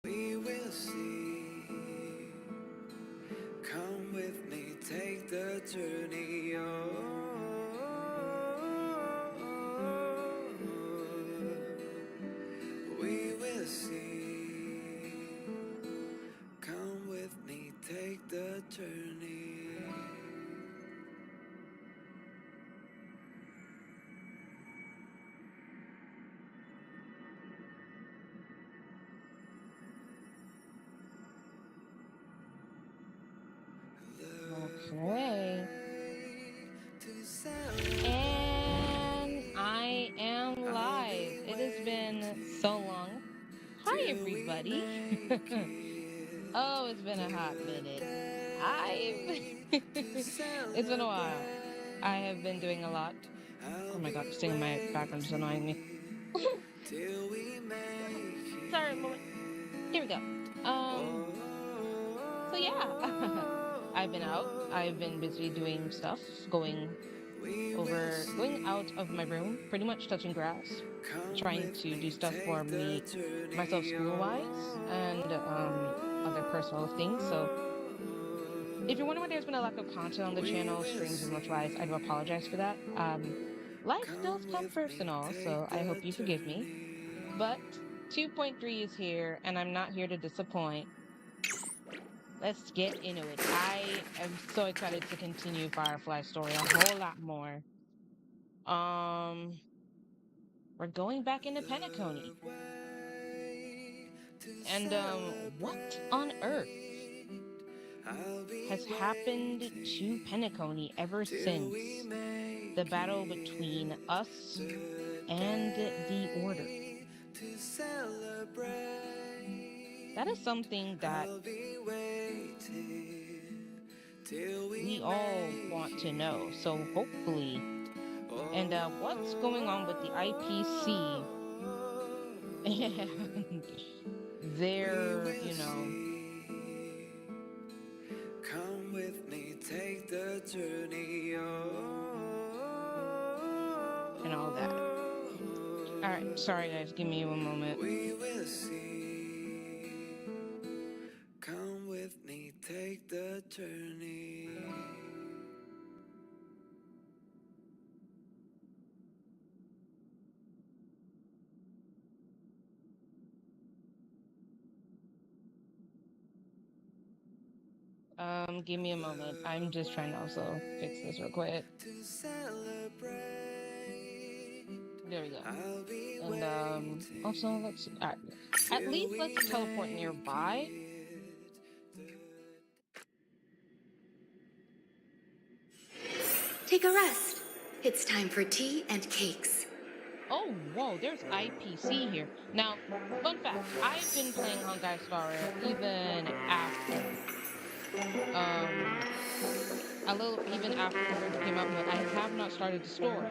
We will see. Come with me, take the journey. We will see. Come with me, take the journey. Okay. And I am live. It has been so long. Hi, everybody. Oh, it's been a hot minute. It's been a while. I have been doing a lot. Oh my god, this thing in my background is annoying me. Sorry, moment. Here we go. So yeah. I've been out. I've been busy doing stuff, going out of my room, pretty much touching grass, trying to do stuff for myself school wise, and other personal things. So if you're wondering why there's been a lack of content on the channel, streams and much wise, I do apologize for that. Life does come first and all, so I hope you forgive me. But 2.3 is here, and I'm not here to disappoint. Let's get into it. I am so excited to continue Firefly story a whole lot more. We're going back into Penacony. And what on earth has happened to Penacony ever since the battle between us and the Order? That is something that we all want to know. So hopefully, and what's going on with the IPC and their, come with me, take the journey, and all that. All right, sorry guys, give me one moment. We will see. Come with me, take the journey. Give me a moment. I'm just trying to also fix this real quick. There we go. And also let's at least let's teleport nearby. Take a rest. It's time for tea and cakes. Oh, whoa, there's IPC here. Now, fun fact, I've been playing Honkai Star Rail even after even after Convergent came out, but I have not started the story.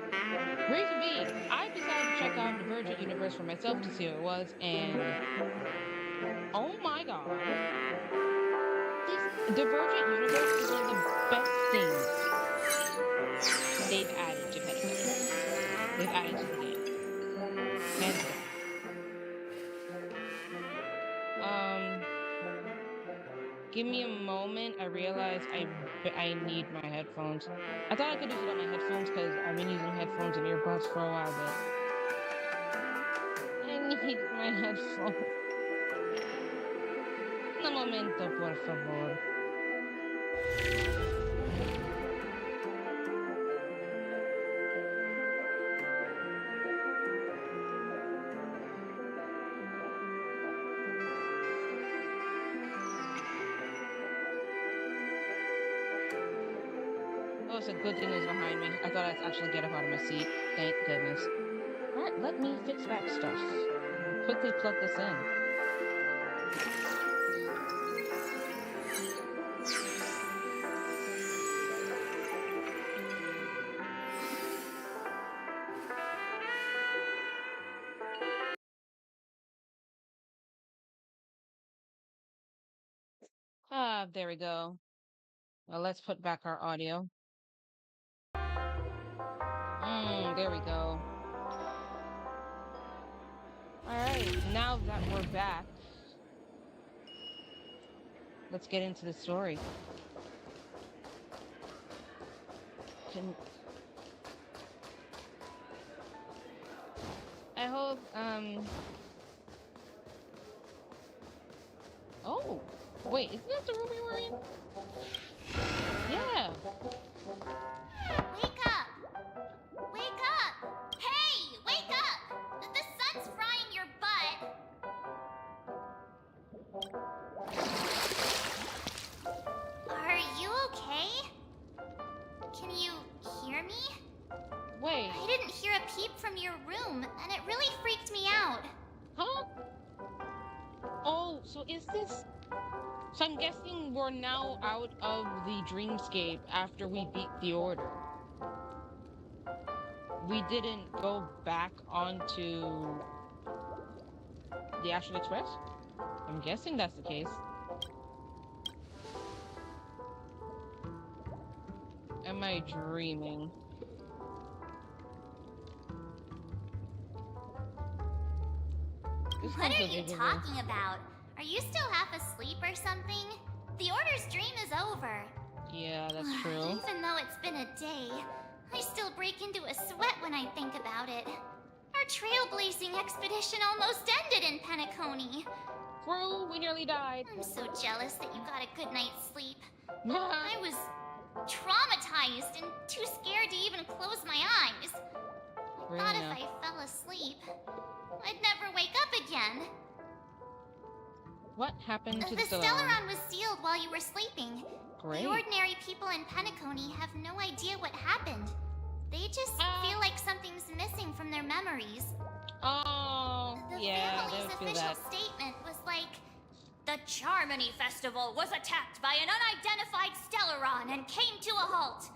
Reason being, I decided to check out Divergent Universe for myself to see what it was, and oh my god, this Divergent Universe is one of the best things they've added to Penacony. They've added to the game. Hands down. Give me a moment. I realized I need my headphones. I thought I could use it on my headphones because I've been using headphones and earbuds for a while, but I need my headphones. Un momento, por favor. Oh, it's a good thing it was behind me. I thought I'd actually get up out of my seat. Thank goodness. Alright, let me fix back stuff. Quickly plug this in. Ah, there we go. Well, let's put back our audio. There we go. Alright, now that we're back, let's get into the story. I hope, oh, wait, isn't that the room we were in? Yeah. Wake up! Wake up! Hey, wake up! The sun's frying your butt. Are you okay? Can you hear me? Wait. I didn't hear a peep from your room, and it really freaked me out. Huh? Oh, so is this... So I'm guessing we're now out of the dreamscape after we beat the order. We didn't go back onto the Astral Express? I'm guessing that's the case. Am I dreaming? What are you talking about? Are you still half asleep or something? The Order's dream is over. Yeah, that's true. Even though it's been a day, I still break into a sweat when I think about it. Our trailblazing expedition almost ended in Penacony. True, we nearly died. I'm so jealous that you got a good night's sleep. I I was traumatized and too scared to even close my eyes. I thought if I fell asleep, I'd never wake up again. What happened to The the... Stellaron was sealed while you were sleeping. Great. The ordinary people in Penacony have no idea what happened. They just feel like something's missing from their memories. Oh, The yeah, they family's would feel official that. statement was like, "The Charmony Festival was attacked by an unidentified Stellaron and came to a halt."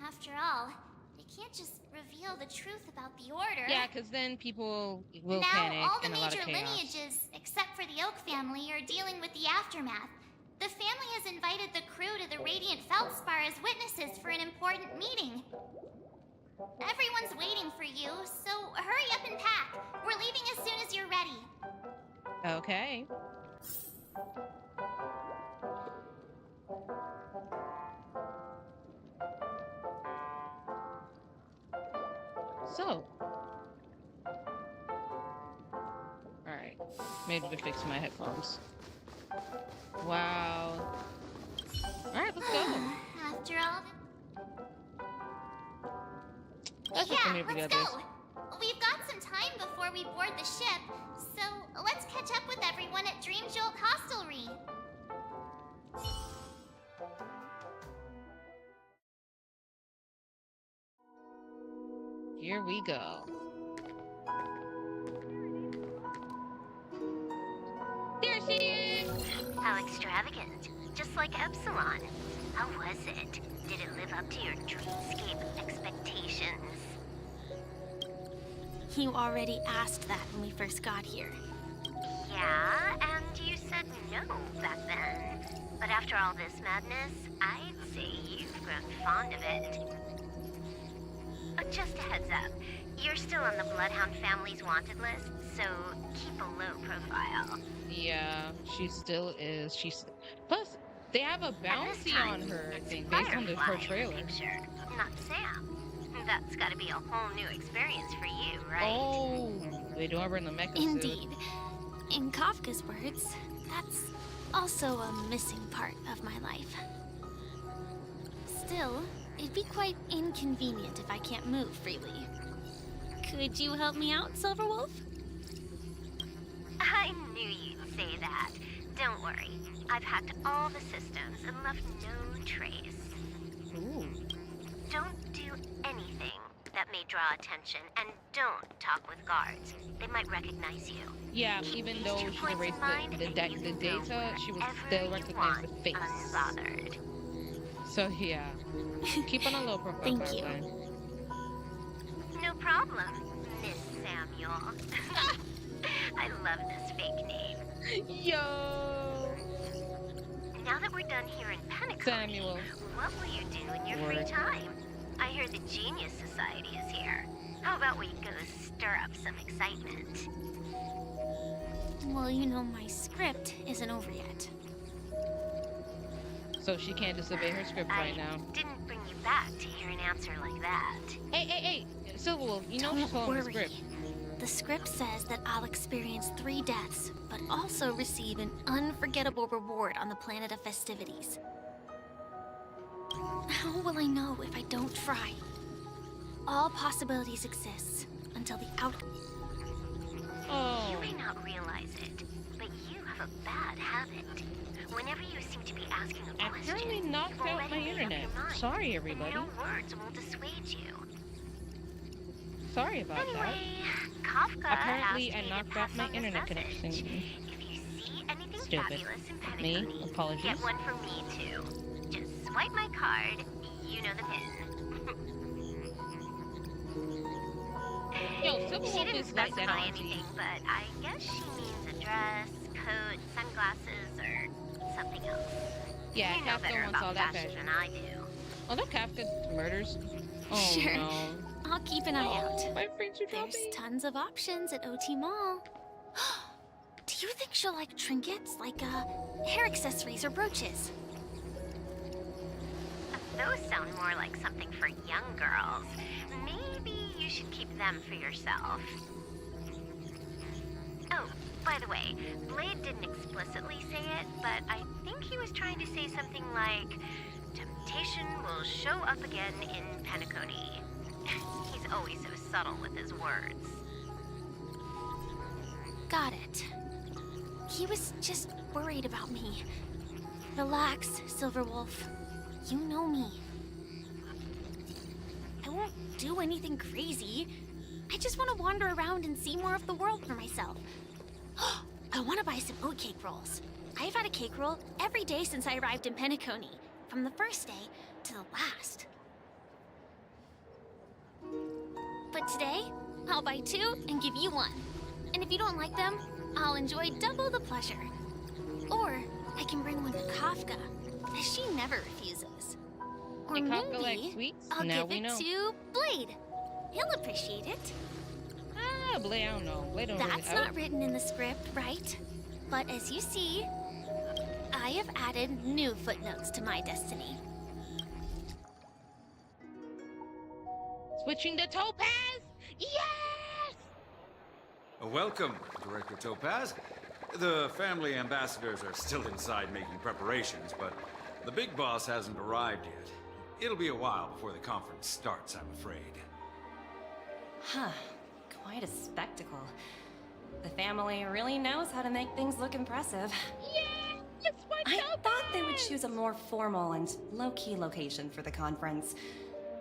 After all, they can't just reveal the truth about the Order. Yeah, because then people will Now, panic all the and a lot of major chaos. lineages, except for the Oak family, are dealing with the aftermath. The family has invited the crew to the Radiant Feldspar as witnesses for an important meeting. Everyone's waiting for you, so hurry up and pack. We're leaving as soon as you're ready. Okay. So. Alright. Maybe to fix my headphones. Wow. Alright, let's go. After all... That's it for me Yeah, to the let's others. go. We've got some time before we board the ship, so let's catch up with everyone at Dream Jolt Hostelry. Here we go. There she is! How extravagant. Just like Epsilon. How was it? Did it live up to your dreamscape expectations? You already asked that when we first got here. Yeah, and you said no back then. But after all this madness, I'd say you've grown fond of it. Just a heads up. You're still on the Bloodhound family's wanted list, so keep a low profile. Yeah, she still is. She's... Plus, they have a And this bounty time, on her, I it's think, based on her Firefly in the trailer. picture, not Sam. That's gotta be a whole new experience for you, right? Oh, they do have her in the mecha suit. Indeed. In Kafka's words, that's also a missing part of my life. Still, it'd be quite inconvenient if I can't move freely. Could you help me out, Silverwolf? I knew you'd say that. Don't worry. I've hacked all the systems and left no trace. Ooh. Don't do anything that may draw attention, and don't talk with guards. They might recognize you. Yeah, Keep even these though 2 she points in erased mind, the and you can go data, she would wherever still you recognize the want, face. unbothered. So yeah, keep on a low profile. Thank you. Firefly. No problem, Miss Samuel. I love this fake name. Yo, Now that we're done here in Penacony, Samuel. what will you do in your free Word. time? I hear the Genius Society is here. How about we go stir up some excitement? Well, you know my script isn't over yet. So she can't disobey her script right now. Didn't bring you back to hear an answer like that. Hey, Silverwolf, you know she's Don't following the worry. script. The script says that I'll experience 3 deaths, but also receive an unforgettable reward on the planet of festivities. How will I know if I don't try? All possibilities exist until the outcome. Oh. You may not realize it, but you have a bad habit. Whenever you seem to be asking a I question, currently knocked you've out my already made up internet. your mind, Sorry, and everybody. no words will dissuade you. Sorry about that. Anyway, Kafka Apparently, asked I me to knocked pass out my on this internet message. connection. If you see anything Stupid. fabulous in Me? Penacony, Apologies. get one from me too. Just swipe my card. You know the pin. Yo, She Silverwolf didn't is like that specify auntie. anything, but I guess she means a dress, coat, sunglasses, or something else. Yeah, You know Kafka better wants about all that fashion fashion. than I do. Although Kafka murders. Oh Sure. no. I'll keep an eye out. My friends are There's dropping. tons of options at OT Mall. Do you think she'll like trinkets, like hair accessories or brooches? Those sound more like something for young girls. Maybe you should keep them for yourself. Oh, by the way, Blade didn't explicitly say it, but I think he was trying to say something like, temptation will show up again in Penacony. He's always so subtle with his words. Got it. He was just worried about me. Relax, Silverwolf. You know me. I won't do anything crazy. I just want to wander around and see more of the world for myself. I want to buy some oat cake rolls. I've had a cake roll every day since I arrived in Penacony, from the first day to the last. But today, I'll buy 2 and give you 1. And if you don't like them, I'll enjoy double the pleasure. Or I can bring one to Kafka, as she never refuses. Or Hey, Kafka likes maybe sweets? I'll Now give we it know. to Blade. He'll appreciate it. Ah, Blade, I don't know. Blade don't That's really. not written in the script, right? But as you see, I have added new footnotes to my destiny. Switching to Topaz? Yes! Welcome, Director Topaz. The family ambassadors are still inside making preparations, but the big boss hasn't arrived yet. It'll be a while before the conference starts, I'm afraid. Huh. Quite a spectacle. The family really knows how to make things look impressive. Yeah! It's my I Topaz! thought they would choose a more formal and low-key location for the conference.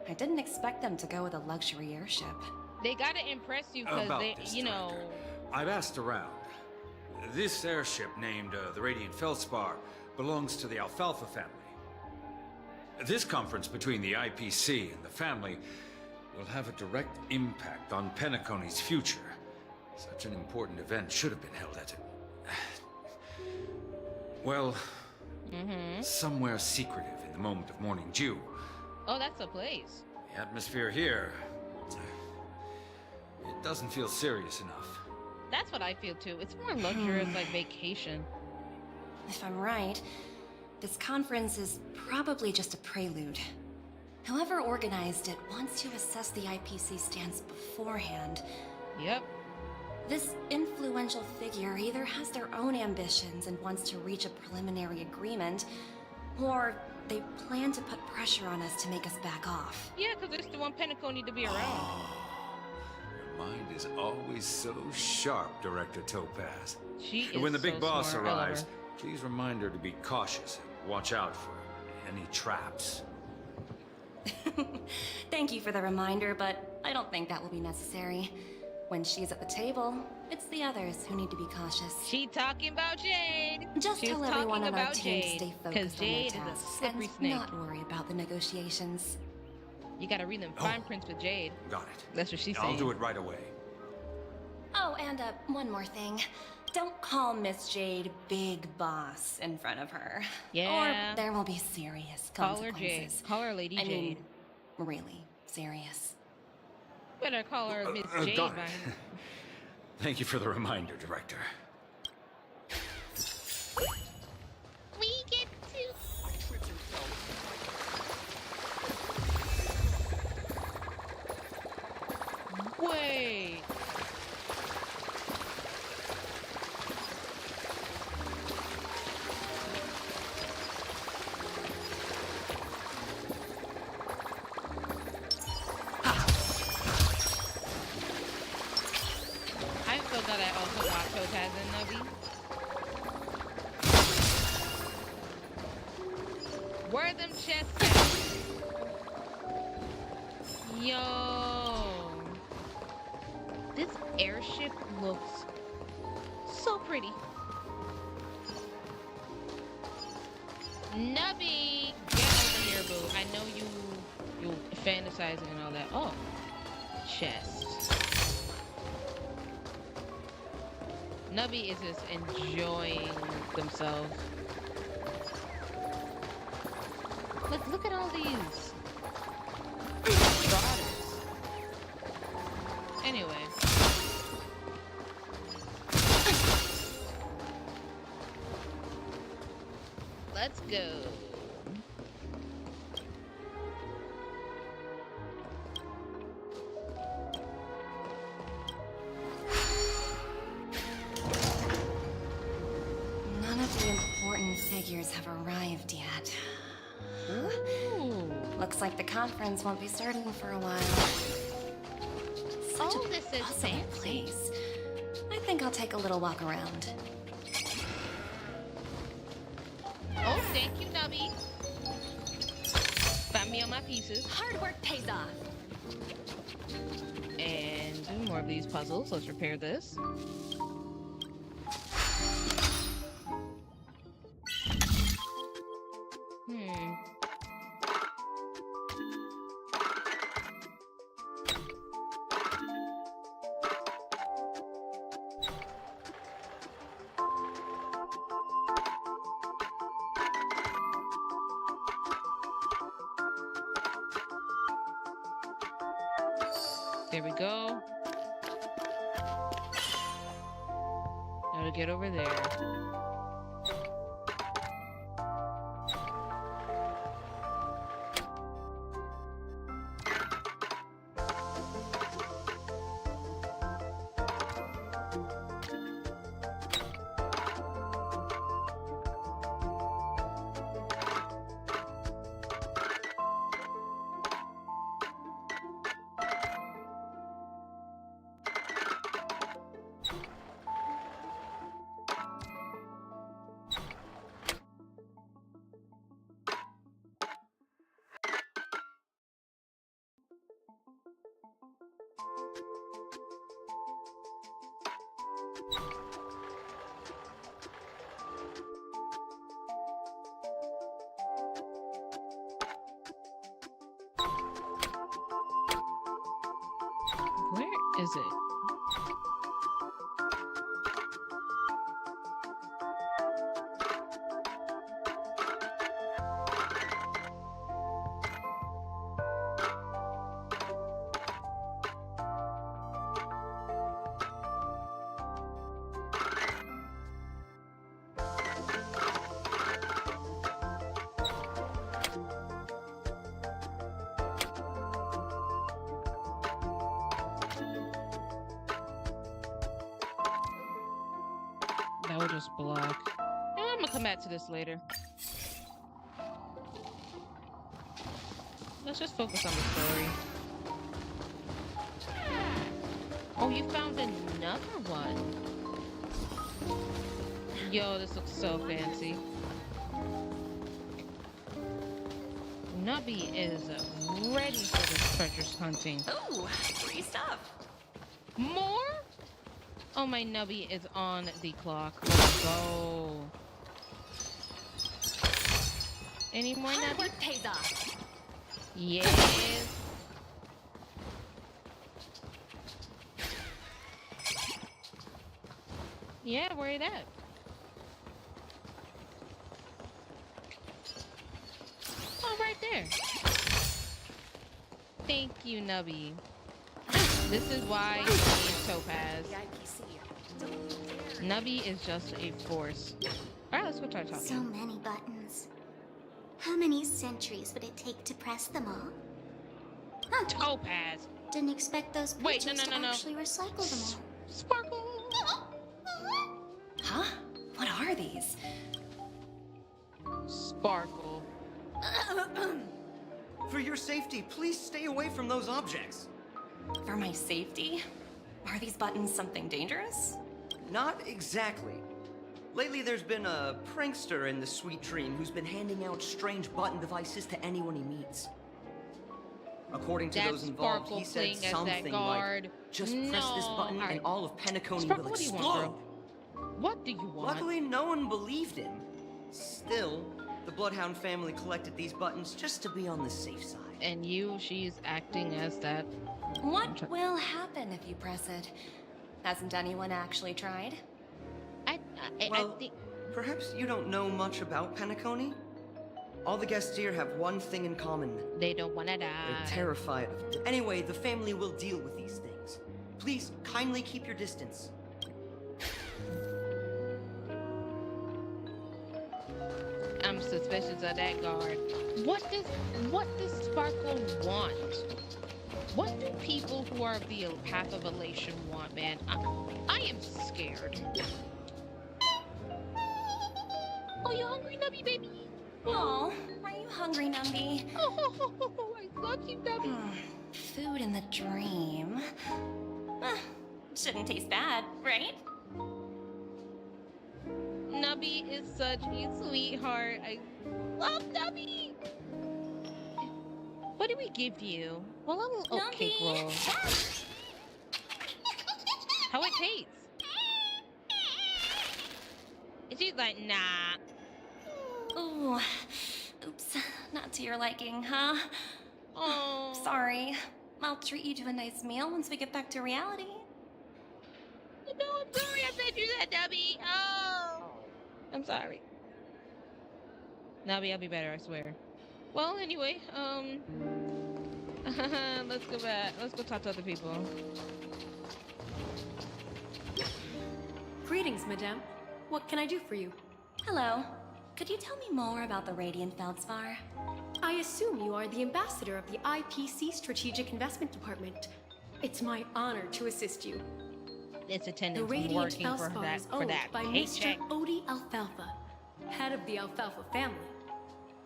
I didn't expect them to go with a luxury airship. They gotta impress you because About they, this, you know. Director. I've asked around. This airship, named the Radiant Feldspar, belongs to the Alfalfa family. This conference between the IPC and the family will have a direct impact on Penacony's future. Such an important event should have been held at well, somewhere secretive in the moment of morning dew. Oh, that's a place. The atmosphere here, it doesn't feel serious enough. That's what I feel too. It's more luxurious, like vacation. If I'm right, this conference is probably just a prelude. Whoever organized it wants to assess the IPC stance beforehand. Yep. This influential figure either has their own ambitions and wants to reach a preliminary agreement, or they plan to put pressure on us to make us back off. Yeah, because they still want Penacony to be around. Your mind is always so sharp, Director Topaz. She is And when the big so boss smart. I love arrives, her. please remind her to be cautious and watch out for any traps. Thank you for the reminder, but I don't think that will be necessary. When she's at the table, it's the others who need to be cautious. She talking about Jade. Just She's tell everyone talking on our about team to Jade, stay 'cause focused on their Jade is a tasks slippery and snake. not worry about the negotiations. You gotta read them fine prints with Jade. Got it. That's what she's saying. I'll do it right away. Oh, and one more thing. Don't call Miss Jade Big Boss in front of her. Yeah. Or there will be serious Call her consequences. Jade. Call her Lady I Jade. mean, really serious. Better call her Miss Jade. Got it. man. Thank you for the reminder, Director. We get to. them chests. Yo. This airship looks so pretty. Nubby, get over here, boo. I know you fantasizing and all that. Oh, chest. Nubby is just enjoying themselves. Look at all these trotters. Anyway. Let's go. None of the important figures have arrived yet. Ooh. Looks like the conference won't be starting for a while. Such Oh, a this is bustling fancy. place. I think I'll take a little walk around. Oh, thank you, Nubby. Find me on my pieces. Hard work pays off. And do more of these puzzles. Let's repair this. There we go. Now to get over there. Where is it? That will just block. I'm gonna come back to this later. Let's just focus on the story. Oh, you found another one. Yo, this looks so fancy. Nubby is ready for this treasure hunting. Ooh, free stuff. More? Oh, my Nubby is on the clock. Let's go. Any more Hard Nubby? work pays off. Yes. Yeah, where it at? Oh, right there. Thank you, Nubby. This is why you need Topaz. Nubby is just a force. Alright, let's go try talking. So many buttons. How many centuries would it take to press them all? Topaz! Didn't expect those Wait, pitches no. to actually recycle them Sparkle! Huh? What are these? Sparkle. For your safety, please stay away from those objects. For my safety? Are these buttons something dangerous? Not exactly. Lately, there's been a prankster in the Sweet Dream who's been handing out strange button devices to anyone he meets. According to those involved, he said something like, "Just press this button and all of Penacony will explode." What do you want? Luckily, no one believed him. Still, the Bloodhound family collected these buttons just to be on the safe side. And she's acting as that. What will happen if you press it? Hasn't anyone actually tried? I think... Perhaps you don't know much about Penacony? All the guests here have one thing in common. They don't want to die. They're terrified of it. Anyway, the family will deal with these things. Please, kindly keep your distance. I'm suspicious of that guard. What does Sparkle want? What do people who are of the path of elation want, man? I am scared. Oh, you hungry, Nubby baby? Oh, are you hungry, Numby? Oh, I love you, Nubby. Food in the dream. Shouldn't taste bad, right? Nubby is such a sweetheart. I love Nubby. What do we give you? Well, a little oatcake roll. How it tastes? And she's like, nah. Ooh, oops, not to your liking, huh? Oh, Sorry. I'll treat you to a nice meal once we get back to reality. No, I'm sorry. I said you that, Nubby. Oh, I'm sorry. Nubby, I'll be better. I swear. Well, anyway, let's go back. Let's go talk to other people. Greetings, madame. What can I do for you? Hello. Could you tell me more about the Radiant Feldspar? I assume you are the ambassador of the IPC Strategic Investment Department. It's my honor to assist you. It's The attendance Radiant working for Feldspar that is owned by paycheck. Mr. Odie Alfalfa, head of the Alfalfa family.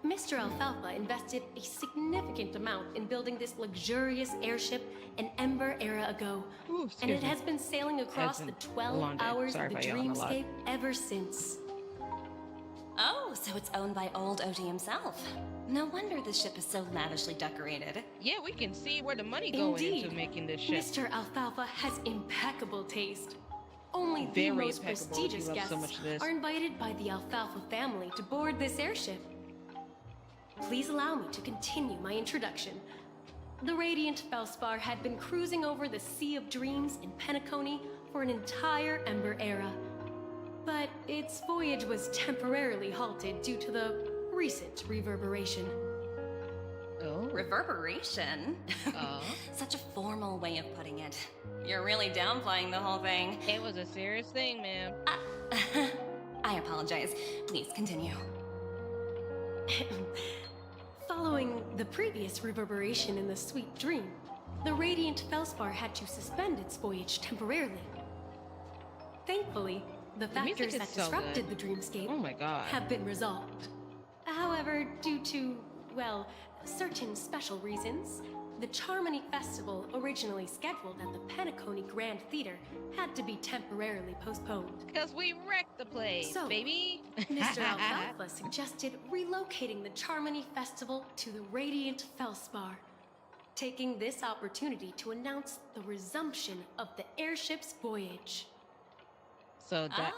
Mr. Alfalfa invested a significant amount in building this luxurious airship an Ember era ago, Ooh, and it excuse me. has been sailing across That's the a 12 long day. hours Sorry of the if I yawn a lot. dreamscape ever since. Oh, so it's owned by old Odie himself. No wonder the ship is so lavishly decorated. Yeah, we can see where the money going Indeed, into making this ship. Mr. Alfalfa has impeccable taste. Only the Very most impeccable. prestigious You love so guests much of this. are invited by the Alfalfa family to board this airship. Please allow me to continue my introduction. The Radiant Feldspar had been cruising over the Sea of Dreams in Penacony for an entire Ember era. But its voyage was temporarily halted due to the recent reverberation. Oh. Reverberation? Oh. Such a formal way of putting it. You're really downplaying the whole thing. It was a serious thing, man. I apologize. Please continue. Following the previous reverberation in the Sweet Dream, the Radiant Feldspar had to suspend its voyage temporarily. Thankfully, the music factors is that so disrupted good. the dreamscape Oh my god. have been resolved. However, due to, well, certain special reasons, the Charmony Festival, originally scheduled at the Penacony Grand Theater, had to be temporarily postponed. Because we wrecked the place, So, baby. Mr. Alfalfa suggested relocating the Charmony Festival to the Radiant Feldspar, taking this opportunity to announce the resumption of the airship's voyage. So that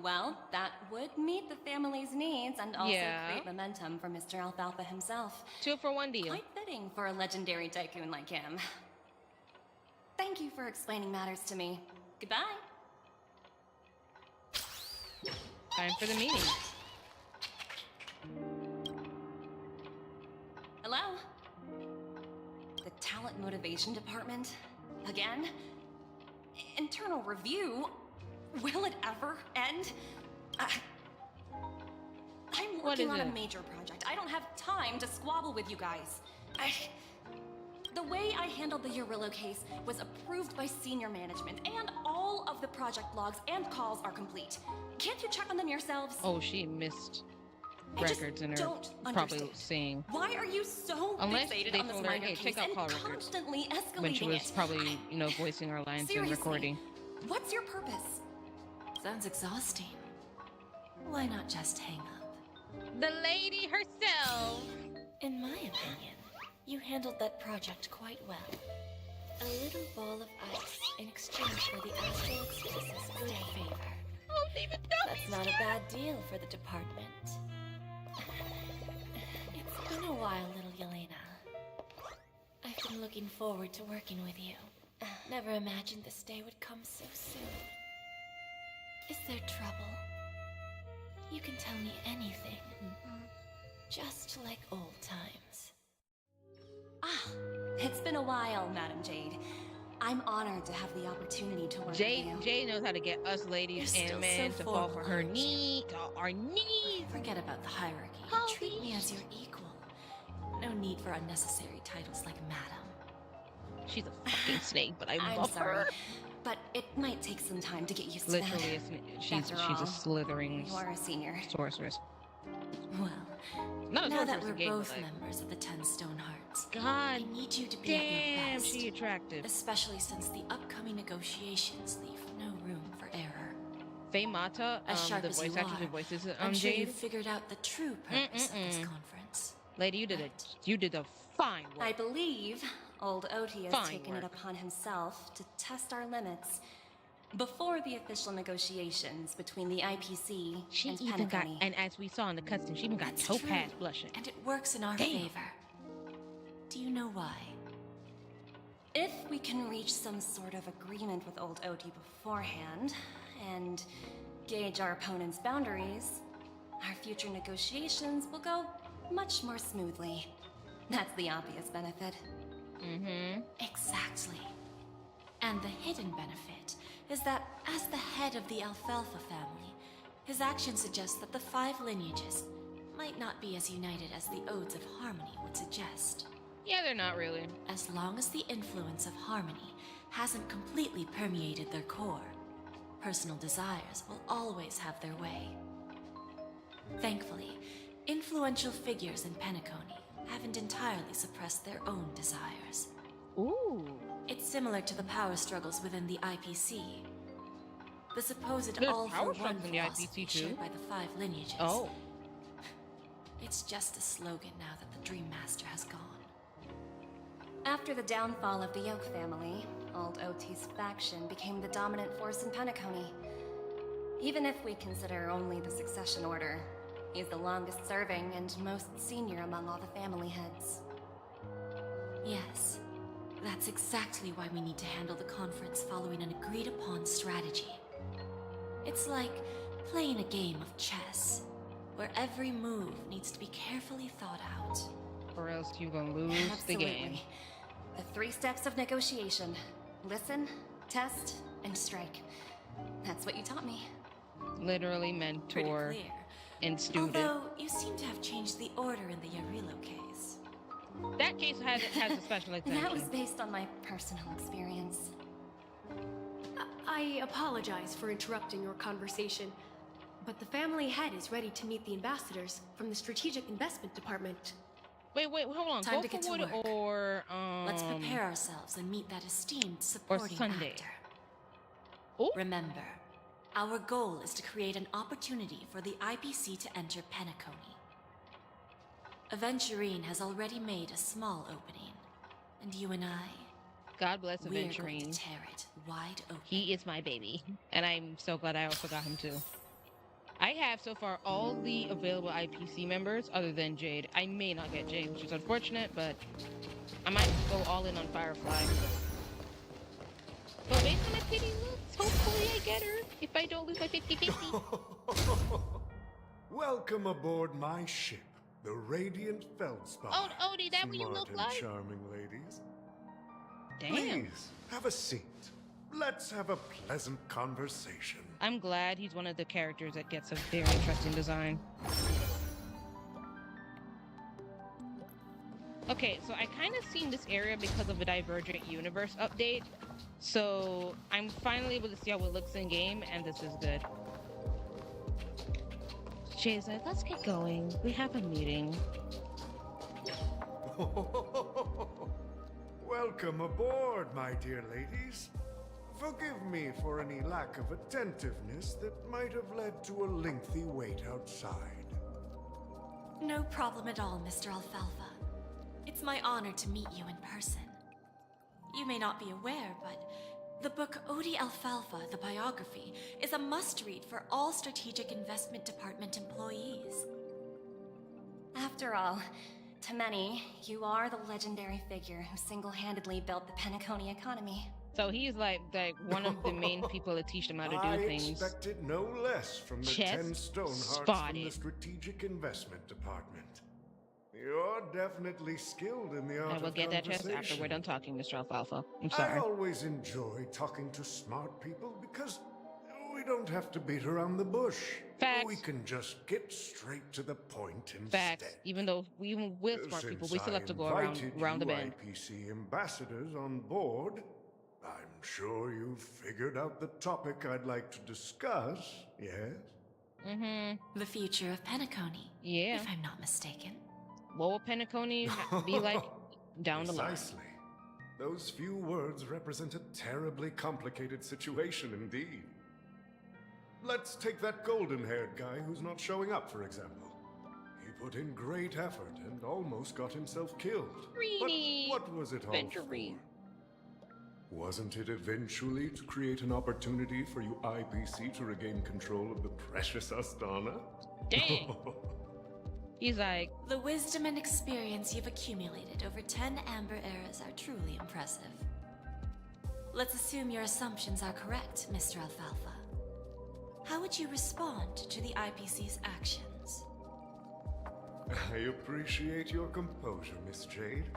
Well, that would meet the family's needs and also Yeah. create momentum for Mr. Alfalfa himself. 2-for-1 deal. Quite fitting for a legendary tycoon like him. Thank you for explaining matters to me. Goodbye. Time for the meeting. Hello? The Talent Motivation Department? Again? Internal review? Will it ever end? I'm What working is on a it? major project. I don't have time to squabble with you guys. The way I handled the Urillo case was approved by senior management, and all of the project logs and calls are complete. Can't you check on them yourselves? Oh, she missed I just records in her don't probably understand. seeing Why are you so Unless fixated they on this told her, minor hey, case check out and call records constantly escalating when she was it? probably, voicing our lines Seriously, and recording. What's your purpose? Sounds exhausting. why not just hang up? The lady herself. In my opinion, you handled that project quite well. A little ball of ice in exchange for the Astral Express's good favor. Oh, David, that's not a bad deal for the department. It's been a while, little Yelena. I've been looking forward to working with you. Never imagined this day would come so soon. Is there trouble? You can tell me anything. Just like old times. Ah, it's been a while, Madam Jade. I'm honored to have the opportunity to work with you. Jade knows how to get us ladies and men to fall for her knee, to our knees. Forget about the hierarchy. Holy Treat me as your equal. No need for unnecessary titles like Madam. She's a fucking snake, but I I'm love sorry, her. but it might take some time to get used to Literally, that. she's a slithering You are a senior. sorceress. Well, Not a now that sorceress we're again, both but like, members of the 10 Stone Hearts, God I need you to be at your damn, best. she attractive. Especially since the upcoming negotiations leave no room for error. Faye Mata, As sharp the as voice you actress are, who voices I'm sure Jade. you've figured out the true purpose of this conference. Lady, you did a fine work. I believe old Oti has Fine taken it work. upon himself to test our limits before the official negotiations between the IPC She and even got, Penacony. and as we saw in the cutscene, she even got It's topaz true, blushing. and it works in our favor. Do you know why? If we can reach some sort of agreement with old Oti beforehand and gauge our opponent's boundaries, our future negotiations will go much more smoothly. That's the obvious benefit. Exactly. And the hidden benefit is that as the head of the Alfalfa family, his actions suggest that the 5 lineages might not be as united as the Odes of Harmony would suggest. Yeah, they're not really. As long as the influence of Harmony hasn't completely permeated their core, personal desires will always have their way. Thankfully, influential figures in Penacony haven't entirely suppressed their own desires. Ooh. It's similar to the power struggles within the IPC. The supposed There's all power for one struggles in the philosophy IPC too? shared by the 5 lineages. Oh. It's just a slogan now that the Dream Master has gone. After the downfall of the Yoke family, old Oti's faction became the dominant force in Penacony. Even if we consider only the succession order, he's the longest serving and most senior among all the family heads. Yes, that's exactly why we need to handle the conference following an agreed-upon strategy. It's like playing a game of chess, where every move needs to be carefully thought out. Or else you're gonna lose the game. Absolutely. The 3 steps of negotiation. Listen, test, and strike. That's what you taught me. Literally Pretty mentor clear. and student. Although, you seem to have changed the order in the Yarilo case. That case has a special That exemption. was based on my personal experience. I apologize for interrupting your conversation, but the family head is ready to meet the ambassadors from the Strategic Investment Department. Wait, hold on. Time to get to Goldwood work. or Let's prepare ourselves and meet that esteemed supporting Sunday. actor. Ooh. Remember, our goal is to create an opportunity for the IPC to enter Penacony. Aventurine has already made a small opening, and you and I, God bless we're going Aventurine. to tear it wide open. He is my baby, and I'm so glad I also got him too. I have so far all the available IPC members other than Jade. I may not get Jade, which is unfortunate, but I might go all in on Firefly. But based on my pity looks, hopefully I get her if I don't lose my 50-50. Welcome aboard my ship, the Radiant Feldspar. Oh, Odie, that what you Smart look and like? charming ladies. Damn. Please, have a seat. Let's have a pleasant conversation. I'm glad he's one of the characters that gets a very interesting design. Okay, so I kind of seen this area because of a Divergent Universe update. So I'm finally able to see how it looks in game, and this is good. Jay's like, let's get going. We have a meeting. Welcome aboard, my dear ladies. Forgive me for any lack of attentiveness that might have led to a lengthy wait outside. No problem at all, Mr. Alfalfa. It's my honor to meet you in person. You may not be aware, but the book Odie Alfalfa, the biography, is a must-read for all Strategic Investment Department employees. After all, to many, you are the legendary figure who single-handedly built the Penacony economy. So he's like one of the main people that teach them how to do things. I expected no less from the 10 Stonehearts from the Strategic Investment Department. You're definitely skilled in the art of conversation. I will get that chest after we're done talking, Mr. Alfalfa. I'm sorry. I always enjoy talking to smart people because we don't have to beat around the bush. Facts. We can just get straight to the point instead. Facts. Even with smart people, we still have to go around the bend. IPC ambassadors on board, I'm sure you've figured out the topic I'd like to discuss, yes? Mm-hmm. The future of Penacony. Yeah. If I'm not mistaken. What will Penacony be like down the line? Precisely. Those few words represent a terribly complicated situation indeed. Let's take that golden-haired guy who's not showing up, for example. He put in great effort and almost got himself killed. Really? But what was it all for? Wasn't it eventually to create an opportunity for you IPC to regain control of the precious Astana? Dang! He's like... The wisdom and experience you've accumulated over 10 Amber Eras are truly impressive. Let's assume your assumptions are correct, Mr. Alfalfa. How would you respond to the IPC's actions? I appreciate your composure, Miss Jade.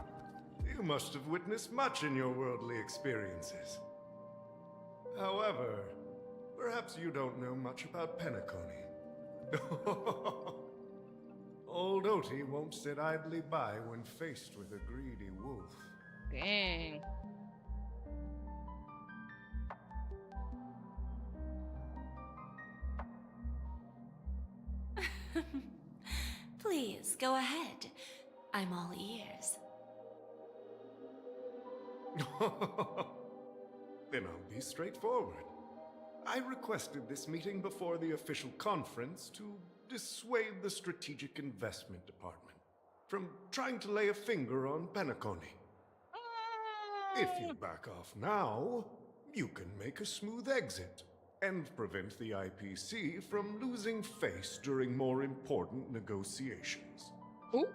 You must have witnessed much in your worldly experiences. However, perhaps you don't know much about Penacony. Old Oti won't sit idly by when faced with a greedy wolf. Dang. Please, go ahead. I'm all ears. Then I'll be straightforward. I requested this meeting before the official conference to dissuade the Strategic Investment Department from trying to lay a finger on Penacony. If you back off now, you can make a smooth exit and prevent the IPC from losing face during more important negotiations. Ooh.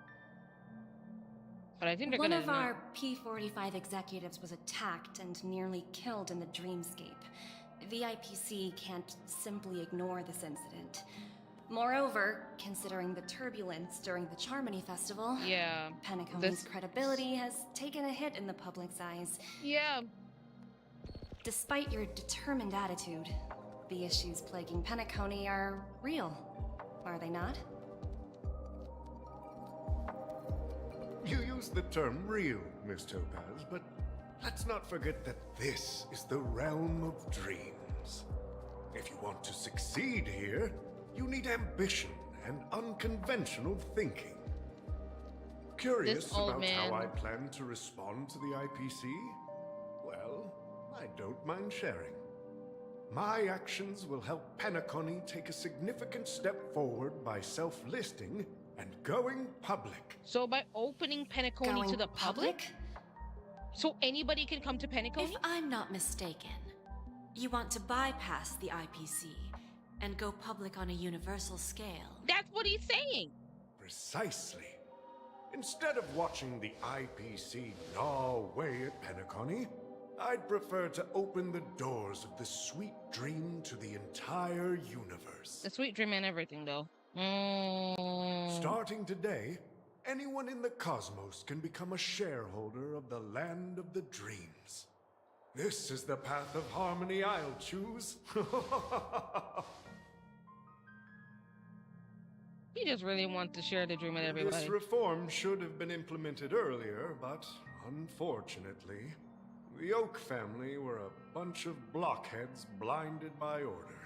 But I think they're One of our P-45 executives was attacked and nearly killed in the dreamscape. The IPC can't simply ignore this incident. Moreover, considering the turbulence during the Charmony Festival, Penacony's credibility has taken a hit in the public's eyes. Yeah. Despite your determined attitude, the issues plaguing Penacony are real, are they not? You use the term real, Miss Topaz, but let's not forget that this is the realm of dreams. If you want to succeed here, you need ambition and unconventional thinking. Curious about how I plan to respond to the IPC? Well, I don't mind sharing. My actions will help Penacony take a significant step forward by self-listing and going public. So by opening Penacony to the public? So anybody can come to Penacony? If I'm not mistaken, you want to bypass the IPC and go public on a universal scale. That's what he's saying. Precisely. Instead of watching the IPC gnaw away at Penacony, I'd prefer to open the doors of the sweet dream to the entire universe. The sweet dream and everything, though. Starting today, anyone in the cosmos can become a shareholder of the land of the dreams. This is the path of harmony I'll choose. He just really wants to share the dream with everybody. This reform should have been implemented earlier, but unfortunately, the Oak family were a bunch of blockheads blinded by order.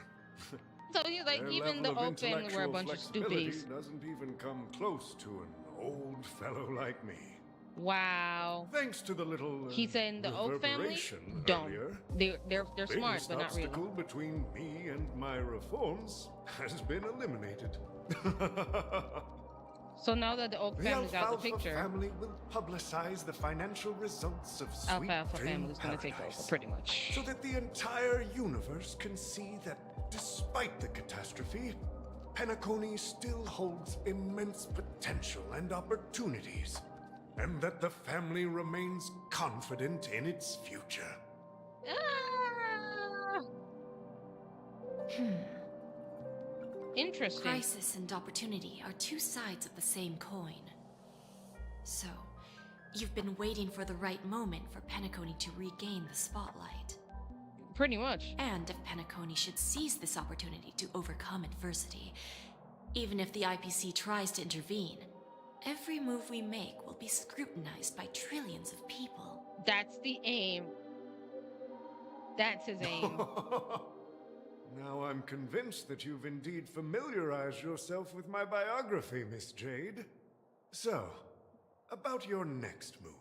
So he's like, even the Oak family were a bunch of stupids. Doesn't even come close to an old fellow like me. Wow. Thanks to the little He's saying the Oak family reverberation don't. earlier, They're smart, biggest but not really. obstacle between me and my reforms has been eliminated. So now that the Oak family's out of the Alfalfa picture, family will publicize the financial results of Sweet Alfalfa Dream family's gonna take over, Paradise, pretty much. so that the entire universe can see that despite the catastrophe, Penacony still holds immense potential and opportunities, and that the family remains confident in its future. Ah! Interesting. Crisis and opportunity are two sides of the same coin. So, you've been waiting for the right moment for Penacony to regain the spotlight. Pretty much. And if Penacony should seize this opportunity to overcome adversity, even if the IPC tries to intervene, every move we make will be scrutinized by trillions of people. That's the aim. That's his aim. Now I'm convinced that you've indeed familiarized yourself with my biography, Miss Jade. So, about your next move.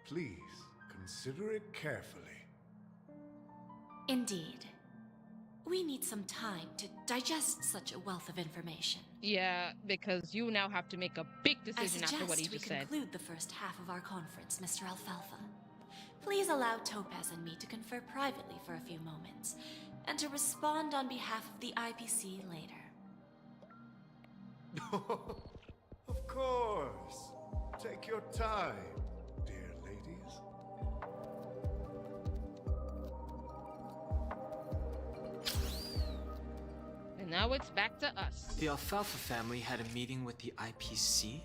Please consider it carefully. Indeed. We need some time to digest such a wealth of information. Yeah, because you now have to make a big decision after what he we just said. conclude the first half of our conference, Mr. Alfalfa. Please allow Topaz and me to confer privately for a few moments, and to respond on behalf of the IPC later. Of course. Take your time, dear ladies. And now it's back to us. The Alfalfa family had a meeting with the IPC?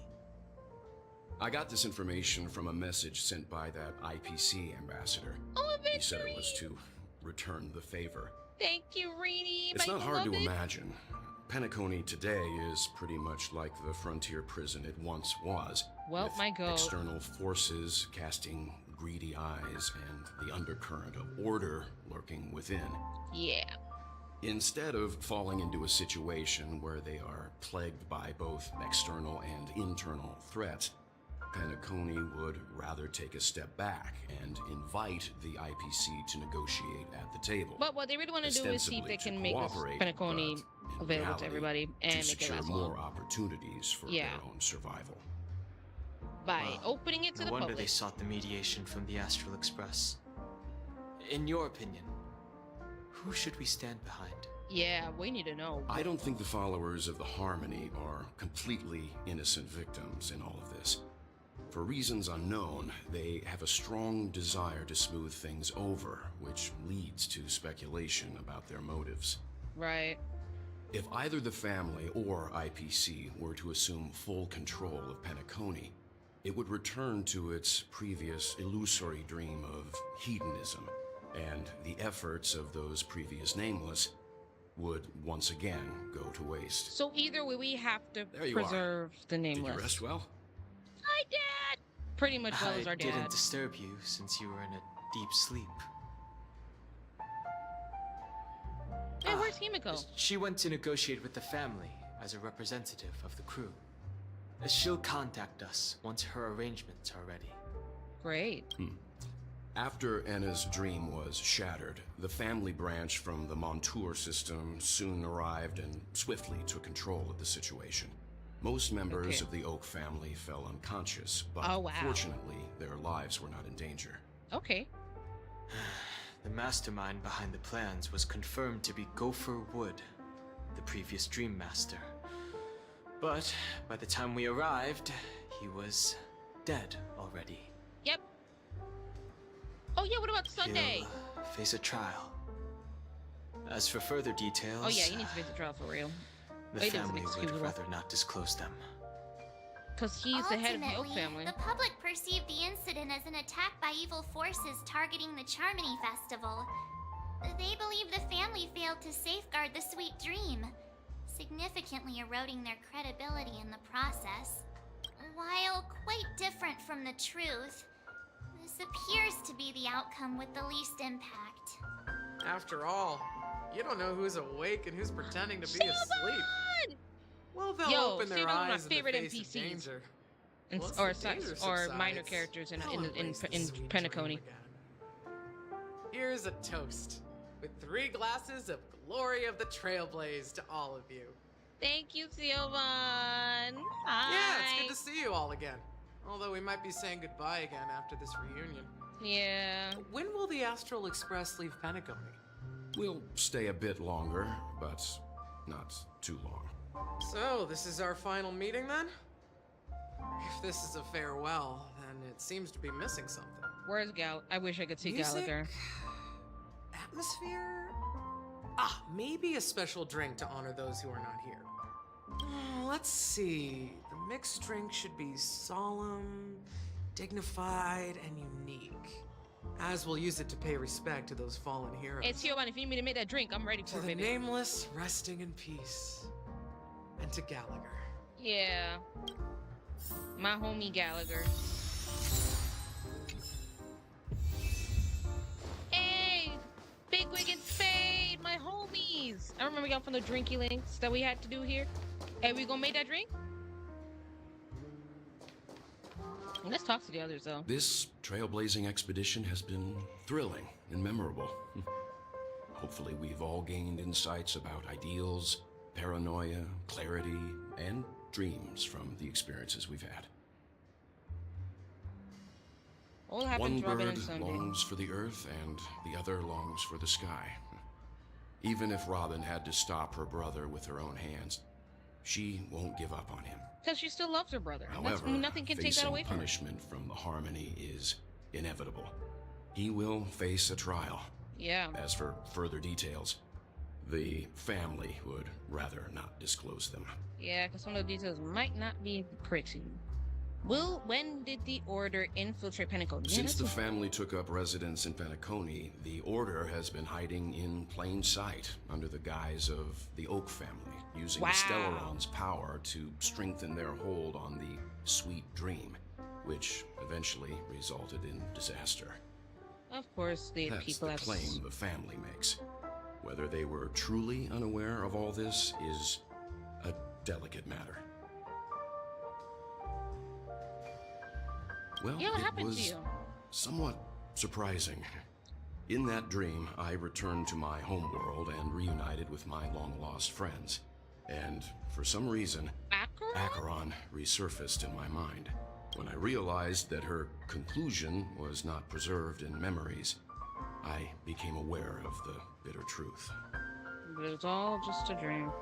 I got this information from a message sent by that IPC ambassador. Oh, he said it was to return the favor. Thank you, Reedy. It's my not hard to beloved. imagine. Penacony today is pretty much like the frontier prison it once was. Well, with my goat. external forces casting greedy eyes and the undercurrent of order lurking within. Yeah. Instead of falling into a situation where they are plagued by both external and internal threats, Penacony would rather take a step back and invite the IPC to negotiate at the table. But what they really want to do is see if they can make this Penacony available to everybody and make it secure last more long. opportunities for their own survival. By opening it to no the wonder public. they sought the mediation from the Astral Express. In your opinion, who should we stand behind? Yeah, we need to know. I don't think the followers of the Harmony are completely innocent victims in all of this. For reasons unknown, they have a strong desire to smooth things over, which leads to speculation about their motives. Right. If either the family or IPC were to assume full control of Penacony, it would return to its previous illusory dream of hedonism, and the efforts of those previous nameless would once again go to waste. So either way, we have to There you preserve the nameless. Did you rest well? I did! Pretty much well as our I dad. didn't disturb you since you were in a deep sleep. Hey, where's Himiko? She went to negotiate with the family as a representative of the crew. She'll contact us once her arrangements are ready. Great. After Anna's dream was shattered, the family branch from the Montour system soon arrived and swiftly took control of the situation. Most members of the Oak family fell unconscious, but fortunately, their lives were not in danger. Okay. The mastermind behind the plans was confirmed to be Gopher Wood, the previous Dream Master. But by the time we arrived, he was dead already. Yep. Oh yeah, what about Sunday? He'll face a trial. As for further details... Oh yeah, he needs to face a trial for real. The It is family would inexcusable. rather not disclose them. Because he's the head of the Oak family. The public perceived the incident as an attack by evil forces targeting the Charmony Festival. They believe the family failed to safeguard the Sweet Dream, significantly eroding their credibility in the process. While quite different from the truth, this appears to be the outcome with the least impact. After all, you don't know who's awake and who's pretending to be asleep. Well, they'll open their eyes in the face of danger. Once or the danger minor subsides, characters in I'll embrace the sweet Penacony. dream again. Here's a toast, with 3 glasses of glory of the Trailblaze to all of you. Thank you, Sylvan. Hi. Yeah, it's good to see you all again. Although we might be saying goodbye again after this reunion. Yeah. When will the Astral Express leave Penacony? We'll stay a bit longer, but not too long. So, this is our final meeting then? If this is a farewell, then it seems to be missing something. Where's Gal? I wish I could see Music? Gallagher. Atmosphere? Ah, maybe a special drink to honor those who are not here. Let's see. The mixed drink should be solemn, dignified, and unique. As we'll use it to pay respect to those fallen heroes. Hey, Siobhan, if you need me to make that drink, I'm ready for To it, the baby. nameless resting in peace. And to Gallagher. Yeah. My homie Gallagher. Hey! Bigwig and Spade, my homies! I remember y'all from the drinky links that we had to do here. Hey, we gonna make that drink? Let's talk to the others, though. This trailblazing expedition has been thrilling and memorable. Hopefully we've all gained insights about ideals, paranoia, clarity, and dreams from the experiences we've had. What happened to One Robin and bird Sunday? longs for the earth, and the other longs for the sky. Even if Robin had to stop her brother with her own hands, she won't give up on him. Because she still loves her brother. However, Nothing can take that away from her. punishment from the Harmony is inevitable. He will face a trial. Yeah. As for further details, the family would rather not disclose them. Yeah, because some of the details might not be pretty. When did the Order infiltrate Penacony? Since the family took up residence in Penacony, the Order has been hiding in plain sight under the guise of the Oak family, using the Stellaron's power to strengthen their hold on the Sweet Dream, which eventually resulted in disaster. Of course, the That's people the have... claim the family makes. Whether they were truly unaware of all this is a delicate matter. Well, Yeah, what it happened to was you? somewhat surprising. In that dream, I returned to my homeworld and reunited with my long-lost friends. And for some reason, Acheron resurfaced in my mind. When I realized that her conclusion was not preserved in memories, I became aware of the bitter truth. But it was all just a dream.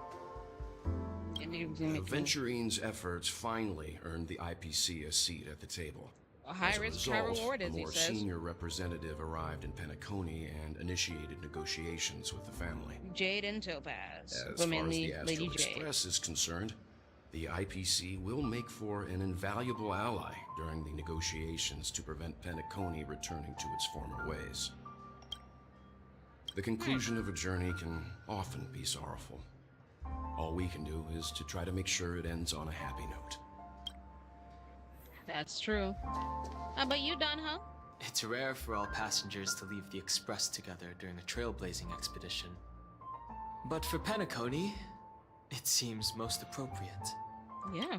Venturine's efforts finally earned the IPC a seat at the table. A high risk, high reward, as a he more says. senior representative arrived in Penacony and initiated negotiations with the family. Jade and Topaz. As But far as mainly the Lady Astral Jade. Express is concerned, the IPC will make for an invaluable ally during the negotiations to prevent Penacony returning to its former ways. The conclusion of a journey can often be sorrowful. All we can do is to try to make sure it ends on a happy note. That's true. How about you, Don, huh? It's rare for all passengers to leave the Express together during a trailblazing expedition. But for Penacony, it seems most appropriate. Yeah.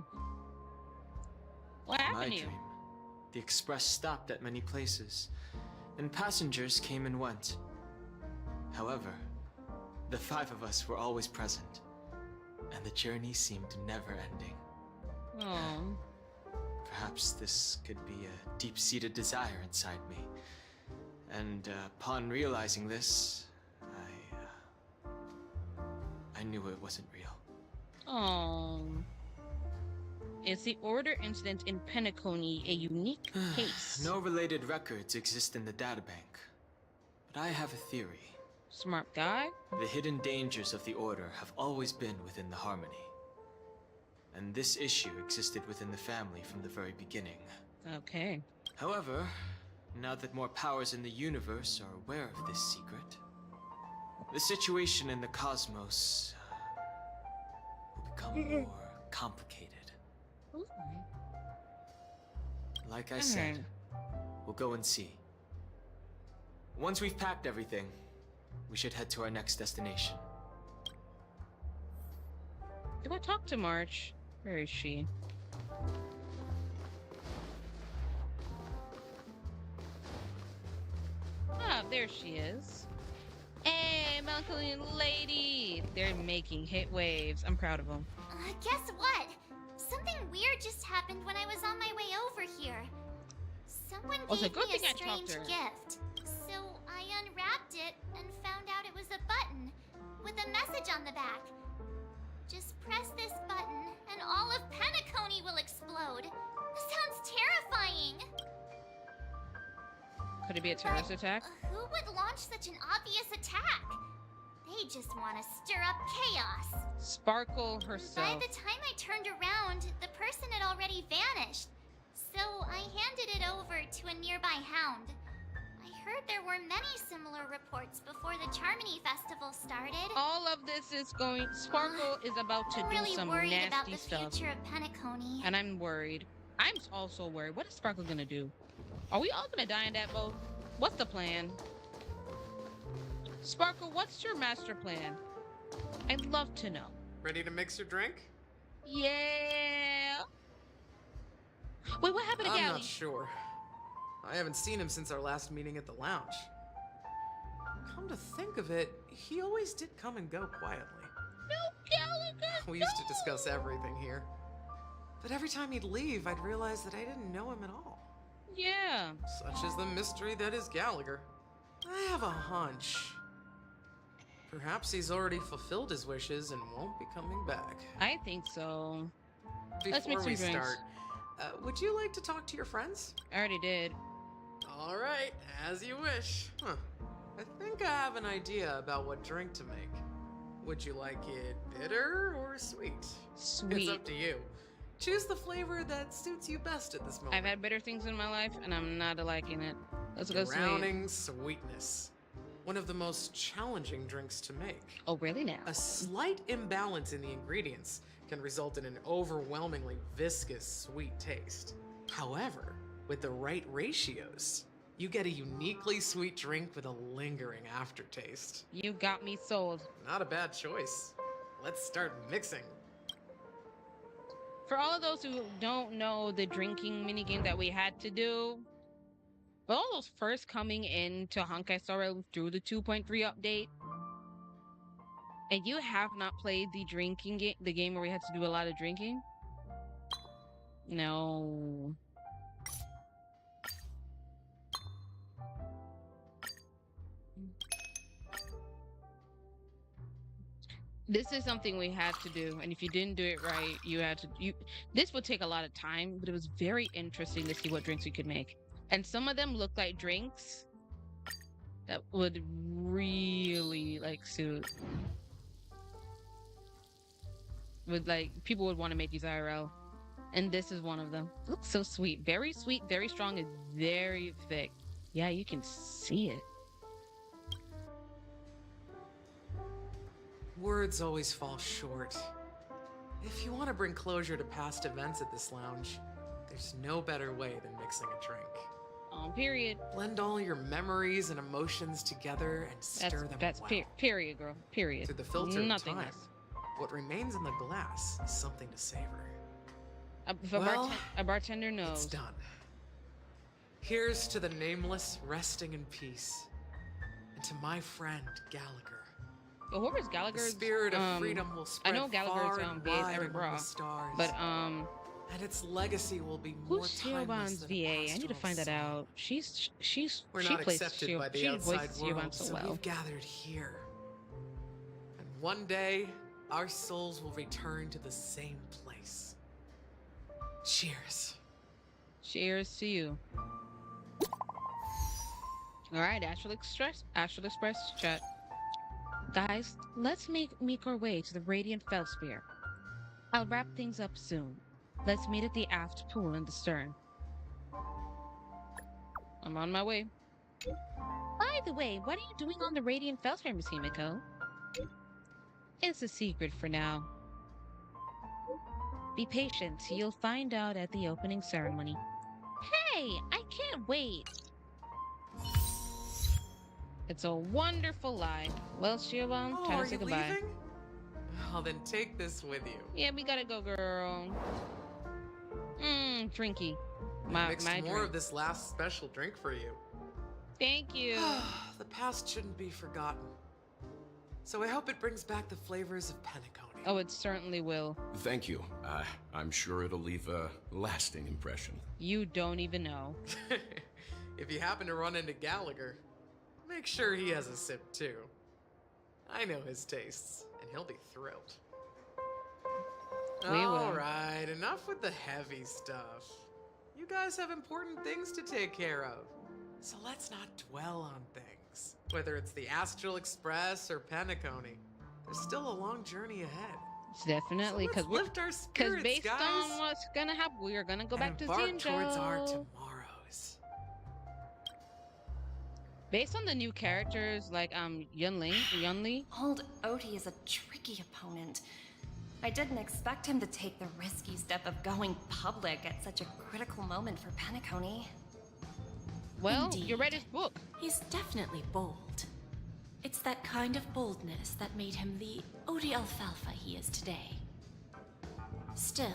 What happened My to you? dream, the Express stopped at many places, and passengers came and went. However, the 5 of us were always present, and the journey seemed never ending. Oh. Perhaps this could be a deep-seated desire inside me. And upon realizing this, I knew it wasn't real. Oh. Is the Order incident in Penacony a unique case? No related records exist in the databank, but I have a theory. Smart guy? The hidden dangers of the Order have always been within the Harmony. And this issue existed within the family from the very beginning. Okay. However, now that more powers in the universe are aware of this secret, the situation in the cosmos will become more complicated. Like I said, we'll go and see. Once we've packed everything, we should head to our next destination. Do I talk to March? Where is she? there she is. Hey, melancholy lady! They're making hit waves. I'm proud of them. Guess what? Something weird just happened when I was on my way over here. Someone gave me a strange gift. So I unwrapped it and found out it was a button with a message on the back. Just press this button and all of Penacony will explode. This sounds terrifying. Could it be a terrorist attack? Who would launch such an obvious attack? They just want to stir up chaos. Sparkle herself. By the time I turned around, the person had already vanished. So I handed it over to a nearby hound. I heard there were many similar reports before the Charmony Festival started. All of this is going... Sparkle is about to do some worried nasty about the stuff. future of Penacony. And I'm worried. I'm also worried. What is Sparkle gonna do? Are we all gonna die in that boat? What's the plan? Sparkle, what's your master plan? I'd love to know. Ready to mix your drink? Yeah. Wait, what happened to Gally? I'm not sure. I haven't seen him since our last meeting at the lounge. Come to think of it, he always did come and go quietly. No, Gallagher! We used to discuss everything here. But every time he'd leave, I'd realize that I didn't know him at all. Yeah. Such is the mystery that is Gallagher. I have a hunch. Perhaps he's already fulfilled his wishes and won't be coming back. I think so. Let's make Before some we drinks. start, would you like to talk to your friends? I already did. All right, as you wish. Huh. I think I have an idea about what drink to make. Would you like it bitter or sweet? Sweet. It's up to you. Choose the flavor that suits you best at this moment. I've had bitter things in my life, and I'm not liking it. Let's go sweet. Drowning sweetness. One of the most challenging drinks to make. Oh, really now? A slight imbalance in the ingredients can result in an overwhelmingly viscous sweet taste. However, with the right ratios, you get a uniquely sweet drink with a lingering aftertaste. You got me sold. Not a bad choice. Let's start mixing. For all of those who don't know the drinking minigame that we had to do, for all those first coming into Honkai Star Rail through the 2.3 update, and you have not played the drinking game, the game where we had to do a lot of drinking, no. This is something we had to do, and if you didn't do it right, you had to. This would take a lot of time, but it was very interesting to see what drinks we could make. And some of them looked like drinks that would really suit. People would want to make these IRL, and this is one of them. It looks so sweet, very strong, and very thick. Yeah, you can see it. Words always fall short. If you want to bring closure to past events at this lounge, there's no better way than mixing a drink. Period. Blend all your memories and emotions together and stir them well. Period, girl. Period. Through the filter Nothing of time, else. what remains in the glass is something to savor. A bartender knows. It's done. Here's to the nameless resting in peace, and to my friend Gallagher. Whoever's Gallagher's, the spirit of freedom will spread I know Gallagher's far and VA wide is Eric among Bra, the stars, but and its legacy will be more who's timeless Siobhan's than VA? a I need to find that out. She's We're she not plays accepted by the she outside voices world, Siobhan so so well. we've gathered here. And one day, our souls will return to the same place. Cheers. Cheers to you. All right, Astral Express chat. Guys, let's make our way to the Radiant Felsphere. I'll wrap things up soon. Let's meet at the aft pool in the stern. I'm on my way. By the way, what are you doing on the Radiant Felsphere, Miss Himiko? It's a secret for now. Be patient, you'll find out at the opening ceremony. Hey, I can't wait! It's a wonderful life. Well, Siobhan, time to say goodbye. Leaving? Well, then take this with you. Yeah, we gotta go, girl. Drinky. I mixed my more drink. of this last special drink for you. Thank you. The past shouldn't be forgotten. So I hope it brings back the flavors of Penacony. Oh, it certainly will. Thank you. I'm sure it'll leave a lasting impression. You don't even know. If you happen to run into Gallagher, make sure he has a sip too. I know his tastes, and he'll be thrilled. Alright, enough with the heavy stuff. You guys have important things to take care of. So let's not dwell on things. Whether it's the Astral Express or Penacony, there's still a long journey ahead. It's definitely because lift our spirits, based guys, on what's gonna happen, we are gonna go back to embark Zinjo. towards our tomorrows. Based on the new characters like Yunli. Old Odie is a tricky opponent. I didn't expect him to take the risky step of going public at such a critical moment for Penacony. Well, Indeed. you read his book. He's definitely bold. It's that kind of boldness that made him the Odie Alfalfa he is today. Still,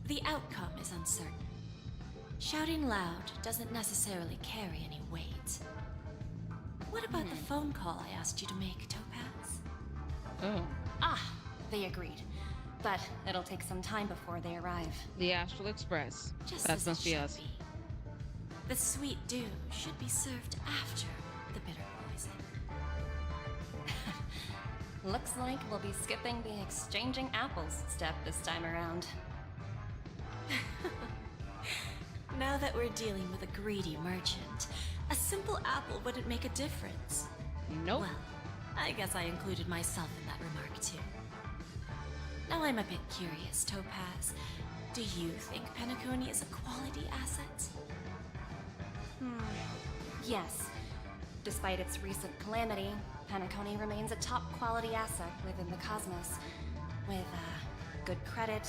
the outcome is uncertain. Shouting loud doesn't necessarily carry any weight. What about the phone call I asked you to make, Topaz? Oh. Ah, they agreed. But it'll take some time before they arrive. The Astral Express. Just That as must it be should us. be. The sweet dew should be served after the bitter poison. Looks like we'll be skipping the exchanging apples step this time around. Now that we're dealing with a greedy merchant, a simple apple wouldn't make a difference. Nope. Well, I guess I included myself in that remark too. Now I'm a bit curious, Topaz. Do you think Penacony is a quality asset? Yes. Despite its recent calamity, Penacony remains a top-quality asset within the cosmos, with good credit,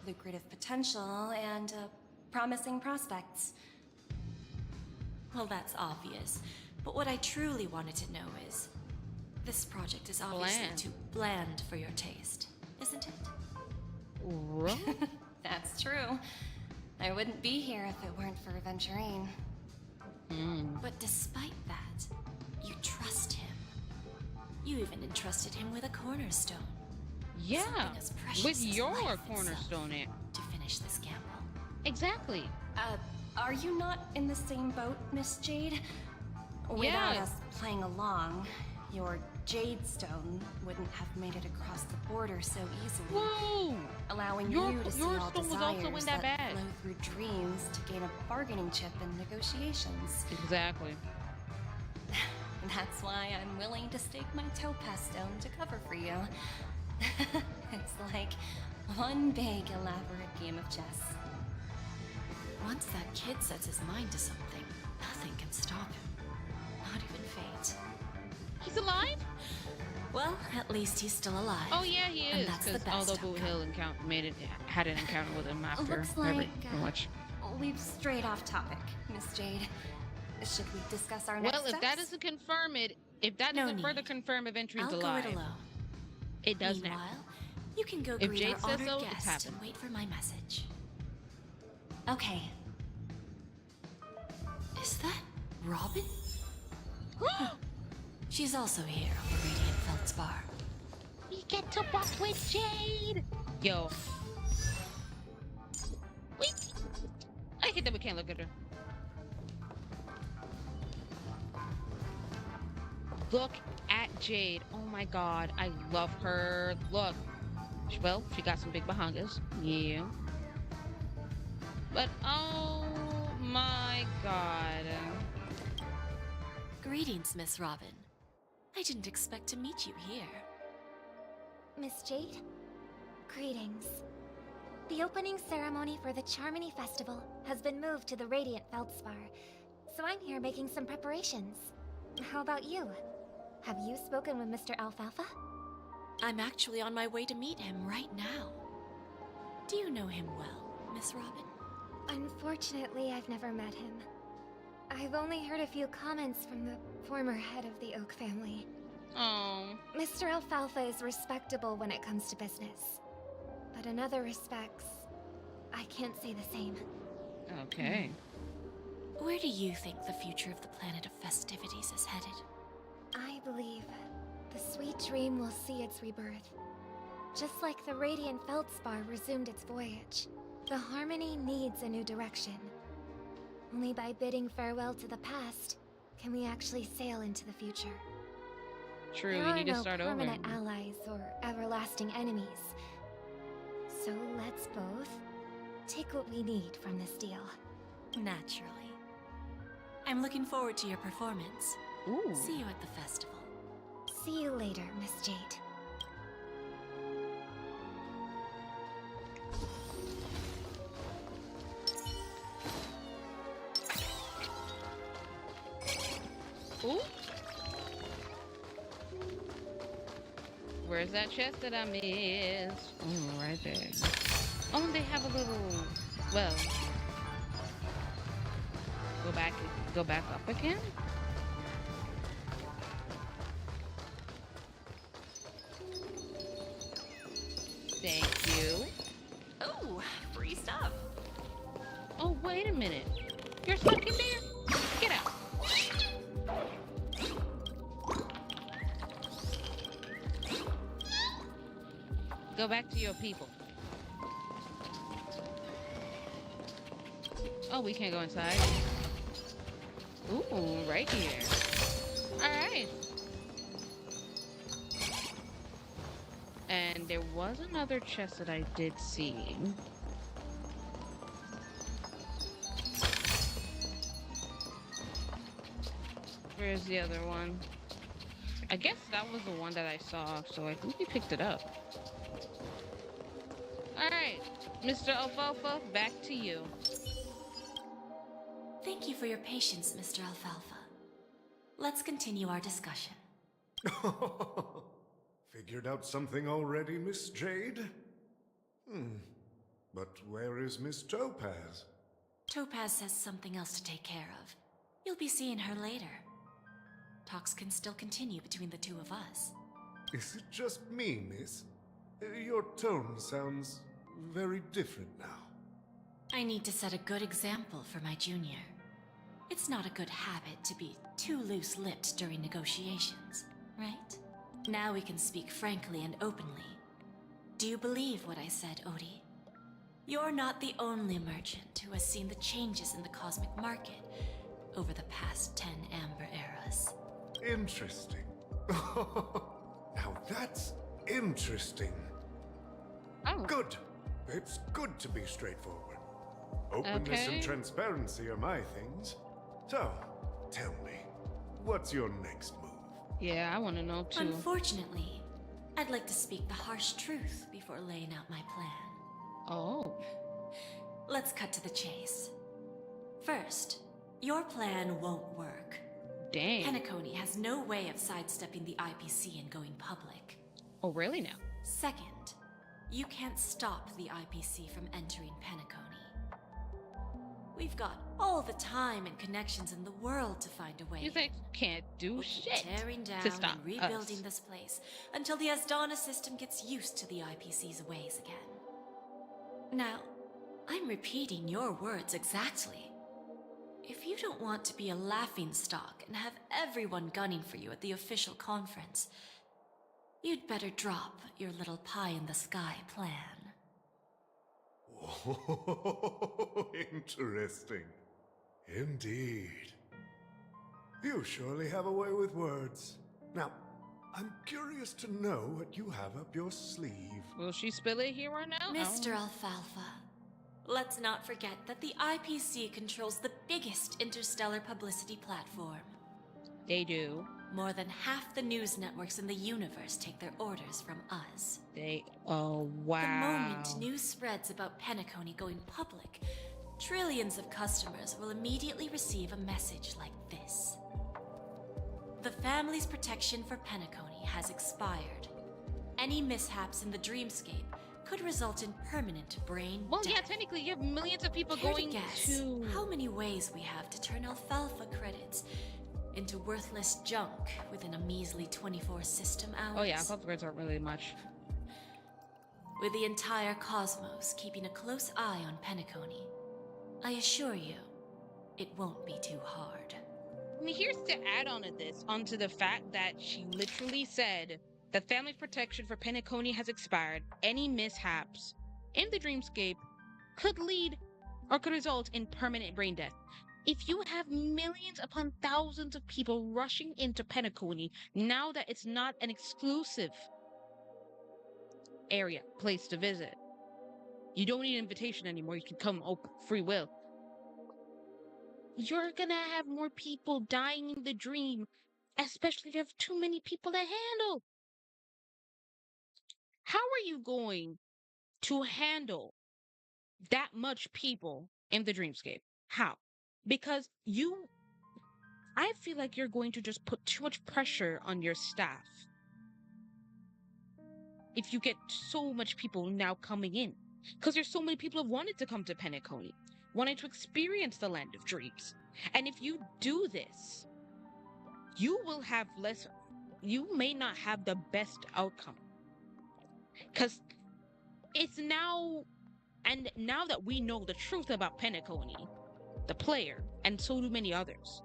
lucrative potential, and promising prospects. Well, that's obvious. But what I truly wanted to know is, this project is obviously Bland. too bland for your taste, isn't it? That's true. I wouldn't be here if it weren't for Aventurine. But despite that, you trust him. You even entrusted him with a cornerstone. Yeah, Something as precious with as your life cornerstone itself, it. to finish this gamble. Exactly. Are you not in the same boat, Miss Jade? Without us playing along, your Jade Stone wouldn't have made it across the border so easily. Whoa! Allowing Your you to see stone all was also desires in that bag. flow through dreams to gain a bargaining chip in negotiations. Exactly. That's why I'm willing to stake my topaz stone to cover for you. It's like one big elaborate game of chess. Once that kid sets his mind to something, nothing can stop him. Not even fate. He's alive? Well, at least he's still alive. Oh yeah, he And is. that's the Because best although Boot Hill had an encounter with him after Looks like pretty much. we've strayed off topic, Miss Jade. Should we discuss our next Well, if steps? that doesn't confirm it, if that No doesn't further need. confirm Aventure's I'll alive, go it alone. it does now. Meanwhile, you can go If greet Jade our says honored so, it's guest happened. and wait for my message. Okay. Is that Robin? She's also here on the Radiant Feldspar. We get to walk with Jade! Yo. Wait. I hate that we can't look at her. Look at Jade. Oh my god, I love her. Look. Well, she got some big bahangas. Yeah. But oh my god. Greetings, Miss Robin. I didn't expect to meet you here. Miss Jade? Greetings. The opening ceremony for the Charmony Festival has been moved to the Radiant Feldspar, so I'm here making some preparations. How about you? Have you spoken with Mr. Alfalfa? I'm actually on my way to meet him right now. Do you know him well, Miss Robin? Unfortunately, I've never met him. I've only heard a few comments from the former head of the Oak family. Oh. Mr. Alfalfa is respectable when it comes to business. But in other respects, I can't say the same. Okay. Where do you think the future of the planet of festivities is headed? I believe the sweet dream will see its rebirth. Just like the radiant Feldspar resumed its voyage, the Harmony needs a new direction. Only by bidding farewell to the past can we actually sail into the future. True, There you are need to no start over. permanent allies or everlasting enemies. So let's both take what we need from this deal. Naturally. I'm looking forward to your performance. Ooh. See you at the festival. See you later, Miss Jade. Ooh. Where's that chest that I missed? Oh, right there. Oh, and they have a little, well, go back up again? Thank you. Oh, free stuff. Oh, wait a minute. You're stuck in there? Get out. Go back to your people. Oh, we can't go inside. Ooh, right here. Alright. And there was another chest that I did see. Where's the other one? I guess that was the one that I saw, so I think we picked it up. Alright, Mr. Alfalfa, back to you. Thank you for your patience, Mr. Alfalfa. Let's continue our discussion. Figured out something already, Miss Jade? But where is Miss Topaz? Topaz has something else to take care of. You'll be seeing her later. Talks can still continue between the two of us. Is it just me, miss? Your tone sounds very different now. I need to set a good example for my junior. It's not a good habit to be too loose-lipped during negotiations, right? Now we can speak frankly and openly. Do you believe what I said, Odie? You're not the only merchant who has seen the changes in the cosmic market over the past 10 Amber Eras. Interesting. Now that's interesting. Oh. Good. It's good to be straightforward. Openness and transparency are my things. So, tell me, what's your next move? Yeah, I want to know too. Unfortunately, I'd like to speak the harsh truth before laying out my plan. Oh. Let's cut to the chase. First, your plan won't work. Dang. Penacony has no way of sidestepping the IPC and going public. Oh, really now? Second, you can't stop the IPC from entering Penacony. We've got all the time and connections in the world to find a way. You think can't do shit tearing down to stop and rebuilding us. this place until the Asdana system gets used to the IPC's ways again. Now, I'm repeating your words exactly. If you don't want to be a laughingstock and have everyone gunning for you at the official conference, you'd better drop your little pie-in-the-sky plan. Oh, interesting. Indeed. You surely have a way with words. Now, I'm curious to know what you have up your sleeve. Will she spill it here right now? Mr. Alfalfa, let's not forget that the IPC controls the biggest interstellar publicity platform. They do. More than half the news networks in the universe take their orders from us. Oh, wow. The moment news spreads about Penacony going public, trillions of customers will immediately receive a message like this. The family's protection for Penacony has expired. Any mishaps in the dreamscape could result in permanent brain death. Well, yeah, technically you have millions of people Care going to guess to... how many ways we have to turn alfalfa credits into worthless junk within a measly 24 system hours? Oh yeah, alfalfa credits aren't really much. With the entire cosmos keeping a close eye on Penacony, I assure you, it won't be too hard. here's to add on to this, onto the fact that she literally said the family protection for Penacony has expired. Any mishaps in the dreamscape could lead or could result in permanent brain death. If you have millions upon thousands of people rushing into Penacony, now that it's not an exclusive place to visit, you don't need an invitation anymore. You can come open free will. You're gonna have more people dying in the dream, especially if you have too many people to handle. How are you going to handle that much people in the dreamscape? How? Because I feel like you're going to just put too much pressure on your staff if you get so much people now coming in. Because there's so many people who wanted to come to Penacony, wanted to experience the land of dreams. And if you do this, you will have less, you may not have the best outcome. Because it's now, and now that we know the truth about Penacony, the player, and so do many others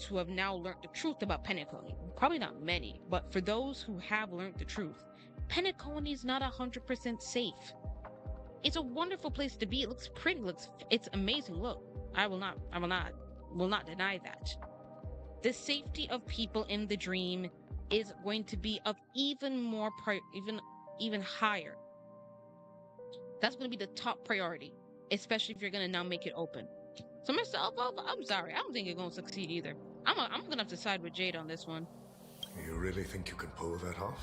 who have now learned the truth about Penacony. Probably not many, but for those who have learned the truth, Penacony is not 100% safe. It's a wonderful place to be. It looks pretty. It's amazing. Look, I will not deny that. The safety of people in the dream is going to be of even more even higher. That's going to be the top priority, especially if you're going to now make it open. So myself, I'm sorry, I don't think you're going to succeed either. I'm going to have to side with Jade on this one. You really think you can pull that off?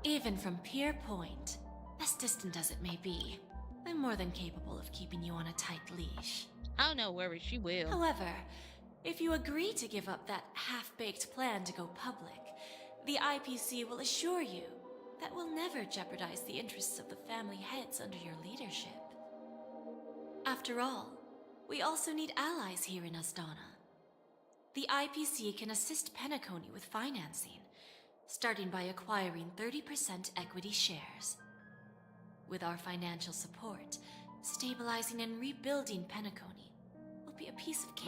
Even from Pier Point, as distant as it may be, I'm more than capable of keeping you on a tight leash. I don't know where she will. However, if you agree to give up that half-baked plan to go public, the IPC will assure you that we'll never jeopardize the interests of the family heads under your leadership. After all, we also need allies here in Asdana. The IPC can assist Penacony with financing, starting by acquiring 30% equity shares. With our financial support, stabilizing and rebuilding Penacony will be a piece of cake.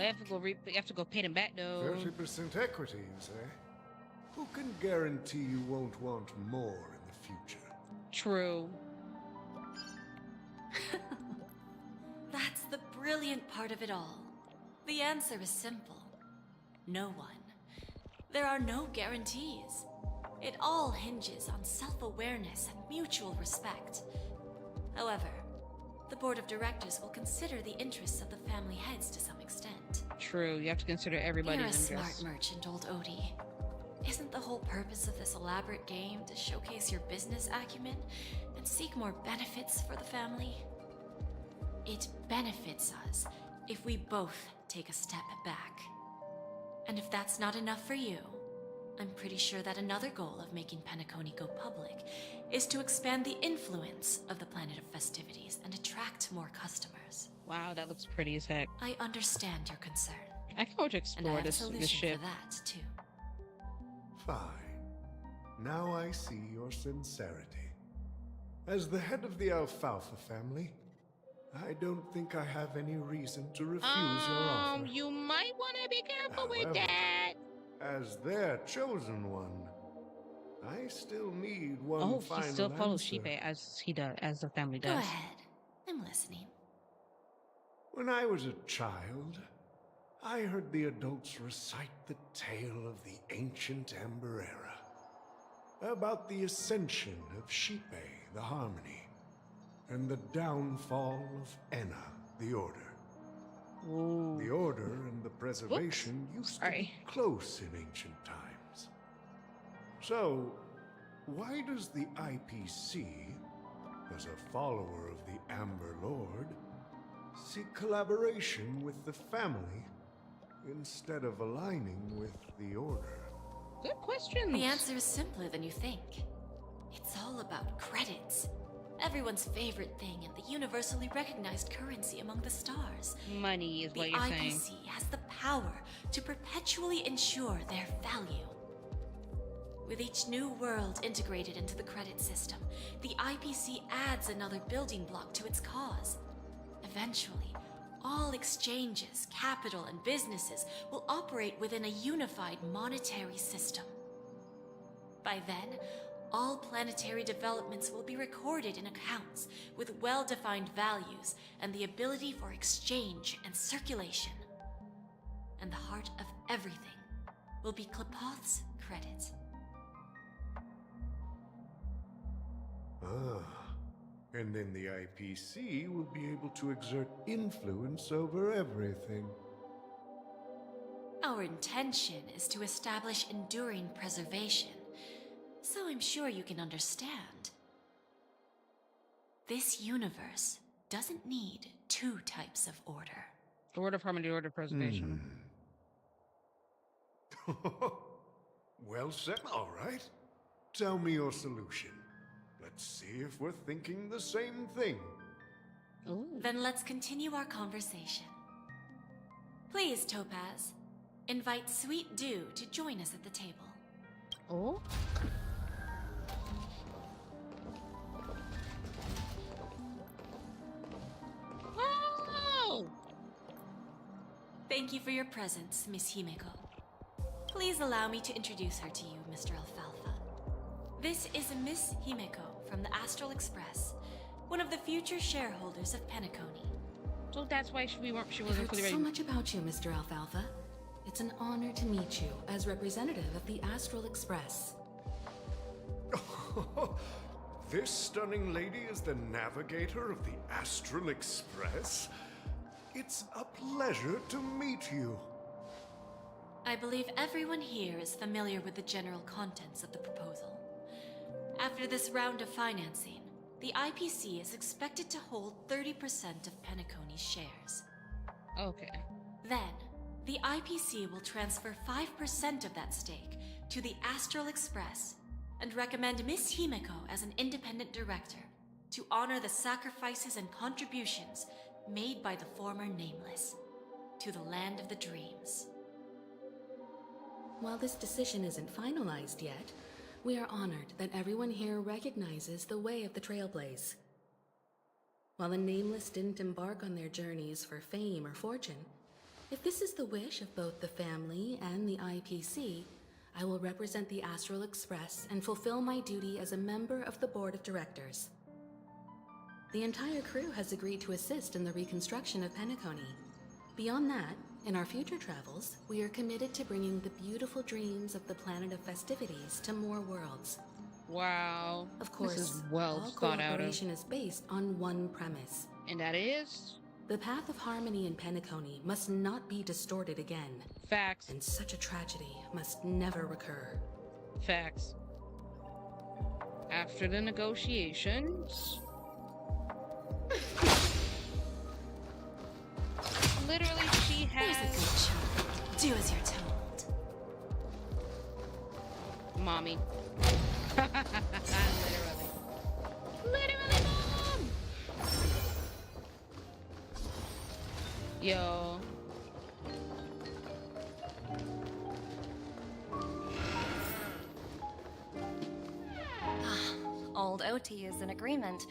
We have to go pay them back, though. 30% equity, you say? Who can guarantee you won't want more in the future? True. That's the brilliant part of it all. The answer is simple. No one. There are no guarantees. It all hinges on self-awareness and mutual respect. However, the board of directors will consider the interests of the family heads to some extent. True, you have to consider everybody's interests. You're a smart merchant, old Odie. Isn't the whole purpose of this elaborate game to showcase your business acumen and seek more benefits for the family? It benefits us if we both take a step back. And if that's not enough for you, I'm pretty sure that another goal of making Penacony go public is to expand the influence of the Planet of Festivities and attract more customers. Wow, that looks pretty as heck. I understand your concern. I can go to explore this ship. For that, too. Fine. Now I see your sincerity. As the head of the Alfalfa family, I don't think I have any reason to refuse your offer. You might want to be careful with that. As their chosen one, I still need one final he still follows answer. Shipe as the family does. Go ahead. I'm listening. When I was a child, I heard the adults recite the tale of the ancient Amber Era, about the ascension of Shipe, the Harmony, and the downfall of Enna, the Order. Ooh. The Order and the Preservation used to be close in ancient times. So, why does the IPC, as a follower of the Amber Lord, seek collaboration with the family instead of aligning with the Order? Good question. The answer is simpler than you think. It's all about credits. Everyone's favorite thing and the universally recognized currency among the stars. Money is what you're saying. The IPC has the power to perpetually ensure their value. With each new world integrated into the credit system, the IPC adds another building block to its cause. Eventually, All exchanges, capital, and businesses will operate within a unified monetary system. By then, all planetary developments will be recorded in accounts with well-defined values and the ability for exchange and circulation. And the heart of everything will be Klepoth's credit. And then the IPC will be able to exert influence over everything. Our intention is to establish enduring preservation, so I'm sure you can understand. This universe doesn't need two types of order. Order of harmony, order of preservation. Well said, all right. Tell me your solution. Let's see if we're thinking the same thing. Ooh. Then let's continue our conversation. Please, Topaz, invite Sweet Dew to join us at the table. Oh? Oh! Thank you for your presence, Miss Himeko. Please allow me to introduce her to you, Mr. Alfalfa. This is Miss Himeko from the Astral Express, one of the future shareholders of Penacony. So that's why she wasn't I've fully heard ready. so much about you, Mr. Alfalfa. It's an honor to meet you as representative of the Astral Express. This stunning lady is the navigator of the Astral Express? It's a pleasure to meet you. I believe everyone here is familiar with the general contents of the proposal. After this round of financing, the IPC is expected to hold 30% of Penacony's shares. Okay. Then, the IPC will transfer 5% of that stake to the Astral Express and recommend Miss Himeko as an independent director to honor the sacrifices and contributions made by the former Nameless to the land of the dreams. While this decision isn't finalized yet, we are honored that everyone here recognizes the way of the Trailblaze. While the Nameless didn't embark on their journeys for fame or fortune, if this is the wish of both the family and the IPC, I will represent the Astral Express and fulfill my duty as a member of the board of directors. The entire crew has agreed to assist in the reconstruction of Penacony. Beyond that, in our future travels, we are committed to bringing the beautiful dreams of the planet of festivities to more worlds. Wow. Of course, this is well all thought out. cooperation is based on one premise. And that is? The path of harmony in Penacony must not be distorted again. Facts. And such a tragedy must never recur. Facts. After the negotiations... Literally, she has... There's a good child. Do as you're told. Mommy. Literally. Literally, Mom! Yo. Old OT is in agreement,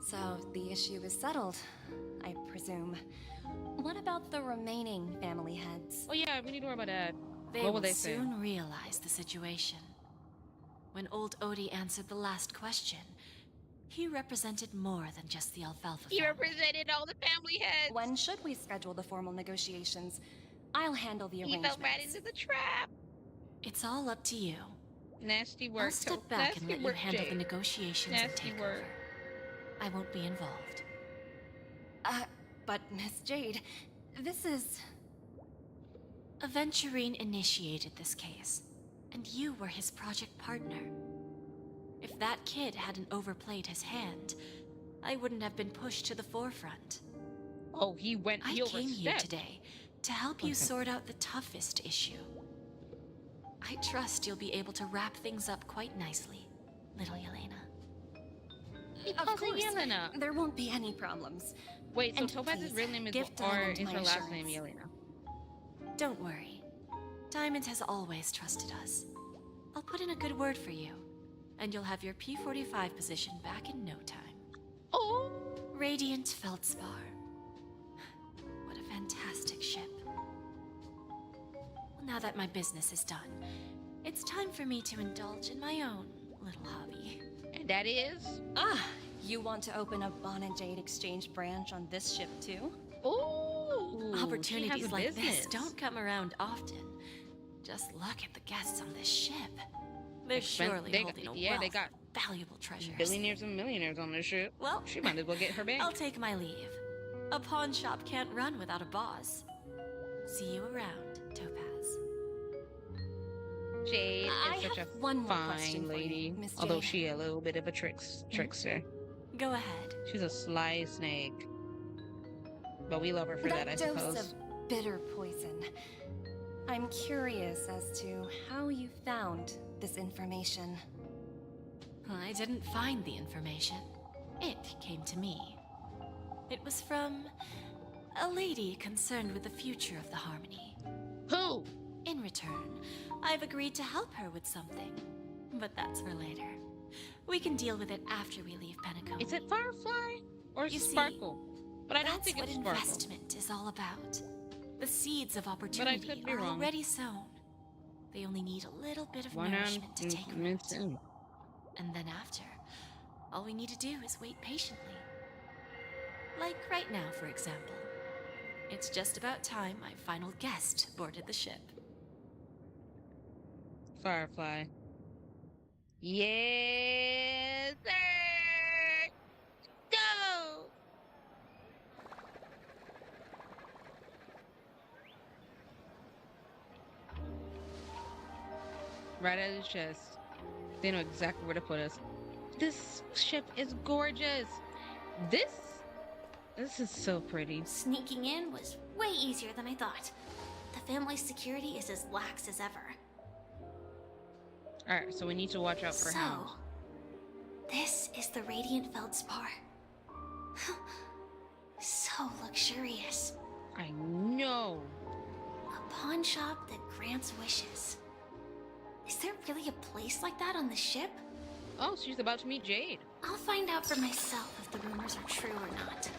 so the issue is settled, I presume. What about the remaining family heads? Oh yeah, we need to worry about that. They What will will they say? soon realize the situation. When old Odie answered the last question, he represented more than just the Alfalfa He family. represented all the family heads. When should we schedule the formal negotiations? I'll handle the He arrangements. fell right into the trap. It's all up to you. Nasty work. I'll step back and let you handle the Jade. negotiations and Nasty take work. over. I won't be involved. But Miss Jade, this is... Aventurine initiated this case, and you were his project partner. If that kid hadn't overplayed his hand, I wouldn't have been pushed to the forefront. Oh, he I came here today to help you Okay. sort out the toughest issue. I trust you'll be able to wrap things up quite nicely, little Yelena. Of course, Yelena. there won't be any problems. Wait, so And Topaz's please, real name is give or Diamond is my her last name assurance. Yelena? Don't worry. Diamond has always trusted us. I'll put in a good word for you, and you'll have your P45 position back in no time. Oh! Radiant Feldspar. now that my business is done, it's time for me to indulge in my own little hobby. And that is? Ah, you want to open a Bon and Jade exchange branch on this ship too? Ooh, opportunities like this don't come around often. Just look at the guests on this ship. They're surely holding a wealth they got of valuable treasures. billionaires and millionaires on this ship. Well, she might as well get her bag. I'll take my leave. A pawn shop can't run without a boss. See you around, Topaz. Jade I is such a have one more question fine for you, lady, Miss although Jade. she a little bit of a trickster. Go ahead. She's a sly snake, but we love her for that, I dose suppose. of bitter poison. I'm curious as to how you found this information. I didn't find the information. It came to me. It was from a lady concerned with the future of the Harmony. Who? In return, I've agreed to help her with something. But that's for later. We can deal with it after we leave Penacony. Is it Firefly or You Sparkle? But I don't think that's it's what Sparkle. investment is all about. The seeds of But I opportunity could be are wrong. already sown. They only need a little bit of One nourishment to take root. in. And then after, all we need to do is wait patiently. Like right now, for example. It's just about time my final guest boarded the ship. Firefly. Yes, sir! Go! Right at his chest. They know exactly where to put us. This ship is gorgeous. This is so pretty. Sneaking in was way easier than I thought. The family's security is as lax as ever. Alright, so we need to watch out for hounds. This is the Radiant Feldspar. So luxurious. I know. A pawn shop that grants wishes. Is there really a place like that on the ship? Oh, she's about to meet Jade. I'll find out for myself if the rumors are true or not.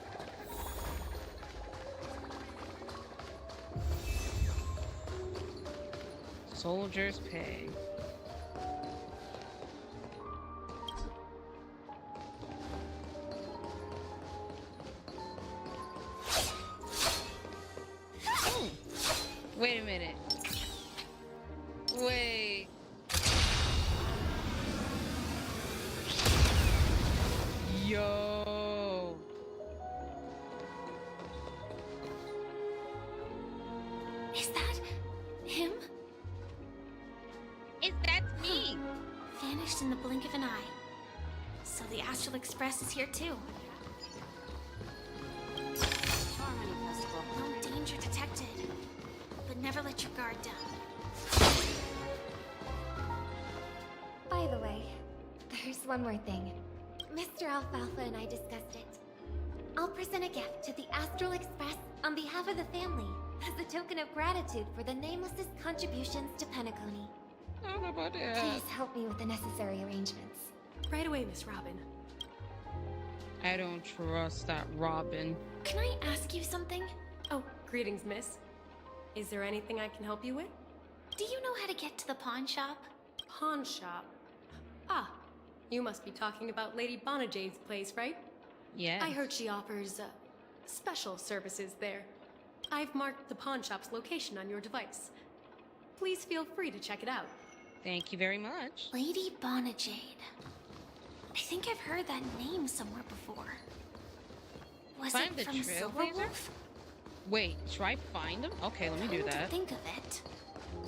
Soldier's pay. Oh, wait a minute. Wait. Yo. Is that him? That's me. Vanished in the blink of an eye. So the Astral Express is here too. Harmony Festival. No danger detected. But never let your guard down. By the way, there's one more thing. Mr. Alfalfa and I discussed it. I'll present a gift to the Astral Express on behalf of the family as a token of gratitude for the Nameless's contributions to Penacony. I don't know about that. Please help me with the necessary arrangements. Right away, Miss Robin. I don't trust that Robin. Can I ask you something? Oh, greetings, miss. Is there anything I can help you with? Do you know how to get to the pawn shop? Pawn shop? Ah, you must be talking about Lady Bonajade's place, right? Yes. I heard she offers, special services there. I've marked the pawn shop's location on your device. Please feel free to check it out. Thank you very much. Lady Bonajade. I think I've heard that name somewhere before. Was Find it the from Trailblazer? Silverwolf? Wait, should I find him? Okay, let me do Come to that. think of it,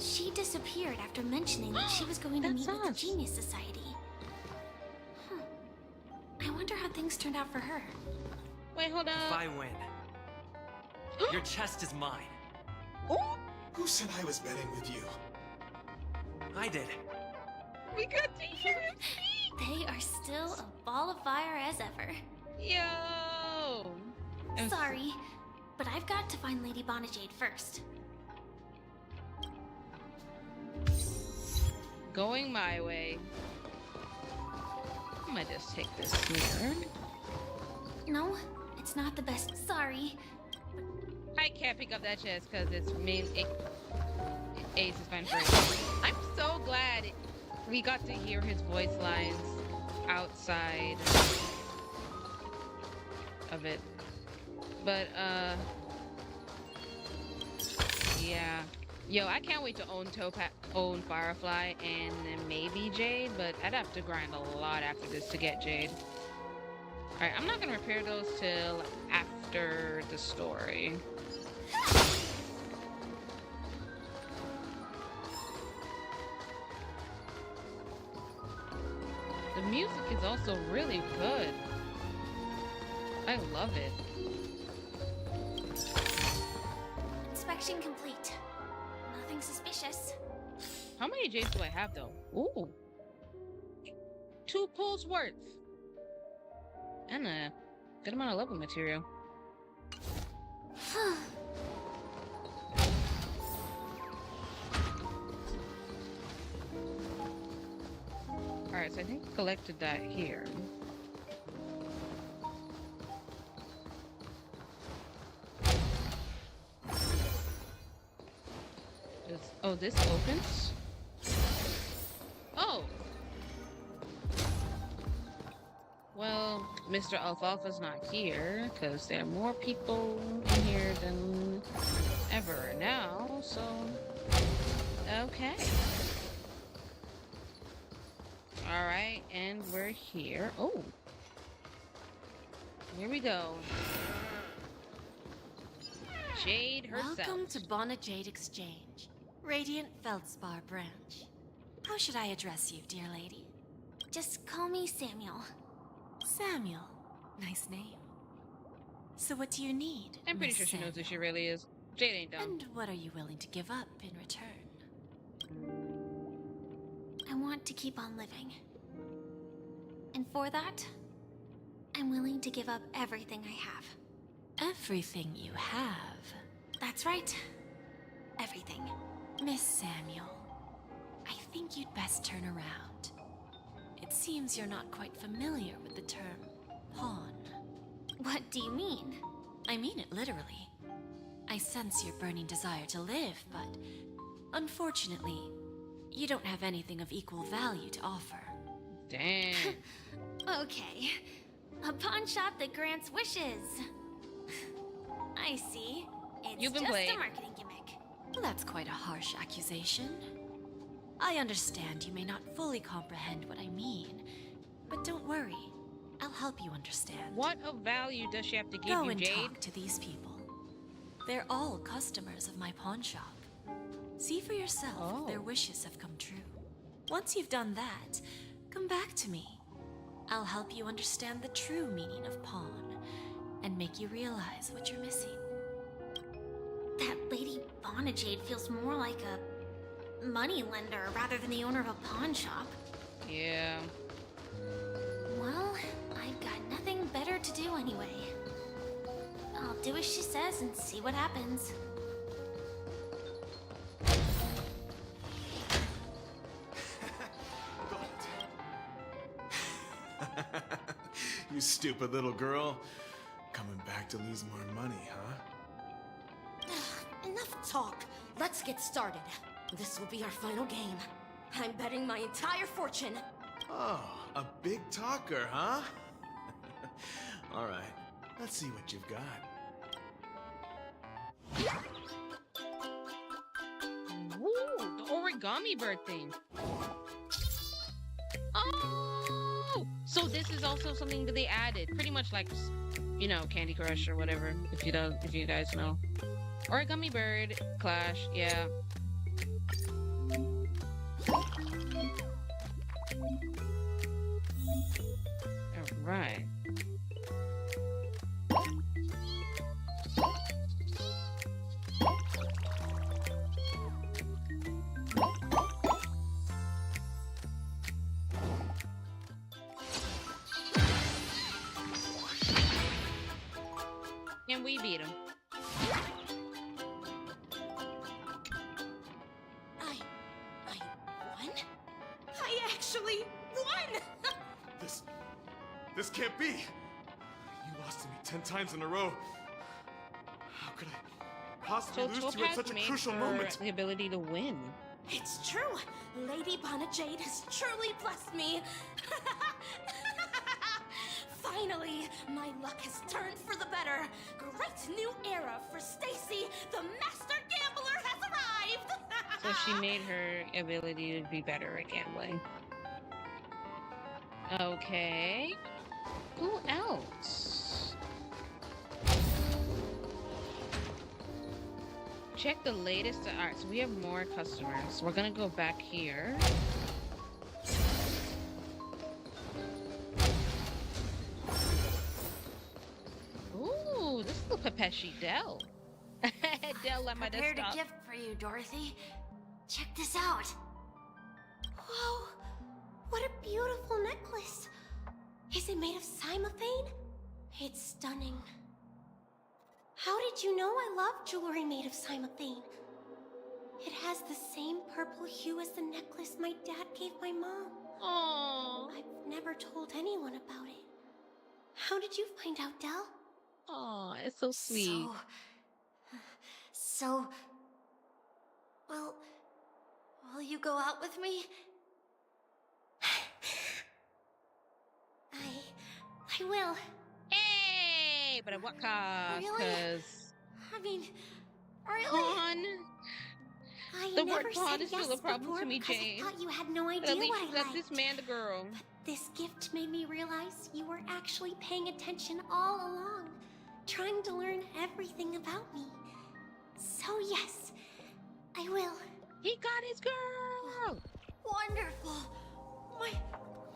she disappeared after mentioning that she was going to meet with the Genius Society. I wonder how things turned out for her. Wait, hold If up. I win, your chest is mine. Who said I was betting with you? I did. We got to hear him speak. They are still a ball of fire as ever. Yo. Sorry, but I've got to find Lady Bonajade first. Going my way. I might just take this here. No, it's not the best. Sorry. I can't pick up that chest because it's Ace is fine for it. I'm so glad we got to hear his voice lines outside of it. But, yeah. Yo, I can't wait to own Firefly and then maybe Jade, but I'd have to grind a lot after this to get Jade. Alright, I'm not gonna repair those till after the story. The music is also really good. I love it. Inspection complete. Nothing suspicious. How many J's do I have though? Ooh. 2 pulls worth. And a good amount of level material. Alright, so I think I collected that here. Oh, this opens? Oh! Well, Mr. Alfalfa's not here, because there are more people in here than ever now, so... Okay. Alright, and we're here. Oh! Here we go. Jade herself. Welcome to Bonnet Jade Exchange, Radiant Feldspar branch. How should I address you, dear lady? Just call me Samuel. Samuel. Nice name. So what do you need? I'm pretty sure Miss she knows who Samuel? she really is. Jade ain't dumb. And what are you willing to give up in return? I want to keep on living. And for that, I'm willing to give up everything I have. Everything you have? That's right. Everything. Miss Samuel, I think you'd best turn around. It seems you're not quite familiar with the term pawn. What do you mean? I mean it literally. I sense your burning desire to live, but unfortunately, you don't have anything of equal value to offer. Damn. Okay. A pawn shop that grants wishes. I see. It's You've been just played. a marketing gimmick. Well, that's quite a harsh accusation. I understand you may not fully comprehend what I mean, but don't worry. I'll help you understand. What of value does she have to give Go you, and Jade? talk to these people. They're all customers of my pawn shop. See for yourself if their wishes have come true. Once you've done that, come back to me. I'll help you understand the true meaning of pawn and make you realize what you're missing. That Lady Bonajade feels more like a money lender rather than the owner of a pawn shop. Yeah. Well, I've got nothing better to do anyway. I'll do as she says and see what happens. You stupid little girl. Coming back to lose more money, huh? Enough talk. Let's get started. This will be our final game. I'm betting my entire fortune. Oh, a big talker, huh? All right, let's see what you've got. Woo! The origami bird thing. Oh! So this is also something that they added. Pretty much like, you know, Candy Crush or whatever, if you guys know. Origami bird, Clash, yeah. Alright. And we beat him. I won? I actually won! This can't be. You lost to me 10 times in a row. possibly So lose to you at Topaz such a made crucial her moment? the ability to win. It's true. Lady Bonajade has truly blessed me. Finally, my luck has turned for the better. Great new era for Stacy. The master gambler has arrived. So she made her ability to be better at gambling. Okay. Who else? Check the latest. Alright, so we have more customers. We're gonna go back here. Ooh, this is the Pepeshi Dell. Dell at my Prepared desktop. a gift for you, Dorothy. Check this out. Whoa, what a beautiful necklace. Is it made of cymophane? It's stunning. How did you know I love jewelry made of cymophane? It has the same purple hue as the necklace my dad gave my mom. Aww. I've never told anyone about it. How did you find out, Dell? Aw, it's so sweet. So, will you go out with me? I will. Hey, but at what cost? Really? Because I mean, really? pawn. I The never word pawn said is yes still a problem before to me, because Jane. I thought you had no But idea at least what you I let liked. this man the girl. But this gift made me realize you were actually paying attention all along, trying to learn everything about me. So yes, I will. He got his girl. Wonderful.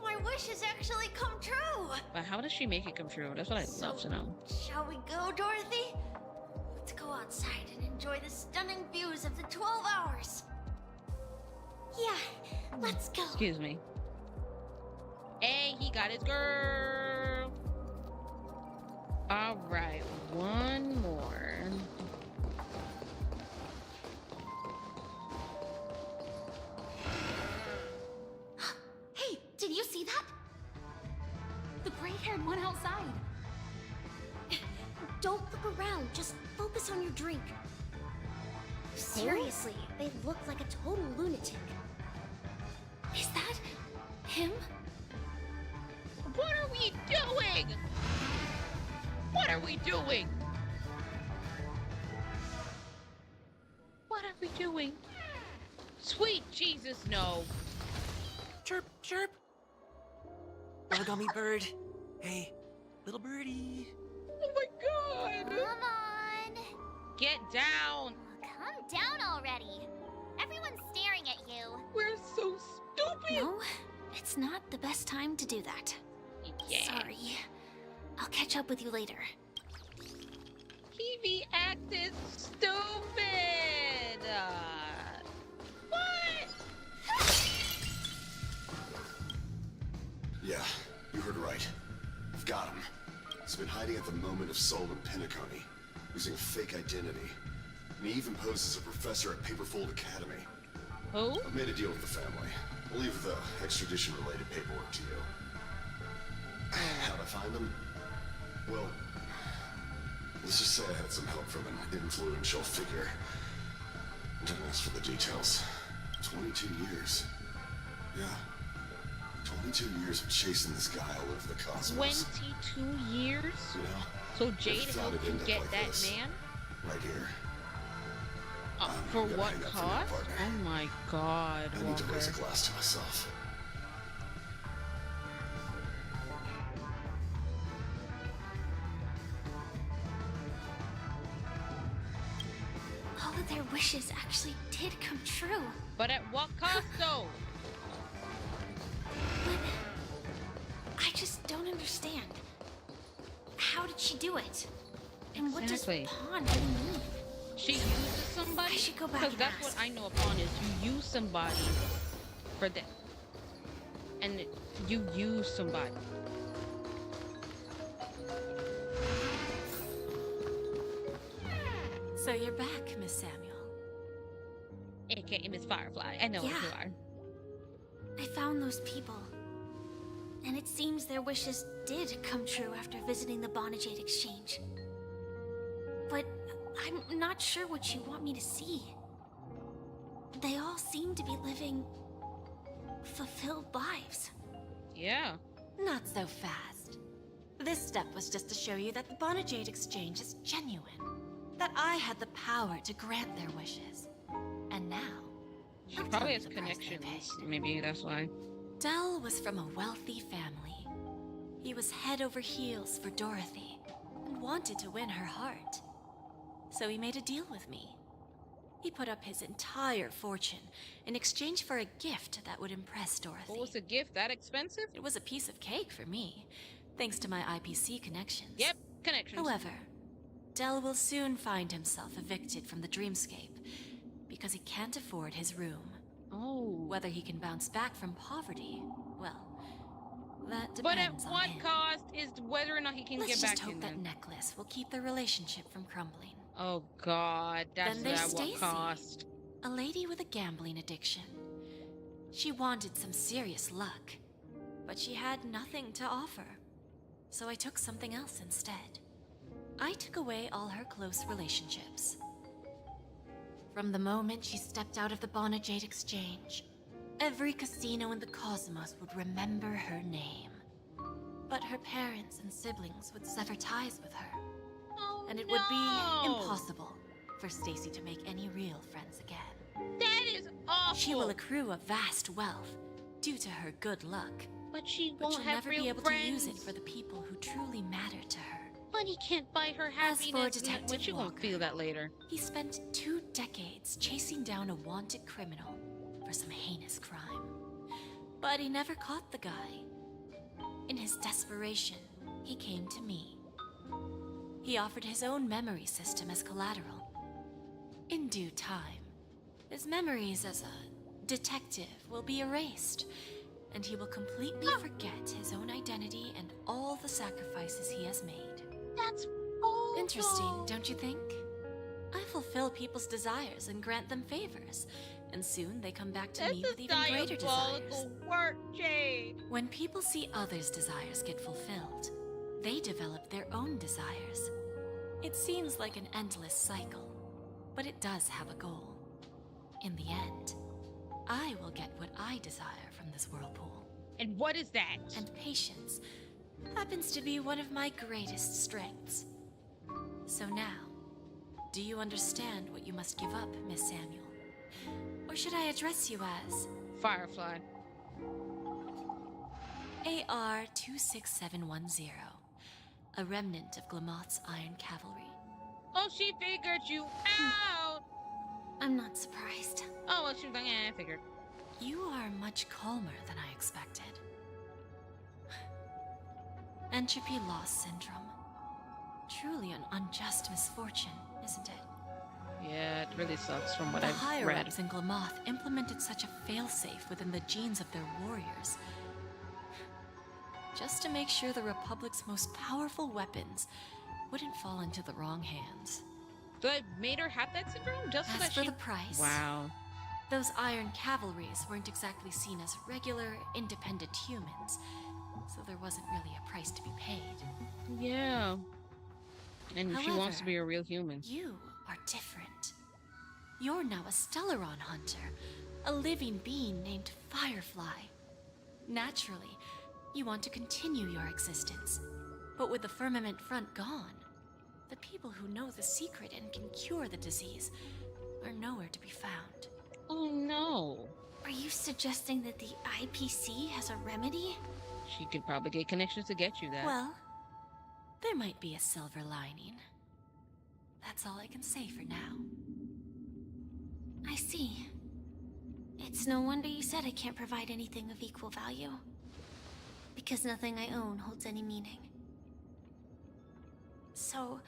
My wish has actually come true. But how does she make it come true? That's what I'd love to know. Shall we go, Dorothy? Let's go outside and enjoy the stunning views of the 12 hours. Yeah, let's go. Excuse me. Hey, he got his girl. All right, one more. Hey, did you see that? The gray-haired one outside. Don't look around, just focus on your drink. Seriously, they look like a total lunatic. Is that him? What are we doing? What are we doing? What are we doing? Sweet Jesus, no. Chirp, chirp. Origami bird. Hey, little birdie. Oh my god. Come on. Get down. Come down already. Everyone's staring at you. We're so stupid. No, it's not the best time to do that. Yeah. Sorry. I'll catch up with you later. He be acting stupid. What? Yeah, you heard right. I've got him. He's been hiding at the moment of Soul in Penacony, using a fake identity. And he even posed as a professor at Paperfold Academy. Who? I've made a deal with the family. I'll leave the extradition-related paperwork to you. How'd I find him? Well, let's just say I had some help from an influential figure. Don't ask for the details. 22 years. Yeah. 22 years of chasing this guy all over the cosmos. 22 years? You know? So Jade helped you get that man? Right here. For what cost? Oh my god, I need to raise a Walker. glass to myself. All of their wishes actually did come true. But at what cost, though? But I just don't understand. How did she do it? And what does Exactly. pawn really mean? She uses somebody? I should go back Because and that's ask. what I know a pawn is. You use somebody for that. And you use somebody. So you're back, Miss Samuel. AKA Miss Firefly. I know who you Yeah. are. I found those people. And it seems their wishes did come true after visiting the Bonajade Exchange. But I'm not sure what you want me to see. They all seem to be living fulfilled lives. Yeah. Not so fast. This step was just to show you that the Bonajade exchange is genuine. That I had the power to grant their wishes. And now, She I'll tell probably you has the price they connections. paid. Maybe that's why. Dell was from a wealthy family. He was head over heels for Dorothy and wanted to win her heart. So he made a deal with me. He put up his entire fortune in exchange for a gift that would impress Dorothy. What was the gift? That expensive? It was a piece of cake for me, thanks to my IPC connections. Yep, connections. However, Dell will soon find himself evicted from the dreamscape because he can't afford his room. Oh. Whether he can bounce back from poverty, well, that But at depends on what him. cost is whether or not he can Let's get just back hope in that them. necklace will keep their relationship from crumbling. Oh God, that's Then there's at what Stacy, cost? a lady with a gambling addiction. She wanted some serious luck, but she had nothing to offer. So I took something else instead. I took away all her close relationships. From the moment she stepped out of the Bonajade exchange, every casino in the cosmos would remember her name. But her parents and siblings would sever ties with her. Oh, and it would be impossible for Stacy to make any real friends again. That is awful. She will accrue a vast wealth due to her good luck. But she But won't she'll have never real be able friends. to use it for the people who truly matter to her. But he can't buy her As for happiness. Detective But you won't Walker, feel that later. He spent 2 decades chasing down a wanted criminal for some heinous crime. But he never caught the guy. In his desperation, he came to me. He offered his own memory system as collateral. In due time, his memories as a detective will be erased, and he will completely forget his own identity and all the sacrifices he has made. That's awful. Interesting, don't you think? I fulfill people's desires and grant them favors, and soon they come back to me with even greater desires. Work, Jade. When people see others' desires get fulfilled, they develop their own desires. It seems like an endless cycle, but it does have a goal. In the end, I will get what I desire from this whirlpool. And what is that? And patience happens to be one of my greatest strengths. So now, do you understand what you must give up, Miss Samuel? Or should I address you as... Firefly. AR-26710, a remnant of Glamoth's Iron Cavalry. Oh, she figured you out. I'm not surprised. Oh, well, she was like, yeah, I figured. You are much calmer than I expected. Entropy loss syndrome. Truly an unjust misfortune, isn't it? Yeah, it really sucks from what The I've read. higher-ups in Glamoth implemented such a failsafe within the genes of their warriors, just to make sure the Republic's most powerful weapons wouldn't fall into the wrong hands. So it made her have that syndrome just so As that for she... the price, Wow. those Iron Cavalries weren't exactly seen as regular, independent humans, so there wasn't really a price to be paid. Yeah. And she However, wants to be a real human. You are different. You're now a Stellaron hunter, a living being named Firefly. Naturally, you want to continue your existence, but with the firmament front gone, the people who know the secret and can cure the disease are nowhere to be found. Oh no. Are you suggesting that the IPC has a remedy? She could probably get connections to get you that. Well, there might be a silver lining. That's all I can say for now. I see. It's no wonder you said I can't provide anything of equal value. Because nothing I own holds any meaning. So,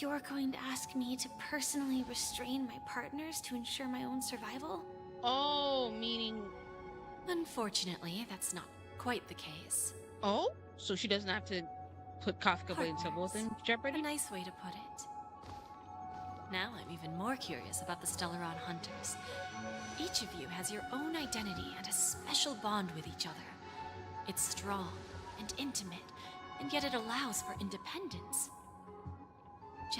you're going to ask me to personally restrain my partners to ensure my own survival? Oh, meaning... Unfortunately, that's not quite the case. Oh? So she doesn't have to put Kafka Blade Symbols in jeopardy? A nice way to put it. Now I'm even more curious about the Stellaron Hunters. Each of you has your own identity and a special bond with each other. It's strong and intimate, and yet it allows for independence.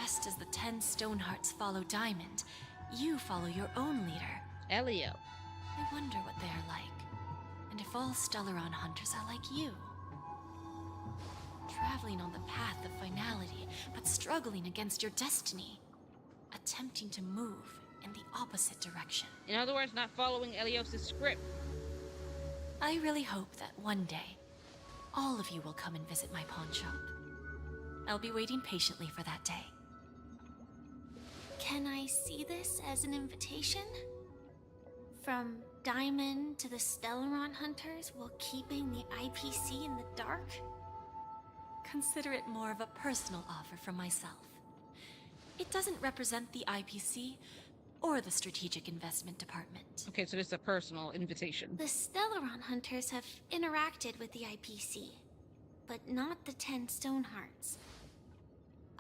Just as the 10 Stonehearts follow Diamond, you follow your own leader. Elio. I wonder what they are like. And if all Stellaron hunters are like you. Traveling on the path of finality, but struggling against your destiny. Attempting to move in the opposite direction. In other words, not following Elios' script. I really hope that one day, all of you will come and visit my pawn shop. I'll be waiting patiently for that day. Can I see this as an invitation? From Diamond to the Stellaron hunters while keeping the IPC in the dark? Consider it more of a personal offer from myself. It doesn't represent the IPC or the Strategic Investment Department. Okay, so this is a personal invitation. The Stellaron hunters have interacted with the IPC, but not the 10 Stonehearts.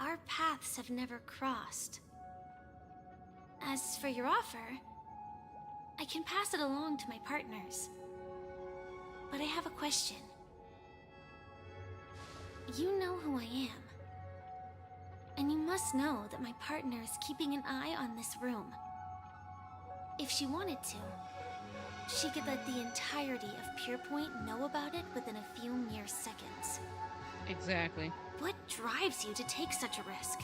Our paths have never crossed. As for your offer, I can pass it along to my partners. But I have a question. You know who I am. And you must know that my partner is keeping an eye on this room. If she wanted to, she could let the entirety of Purepoint know about it within a few mere seconds. Exactly. What drives you to take such a risk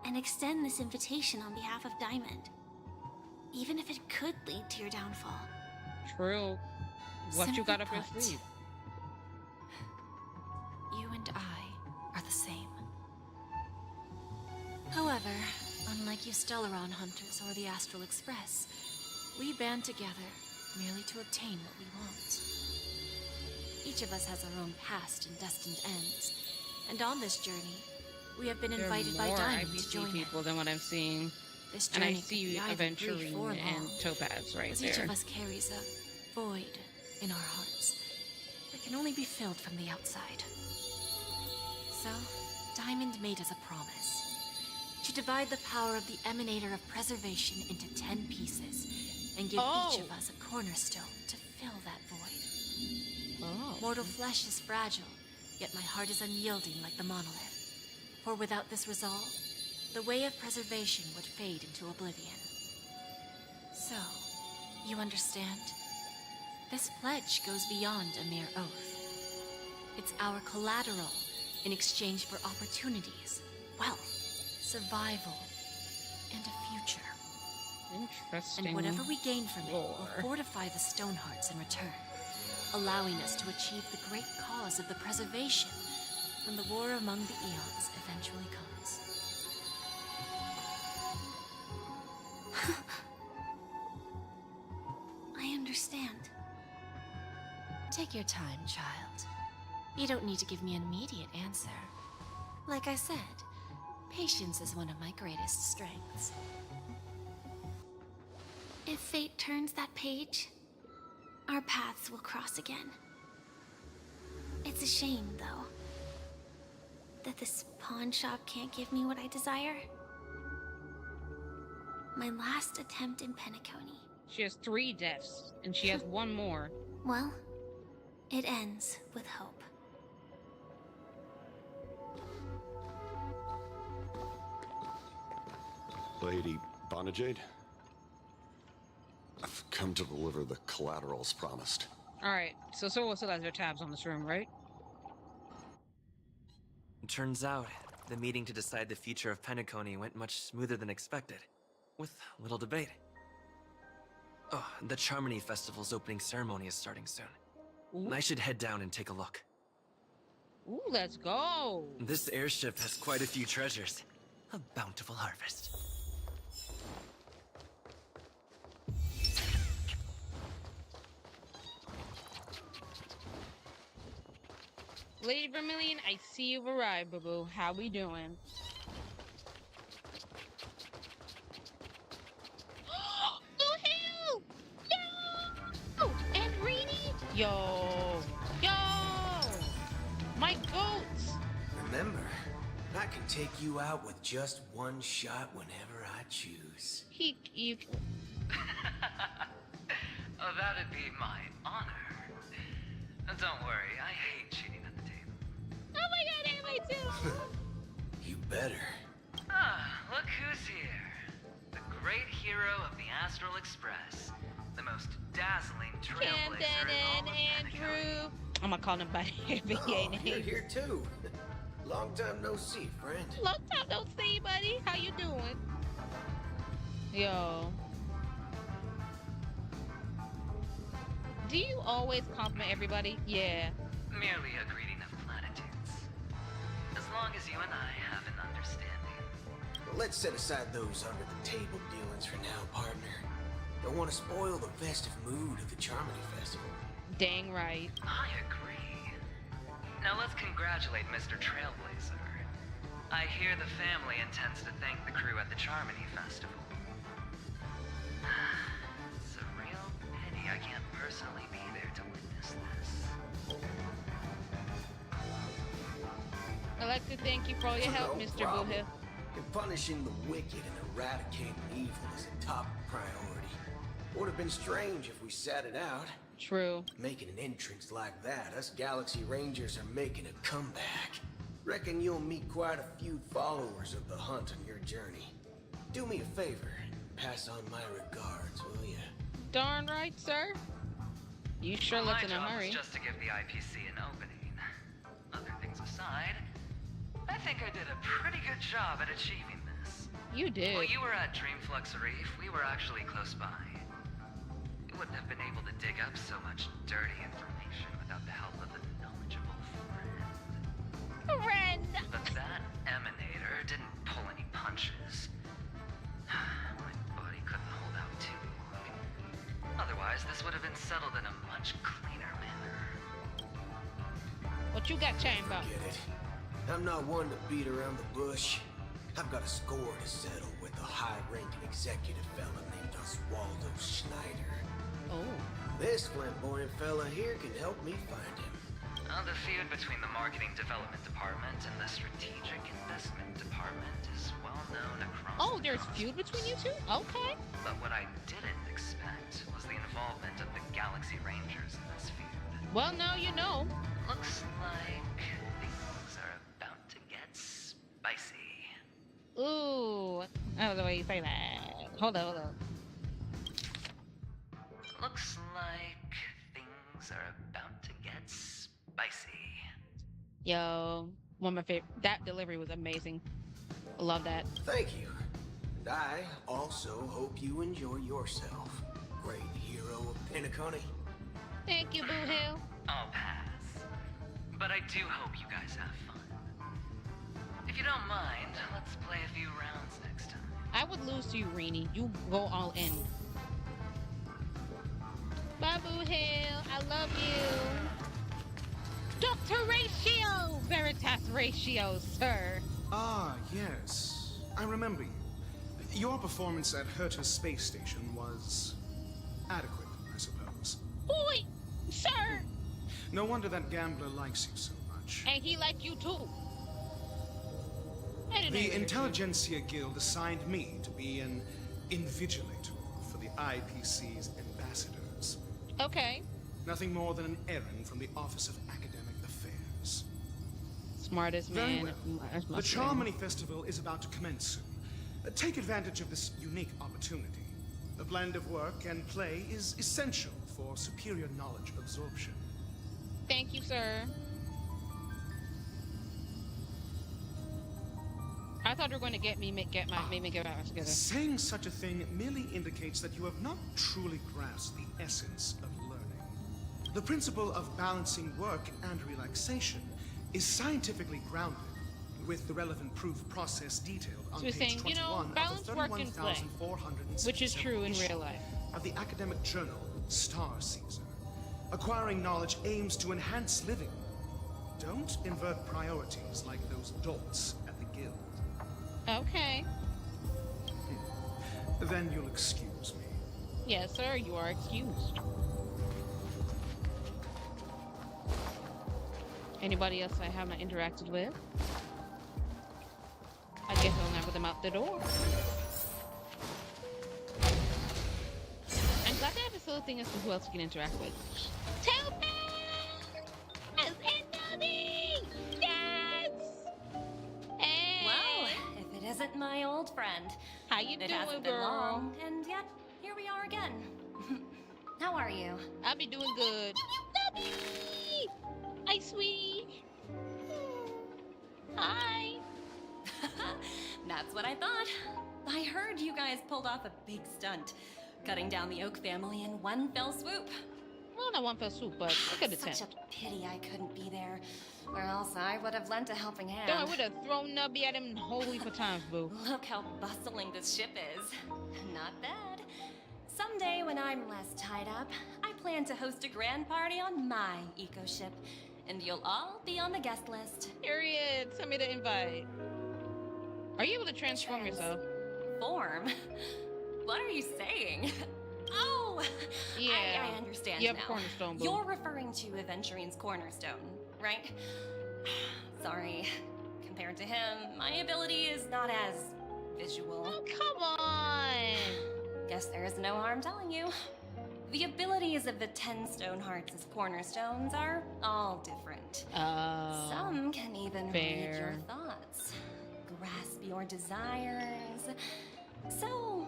and extend this invitation on behalf of Diamond, even if it could lead to your downfall? True. What Simply you got up your put, sleeve? You and I are the same. However, unlike you Stellaron hunters or the Astral Express, we band together merely to obtain what we want. Each of us has our own past and destined ends, and on this journey, we have been invited by Diamond to join people than what I'm seeing. This And I journey see could be either brief Aventurine or and long, Topaz right as there. each of us carries a void in our hearts that can only be filled from the outside. So, Diamond made us a promise to divide the power of the Emanator of Preservation into 10 pieces and give each of us a cornerstone to fill that void. Mortal flesh is fragile, yet my heart is unyielding like the monolith. For without this resolve, the way of preservation would fade into oblivion. So, you understand? This pledge goes beyond a mere oath. It's our collateral in exchange for opportunities, wealth, survival, and a future. Interesting. And whatever we gain from it will fortify the Stonehearts in return, allowing us to achieve the great cause of the preservation when the war among the eons eventually comes. I understand. Take your time, child. You don't need to give me an immediate answer. Like I said, patience is one of my greatest strengths. If fate turns that page, our paths will cross again. It's a shame, though, that this pawn shop can't give me what I desire. My last attempt in Penacony. She has 3 deaths, and she has 1 more. Well, it ends with hope. Lady Bonajade? I've come to deliver the collaterals promised. Alright, so Solo still has their tabs on this room, right? It turns out, the meeting to decide the future of Penacony went much smoother than expected, with little debate. Oh, the Charmony Festival's opening ceremony is starting soon. Ooh. I should head down and take a look. Ooh, let's go! This airship has quite a few treasures. A bountiful harvest. Lady Vermilion, I see you've arrived, boo-boo. How we doing? Oh, hell! Yo! And Reedy? Yo! Yo! My goats! Remember, I can take you out with just one shot whenever I choose. You... Oh, that'd be my honor. Don't worry, I hate cheating at the table. Oh my god, am I too? You better. Ah, hero of the Astral Express, the most dazzling trailblazer Camden in all and of Mexico. Andrew. I'm gonna call him by their VA Oh, name. you're here too. Long time no see, friend. Long time no see, buddy. How you doing? Yo. Do you always compliment everybody? Yeah. Merely a greeting of platitudes. As long as you and I have an understanding. Well, let's set aside those under-the-table dealings for now, partner. Don't want to spoil the festive mood of the Charmony Festival. Dang right. I agree. Now let's congratulate Mr. Trailblazer. I hear the family intends to thank the crew at the Charmony Festival. It's a real pity I can't personally be there to witness this. I'd like to thank you for all your help, No Mr. problem. Boohill. And punishing the wicked and eradicating evil is a top priority. Would have been strange if we sat it out. True. Making an entrance like that, us Galaxy Rangers are making a comeback. Reckon you'll meet quite a few followers of the hunt on your journey. Do me a favor, pass on my regards, will ya? Darn right, sir. You sure look in a My hurry. job was just to give the IPC an opening. Other things aside, I think I did a pretty good job at achieving this. You did. While you were at Dreamflux Reef, we were actually close by. You wouldn't have been able to dig up so much dirty information without the help of a knowledgeable friend. Friend! But that emanator didn't pull any punches. My body couldn't hold out too long. Otherwise, this would have been settled in a much cleaner manner. What you got chatting about? Forget it. I'm not one to beat around the bush. I've got a score to settle with a high-ranking executive fella named Oswaldo Schneider. Oh. This flamboyant fella here can help me find him. The feud between the Marketing Development Department and the Strategic Investment Department is well known across Oh, the there's cosmos. feud between you two? Okay. But what I didn't expect was the involvement of the Galaxy Rangers in this feud. Well, now you know. Looks like things are about to get spicy. Ooh. I don't know why you say that. Hold on. Looks like things are about to get spicy. Yo, one of my favorite. That delivery was amazing. I love that. Thank you. And I also hope you enjoy yourself, great hero of Penacony. Thank you, Boo Hill. I'll pass. But I do hope you guys have fun. If you don't mind, let's play a few rounds next time. I would lose to you, Rini. You go all in. Bye, Boo Hill. I love you. Dr. Ratio! Veritas Ratio, sir. Ah, yes. I remember you. Your performance at Herta's space station was adequate, I suppose. Boy, sir! No wonder that gambler likes you so much. And he liked you too. The Intelligentsia Guild assigned me to be an invigilator for the IPC's ambassadors. Okay. Nothing more than an errand from the Office of Academic Affairs. Smartest Very man. well. The Charmony Festival is about to commence soon. Take advantage of this unique opportunity. The blend of work and play is essential for superior knowledge absorption. Thank you, sir. I thought you were going to get me get my together. Saying such a thing merely indicates that you have not truly grasped the essence of learning. The principle of balancing work and relaxation is scientifically grounded, with the relevant proof process detailed on So you're page saying, 21 you know, of balance the work and play, 31,467 which is true in issue real life. of the academic journal Star Caesar. Acquiring knowledge aims to enhance living. Don't invert priorities like those dolts at the guild. Okay. Then you'll excuse me. Yes, sir, you are excused. Anybody else I haven't interacted with? I guess I'll never them out the door. I'm glad they have this little thing as to who else you can interact with. Topaz! And Nubby! Yes! Hey! Well, if it isn't my old friend. How you it doing, hasn't been girl? long, and again. How are you? I'll be doing good. Nubby! Hi, sweetie. Hi. That's what I thought. I heard you guys pulled off a big stunt, cutting down the Oak family in one fell swoop. Well, not one fell swoop, but a good attempt. Such a pity I couldn't be there, or else I would have lent a helping hand. Don't I would have thrown Nubby at him whole heap of times, boo. Look how bustling this ship is. Not bad. Someday when I'm less tied up, I plan to host a grand party on my eco ship, and you'll all be on the guest list. Period. Send me the invite. Are you able to transform yourself? Form? What are you saying? Oh! Yeah. I understand you have now. Cornerstone, boo. You're referring to Aventurine's Cornerstone, right? Sorry. Compared to him, my ability is not as visual. Oh, come on! Guess there is no harm telling you. The abilities of the 10 stone hearts as cornerstones are all different. Some can even read your thoughts, grasp your desires. So,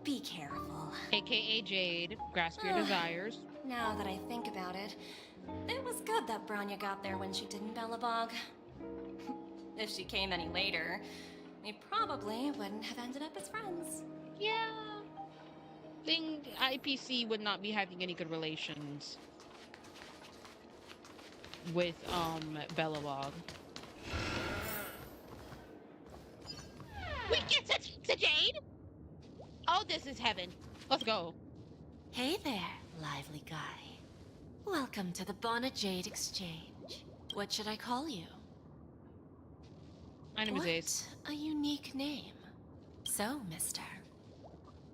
be careful. AKA Jade, grasp your desires. Now that I think about it, it was good that Branya got there when she didn't, Bellabog. If she came any later, we probably wouldn't have ended up as friends. Yeah. Think IPC would not be having any good relations with Bellabog. We get to Jade. Oh, this is heaven. Let's go. Hey there, lively guy. Welcome to the Bonnet Jade Exchange. What should I call you? My name is Ace. What a unique name. So, mister,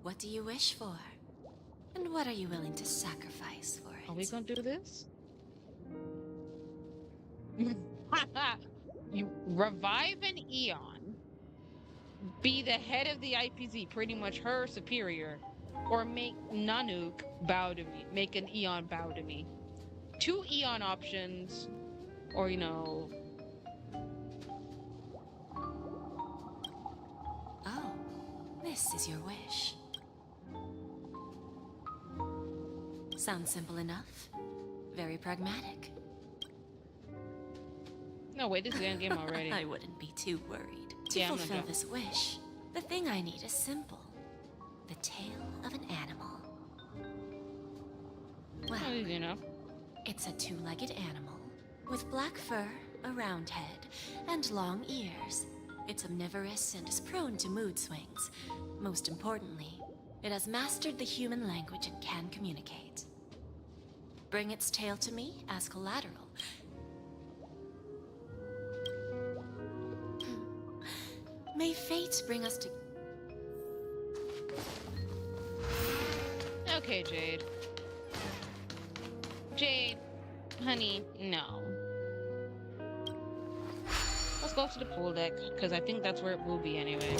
what do you wish for? And what are you willing to sacrifice for it? Are we gonna do this? You revive an Eon, be the head of the IPZ, pretty much her superior, or make Nanook bow to me, make an Eon bow to me. 2 Eon options, or Oh, this is your wish. Sounds simple enough. Very pragmatic. No, wait, this is the end game already. I wouldn't be too worried. To Yeah, I'm not fulfill joking. this wish, the thing I need is simple. The tail of an animal. Well, it's a 2-legged animal with black fur, a round head, and long ears. It's omnivorous and is prone to mood swings. Most importantly, it has mastered the human language and can communicate. Bring its tail to me as collateral. May fate bring us to... Okay, Jade. Jade, honey, no. Let's go to the pool deck, because I think that's where it will be anyway.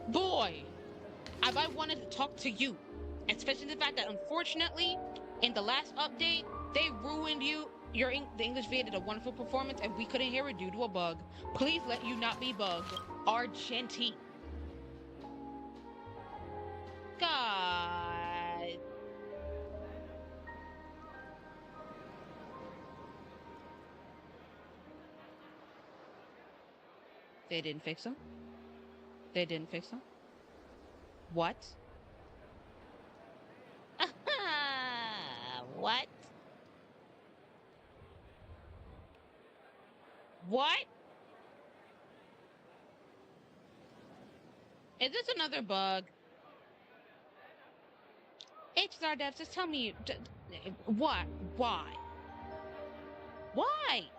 Boy, have I wanted to talk to you. Especially the fact that, unfortunately, in the last update, they ruined the English VA did a wonderful performance, and we couldn't hear it due to a bug. Please let you not be bugged. Argenti. God. They didn't fix them? They didn't fix them? What? What? What? Is this another bug? HSR devs, just tell me what? Why? Why?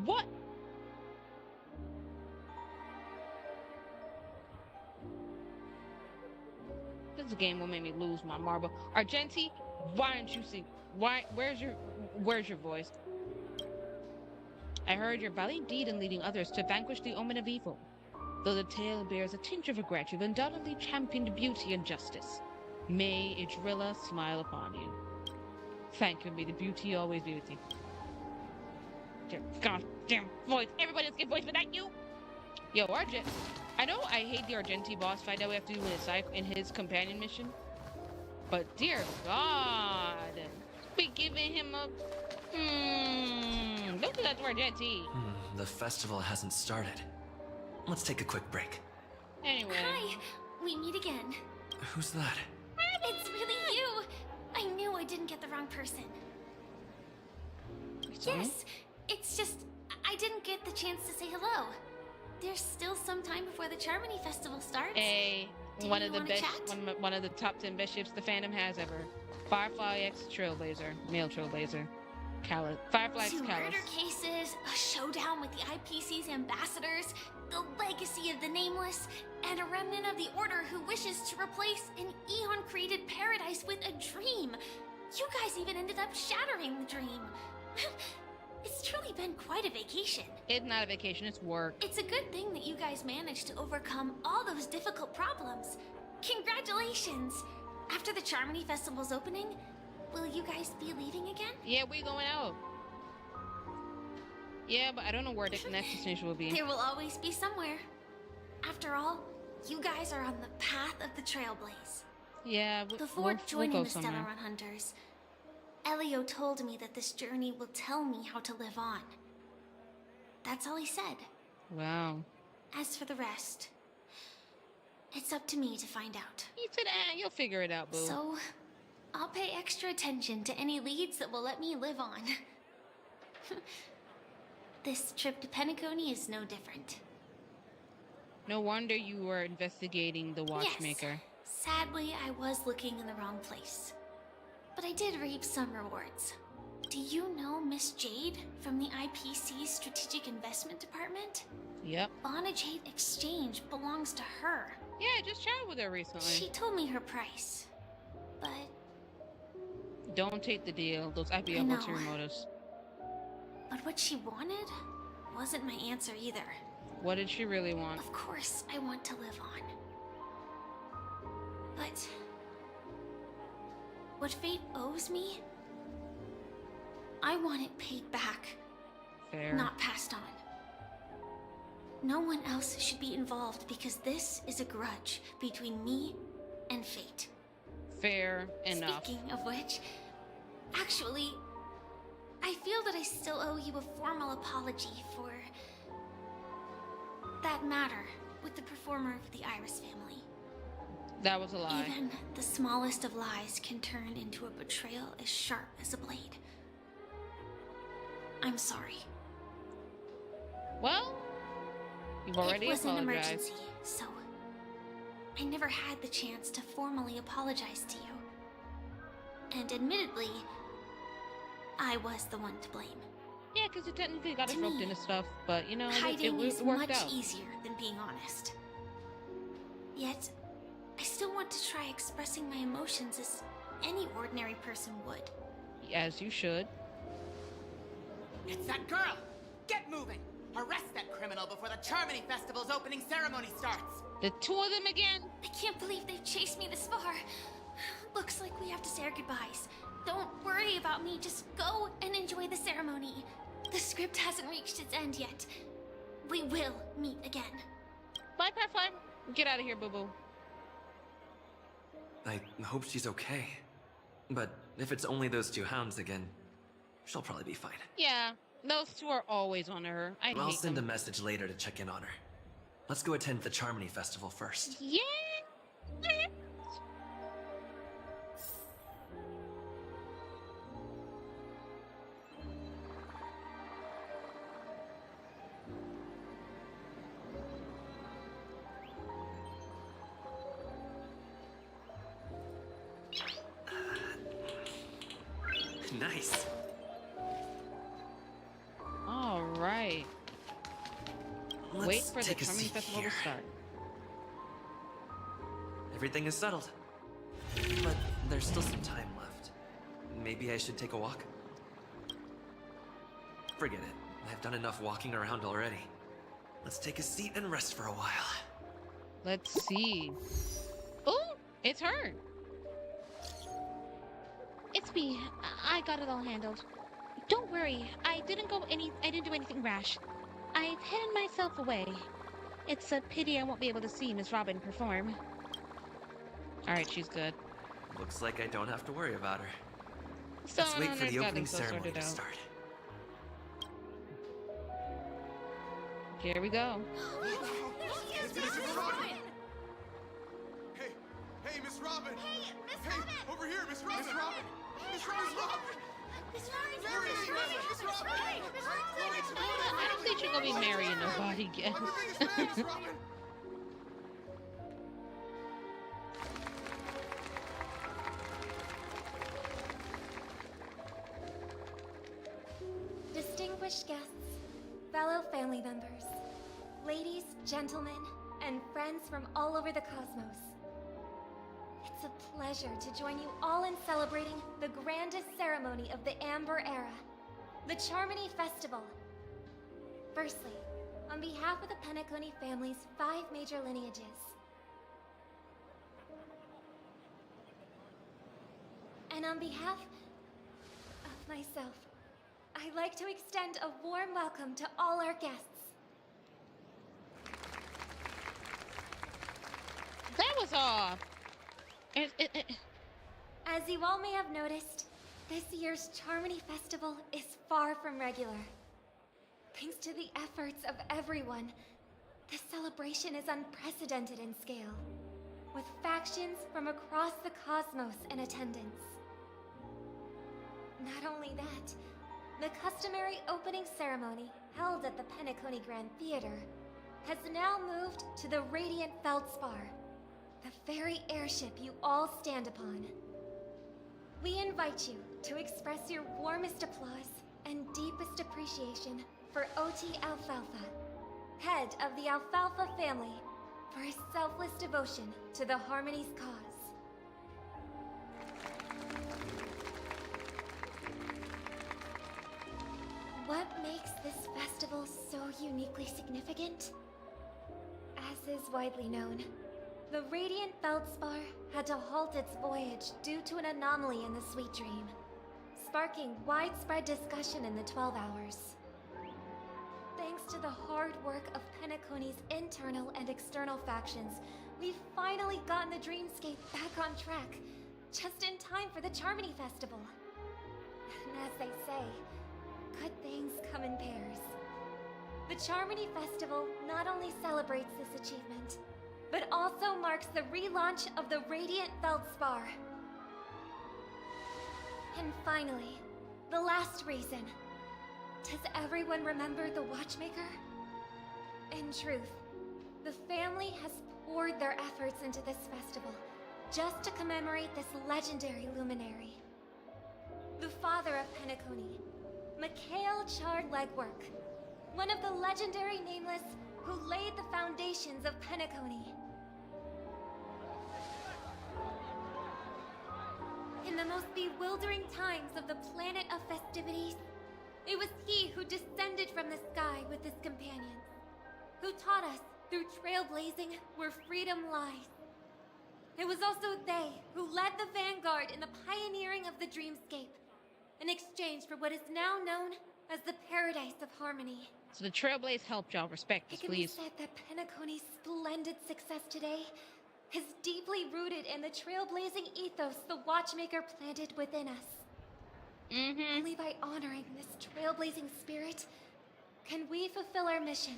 What? This game will make me lose my marble. Argenti, why don't you see? Where's your voice? I heard your valiant deed in leading others to vanquish the omen of evil. Though the tale bears a tinge of regret, you've undoubtedly championed beauty and justice. May Idrilla smile upon you. Thank you, be the beauty, always beauty. Your goddamn voice. Everybody else get voice, but not you. Yo, Argent. I know I hate the Argenti boss fight that we have to do in his companion mission. But dear God, we giving him a. Don't do that to Argenti. The festival hasn't started. Let's take a quick break. Anyway. Hi, we meet again. Who's that? It's really you. I knew I didn't get the wrong person. Yes, it's just I didn't get the chance to say hello. There's still some time before the Charmony Festival starts. Hey, one of the top 10 best ships the fandom has ever. Firefly X Trailblazer, male Trailblazer, Firefly X Two Callus. murder cases, a showdown with the IPC's ambassadors, the legacy of the Nameless, and a remnant of the Order who wishes to replace an Eon-created paradise with a dream. You guys even ended up shattering the dream. It's truly been quite a vacation. It's not a vacation, it's work. It's a good thing that you guys managed to overcome all those difficult problems. Congratulations! After the Charmony Festival's opening, will you guys be leaving again? Yeah, we going out. Yeah, but I don't know where the next destination will be. There will always be somewhere. After all, you guys are on the path of the Trailblaze. Yeah, Before joining we'll the go Stellar somewhere. Run Hunters, Elio told me that this journey will tell me how to live on. That's all he said. Wow. As for the rest, it's up to me to find out. He said, you'll figure it out, boo. So, I'll pay extra attention to any leads that will let me live on. This trip to Penacony is no different. No wonder you were investigating the watchmaker. Sadly, I was looking in the wrong place. But I did reap some rewards. Do you know Miss Jade from the IPC's Strategic Investment Department? Yep. Bonajade Exchange belongs to her. Yeah, I just chatted with her recently. She told me her price. But don't take the deal. Those might be I know. ulterior motives. But what she wanted wasn't my answer either. What did she really want? Of course, I want to live on. But what fate owes me, I want it paid back. Fair. Not passed on. No one else should be involved because this is a grudge between me and fate. Fair enough. Speaking of which, actually, I feel that I still owe you a formal apology for that matter with the performer of the Iris family. That was a lie. Even the smallest of lies can turn into a betrayal as sharp as a blade. I'm sorry. Well, you've already It was an apologized. emergency, so I never had the chance to formally apologize to you. And admittedly, I was the one to blame. Yeah, because you technically got us To roped me, into stuff, but you know, Hiding is it worked much out. easier than being honest. Yet, I still want to try expressing my emotions as any ordinary person would. As you should. It's that girl! Get moving! Arrest that criminal before the Charmony Festival's opening ceremony starts! The two of them again? I can't believe they've chased me this far. Looks like we have to say our goodbyes. Don't worry about me, just go and enjoy the ceremony. The script hasn't reached its end yet. We will meet again. Bye, Pathfinder. Get out of here, boo-boo. I hope she's okay. But if it's only those two hounds again, she'll probably be fine. Yeah, those two are always on her. I'll hate send them. a message later to check in on her. Let's go attend the Charmony Festival first. Yeah. Nice. All right. Let's Wait for the take a Charming seat Festival here. to start. Everything is settled. But there's still some time left. Maybe I should take a walk? Forget it. I've done enough walking around already. Let's take a seat and rest for a while. Let's see. Oh, it's her. It's me. I got it all handled. Don't worry. I didn't do anything rash. I've hidden myself away. It's a pity I won't be able to see Miss Robin perform. Alright, she's good. Looks like I don't have to worry about her. So Let's wait for the opening ceremony sorted to out. start. Here we go. Hey, Miss Robin! Hey, Miss Robin! Over here, Miss Robin! Miss Robin! Miss Robin! Miss Robin! There it is! Miss Robin! I don't think she's gonna be marrying nobody again. Miss Robin! Distinguished guests, fellow family members, ladies, gentlemen, and friends from all over the cosmos. It's a pleasure to join you all in celebrating the grandest ceremony of the Amber Era, the Charmony Festival. Firstly, on behalf of the Penacony family's 5 major lineages, and on behalf of myself, I'd like to extend a warm welcome to all our guests. That was all. As you all may have noticed, this year's Charmony Festival is far from regular. Thanks to the efforts of everyone, this celebration is unprecedented in scale, with factions from across the cosmos in attendance. Not only that, the customary opening ceremony held at the Penacony Grand Theater has now moved to the Radiant Feldspar, the very airship you all stand upon. We invite you to express your warmest applause and deepest appreciation for OT Alfalfa, head of the Alfalfa family, for his selfless devotion to the Harmony's cause. What makes this festival so uniquely significant? As is widely known, the Radiant Feldspar had to halt its voyage due to an anomaly in the Sweet Dream, sparking widespread discussion in the 12 Hours. Thanks to the hard work of Penacony's internal and external factions, we've finally gotten the Dreamscape back on track, just in time for the Charmony Festival. And as they say, good things come in pairs. The Charmony Festival not only celebrates this achievement, but also marks the relaunch of the Radiant Feldspar. And finally, the last reason. Does everyone remember the Watchmaker? In truth, the family has poured their efforts into this festival just to commemorate this legendary luminary. The father of Penacony, Mikhail Chard Legwork, one of the legendary Nameless who laid the foundations of Penacony. In the most bewildering times of the planet of festivities, it was he who descended from the sky with his companions, who taught us through trailblazing where freedom lies. It was also they who led the vanguard in the pioneering of the Dreamscape, in exchange for what is now known as the Paradise of Harmony. So the Trailblaze helped y'all. Respect this, It can please. be said that Penacony's splendid success today is deeply rooted in the trailblazing ethos the Watchmaker planted within us. Only by honoring this trailblazing spirit can we fulfill our mission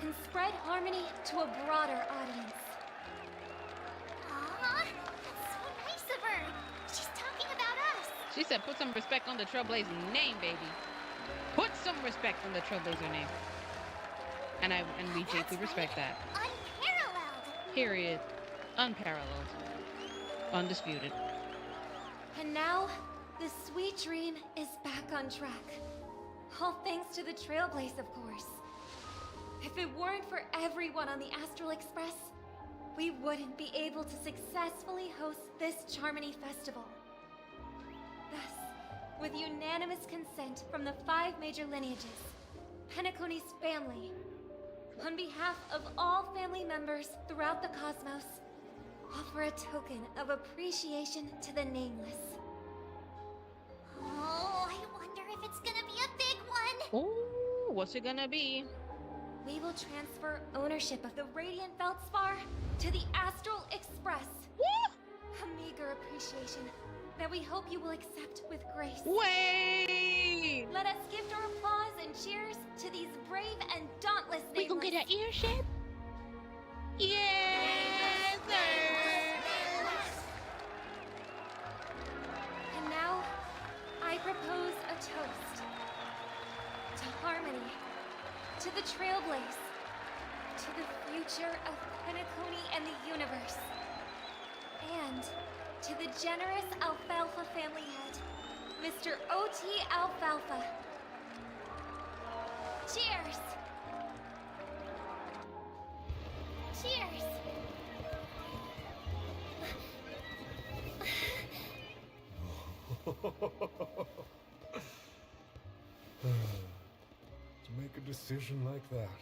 and spread harmony to a broader audience. Aw, that's so nice of her. She's talking about us. She said put some respect on the Trailblazing name, baby. Put some respect on the Trailblazer name. And we deeply respect that. Unparalleled. Period. Unparalleled. Undisputed. And now, the sweet dream is back on track. All thanks to the Trailblaze, of course. If it weren't for everyone on the Astral Express, we wouldn't be able to successfully host this Charmony Festival. Thus, with unanimous consent from the 5 major lineages, Penacony's family, on behalf of all family members throughout the cosmos, offer a token of appreciation to the Nameless. what's it gonna be? We will transfer ownership of the Radiant Feldspar to the Astral Express. A meager appreciation that we hope you will accept with grace. Wait! Let us gift our applause and cheers to these brave and dauntless We gonna get an airship? Yes, sir! And now, I propose a toast to harmony, to the trailblaze, to the future of Penacony and the universe, and to the generous Alfalfa family head, Mr. O.T. Alfalfa. Cheers! Cheers! To make a decision like that.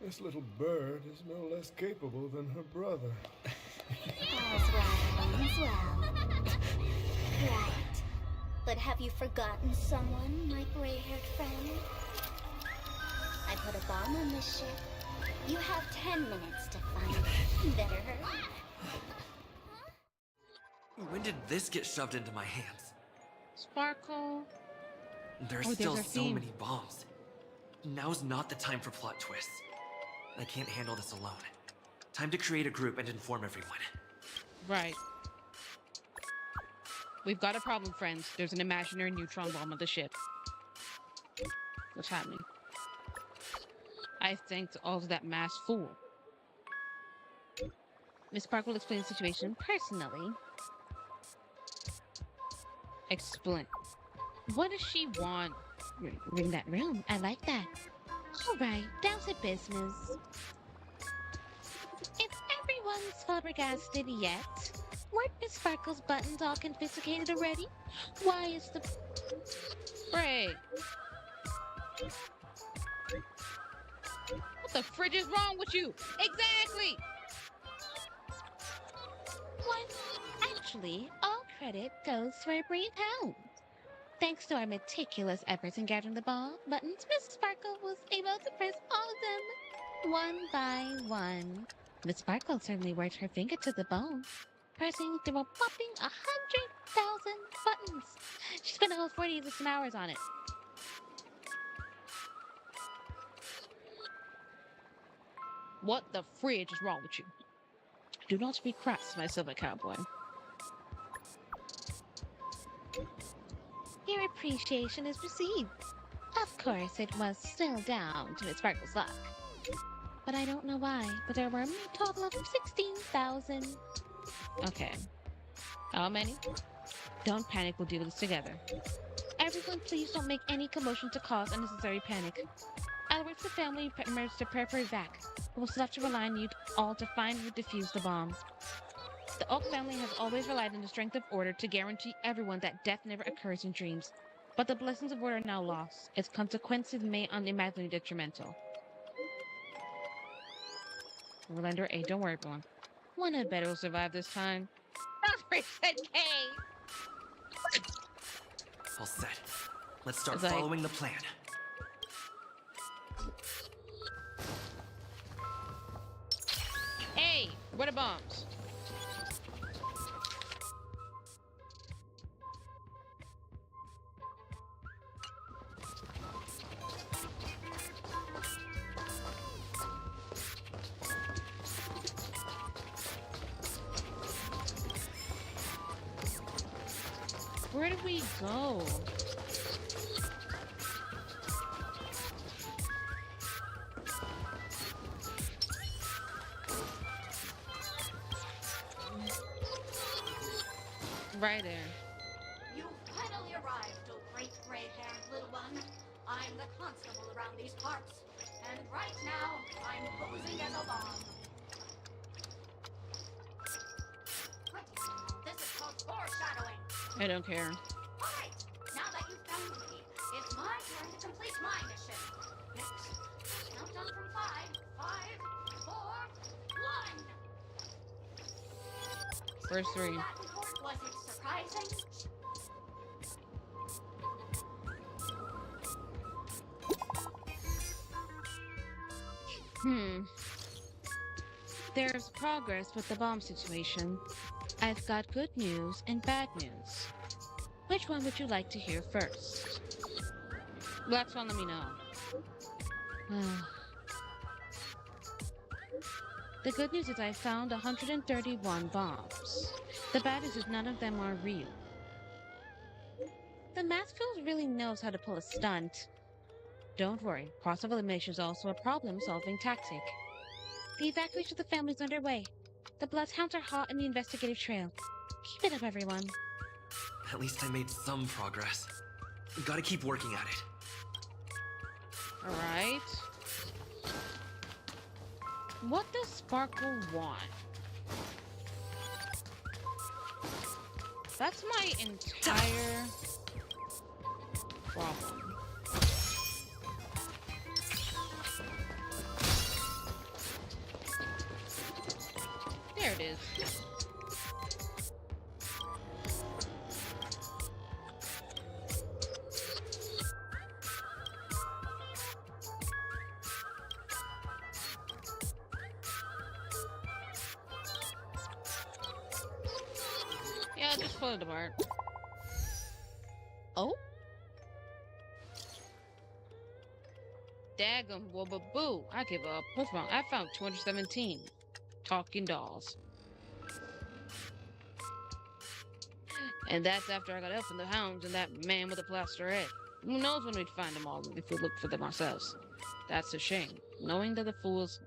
This little bird is no less capable than her brother. As well. Right. But have you forgotten someone, my gray-haired friend? I put a bomb on this ship. You have 10 minutes to find it. Better hurry. When did this get shoved into my hands? Sparkle. There's still so many bombs. Now's not the time for plot twists. I can't handle this alone. Time to create a group and inform everyone. Right. We've got a problem, friends. There's an imaginary neutron bomb on the ship. What's happening? I thanked all of that mass fool. Miss Sparkle explained the situation personally. Explain. What does she want? Ring that room. I like that. All right, down to business. Is everyone flabbergasted yet? Weren't Miss Sparkle's buttons all confiscated already? Why is the... Right. What the fridge is wrong with you? Exactly! What? Actually, all credit goes for a brilliant help. Thanks to our meticulous efforts in gathering the ball buttons, Miss Sparkle was able to press all of them, one by one. Miss Sparkle certainly worked her finger to the bone, pressing through a whopping 100,000 buttons. She spent a whole 40 of some hours on it. What the fridge is wrong with you? Do not be crass, my silver cowboy. Your appreciation is received. Of course, it was still down to Miss Sparkle's luck. But I don't know why, but there were a total of 16,000. Okay. How many? Don't panic, we'll deal with this together. Everyone, please don't make any commotion to cause unnecessary panic. I'll wait for the family members to prepare for evac. We'll still have to rely on you all to find and defuse the bomb. The Oak family has always relied on the strength of order to guarantee everyone that death never occurs in dreams. But the blessings of order are now lost. Its consequences may unimaginably detrimental. We'll lend her aid. Don't worry, everyone. One of better will survive this time. Not said K. All set. Let's start It's like- following the plan. Hey, where the bombs? Where did we go? Right there. You finally arrived, oh great gray-haired little one. I'm the constable around these parts, and right now I'm posing as a bomb. This is called foreshadowing. I don't care. All right, now that you've found me, it's my turn to complete my mission. Next, count down from 5, 5, 4, 1. First three. Was it surprising? There's progress with the bomb situation. I've got good news and bad news. Which one would you like to hear first? Last one, let me know. The good news is I found 131 bombs. The bad news is none of them are real. The math field really knows how to pull a stunt. Don't worry, cross-elimination is also a problem-solving tactic. The evacuation of the family is underway. The bloodhounds are hot in the investigative trail. Keep it up, everyone. At least I made some progress. Gotta keep working at it. Alright. What does Sparkle want? That's my entire problem. There it is. Yeah, just pull it apart. Oh? Daggum, boo. I give up. What's wrong? I found 217 talking dolls. And that's after I got help from the hounds and that man with the plaster head. Who knows when we'd find them all if we look for them ourselves. That's a shame. Knowing that the fools,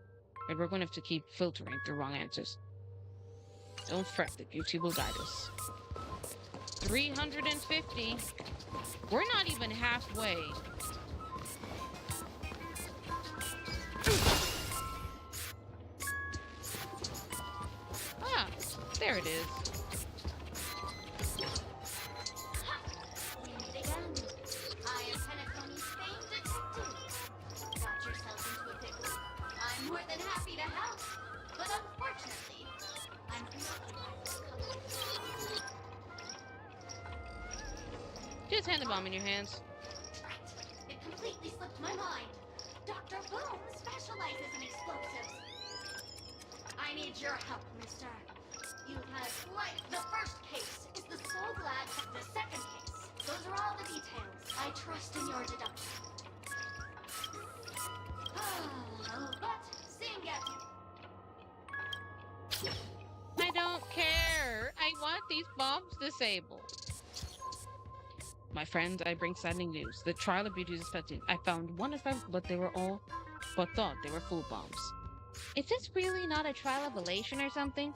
and we're going to have to keep filtering through wrong answers. Don't fret, the beauty will guide us. 350. We're not even halfway. Ah, there it is. We meet again. I am Penacony's famed detective. Got yourself into a pickle. I'm more than happy to help, but unfortunately, I'm preoccupied with color. Just hand the bomb in your hands. Right. It completely slipped my mind. Dr. Boom specializes in explosives. I need your help, mister. You had like the first case is the so glad the second case. Those are all the details. I trust in your deduction. But seeing yet. I don't care. I want these bombs disabled. My friends, I bring saddening news. The trial of beauty is expected. I found one of them, but thought they were food bombs. Is this really not a trial of elation or something?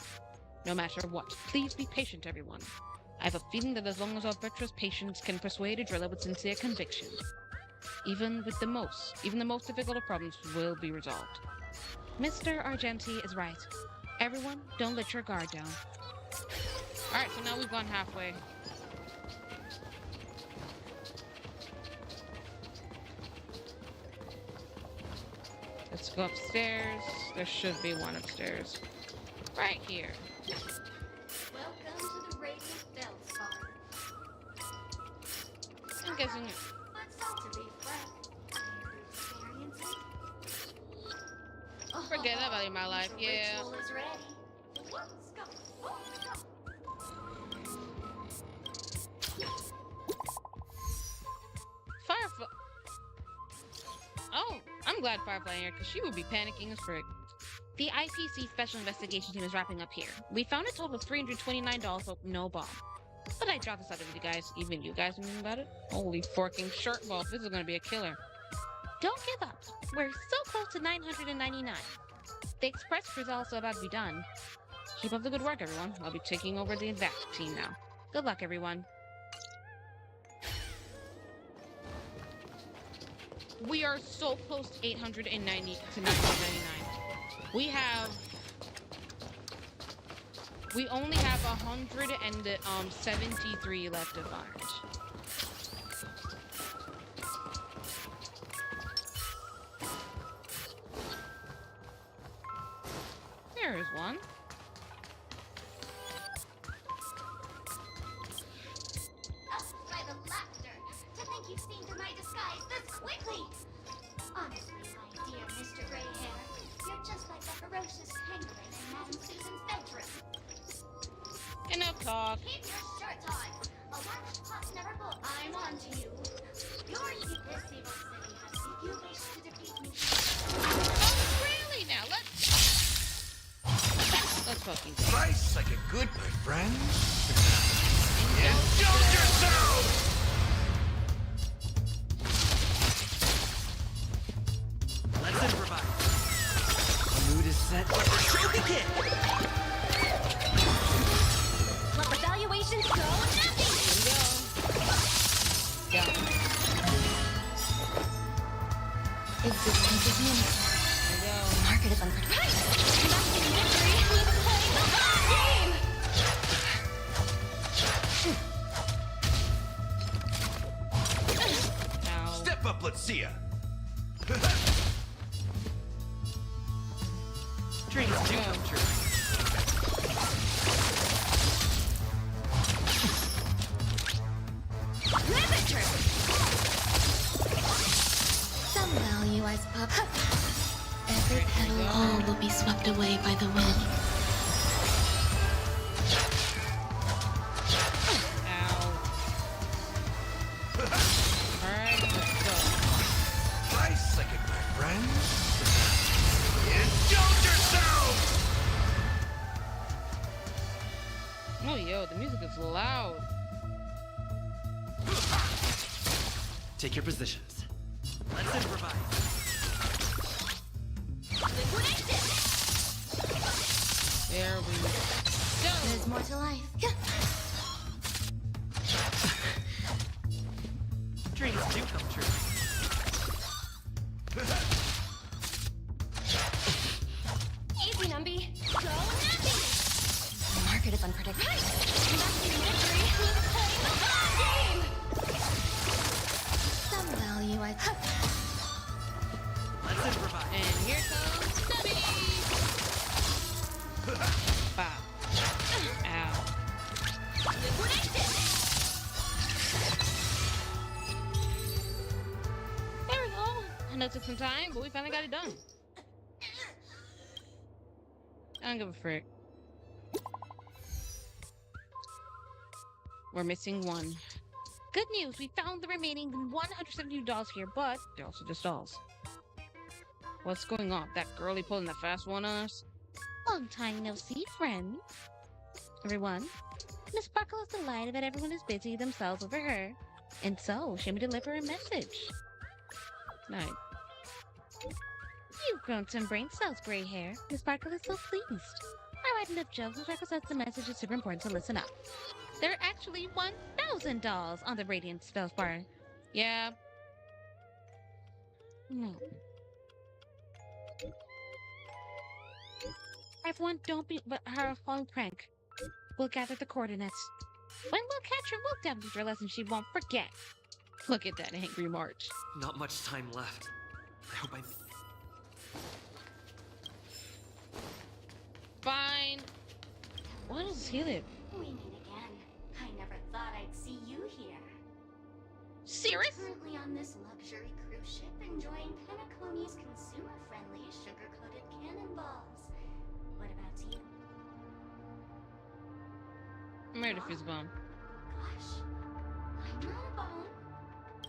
No matter what, please be patient, everyone. I have a feeling that as long as our virtuous patience can persuade a driller with sincere conviction, even the most difficult of problems will be resolved. Mr. Argenti is right. Everyone, don't let your guard down. Alright, so now we've gone halfway. Let's go upstairs. There should be one upstairs. Right here. Welcome to the Radiant Feldspar. I'm guessing it. But to be frank, I am experiencing. Forget about my life, The yeah. ritual is ready. Let's go. Firefly. Oh, I'm glad Firefly here, because she would be panicking as frick. The IPC Special Investigation Team is wrapping up here. We found a total of $329, but no bomb. But I dropped this out of you guys. Even you guys knew about it? Holy forking shirt ball. This is going to be a killer. Don't give up. We're so close to 999. The express crew is also about to be done. Keep up the good work, everyone. I'll be taking over the evac team now. Good luck, everyone. We are so close to 890 to 999. We only have 173 left to find. There is one. By the laughter, to think you've seen through my disguise this quickly. Honestly, my dear Mr. Greyhair, Enough talk. Keep your shirt on. A latch pot's never full. I'm on to you. Your this evil city has, if you wish to defeat me. Oh, really? Now let's fucking go. Price like a good, my friend. Indulge yourself! Let's improvise. The mood is set. Let the show begin. Let the valuations go nothing! Go. Existence is limited. The market is unpredictable. Investing in victory means playing the long game! Ow. Step up, let's see ya. Dreams do come true. Riveter! Some value, I suppose. Every petal all will be swept away by the wind. Ow. Alright, let's go. Price like it, my friend. Indulge yourself! Oh, yo, the music is loud. Take your positions. Let's improvise. Liquidation! There we go. There's more to life. Dreams do come true. Easy, Numby. Go Numby! The market is unpredictable. Investing in victory means playing the long game! Some value, I suppose. Let's improvise. And here comes Stubby. Bow. Ow. Liquidation! There we go. I know it took some time, but we finally got it done. I don't give a frick. We're missing one. Good news, we found the remaining 172 dolls here, but they're also just dolls. What's going on? That girlie pulling the fast one on us? Long time no see, friend. Everyone, Miss Sparkle is delighted that everyone is busy themselves over her, and so she may deliver a message. Nice. You've grown some brain cells, gray hair. Miss Sparkle is so pleased. I write enough jokes and Sparkle says the message is super important to listen up. There are actually 1,000 dolls on the Radiant Spells bar. Yeah. No. Everyone, don't be her phone prank. We'll gather the coordinates. When we'll catch her, we'll definitely teach her a lesson she won't forget. Look at that angry march. Not much time left. I hope I... Fine. What is he live? We meet again. I never thought I'd see you here. Serious? Currently on this luxury cruise ship, enjoying Penacony's consumer-friendly sugar-coated cannonballs. What about you? I'm ready to fizz bomb. Gosh, I'm not a bomb.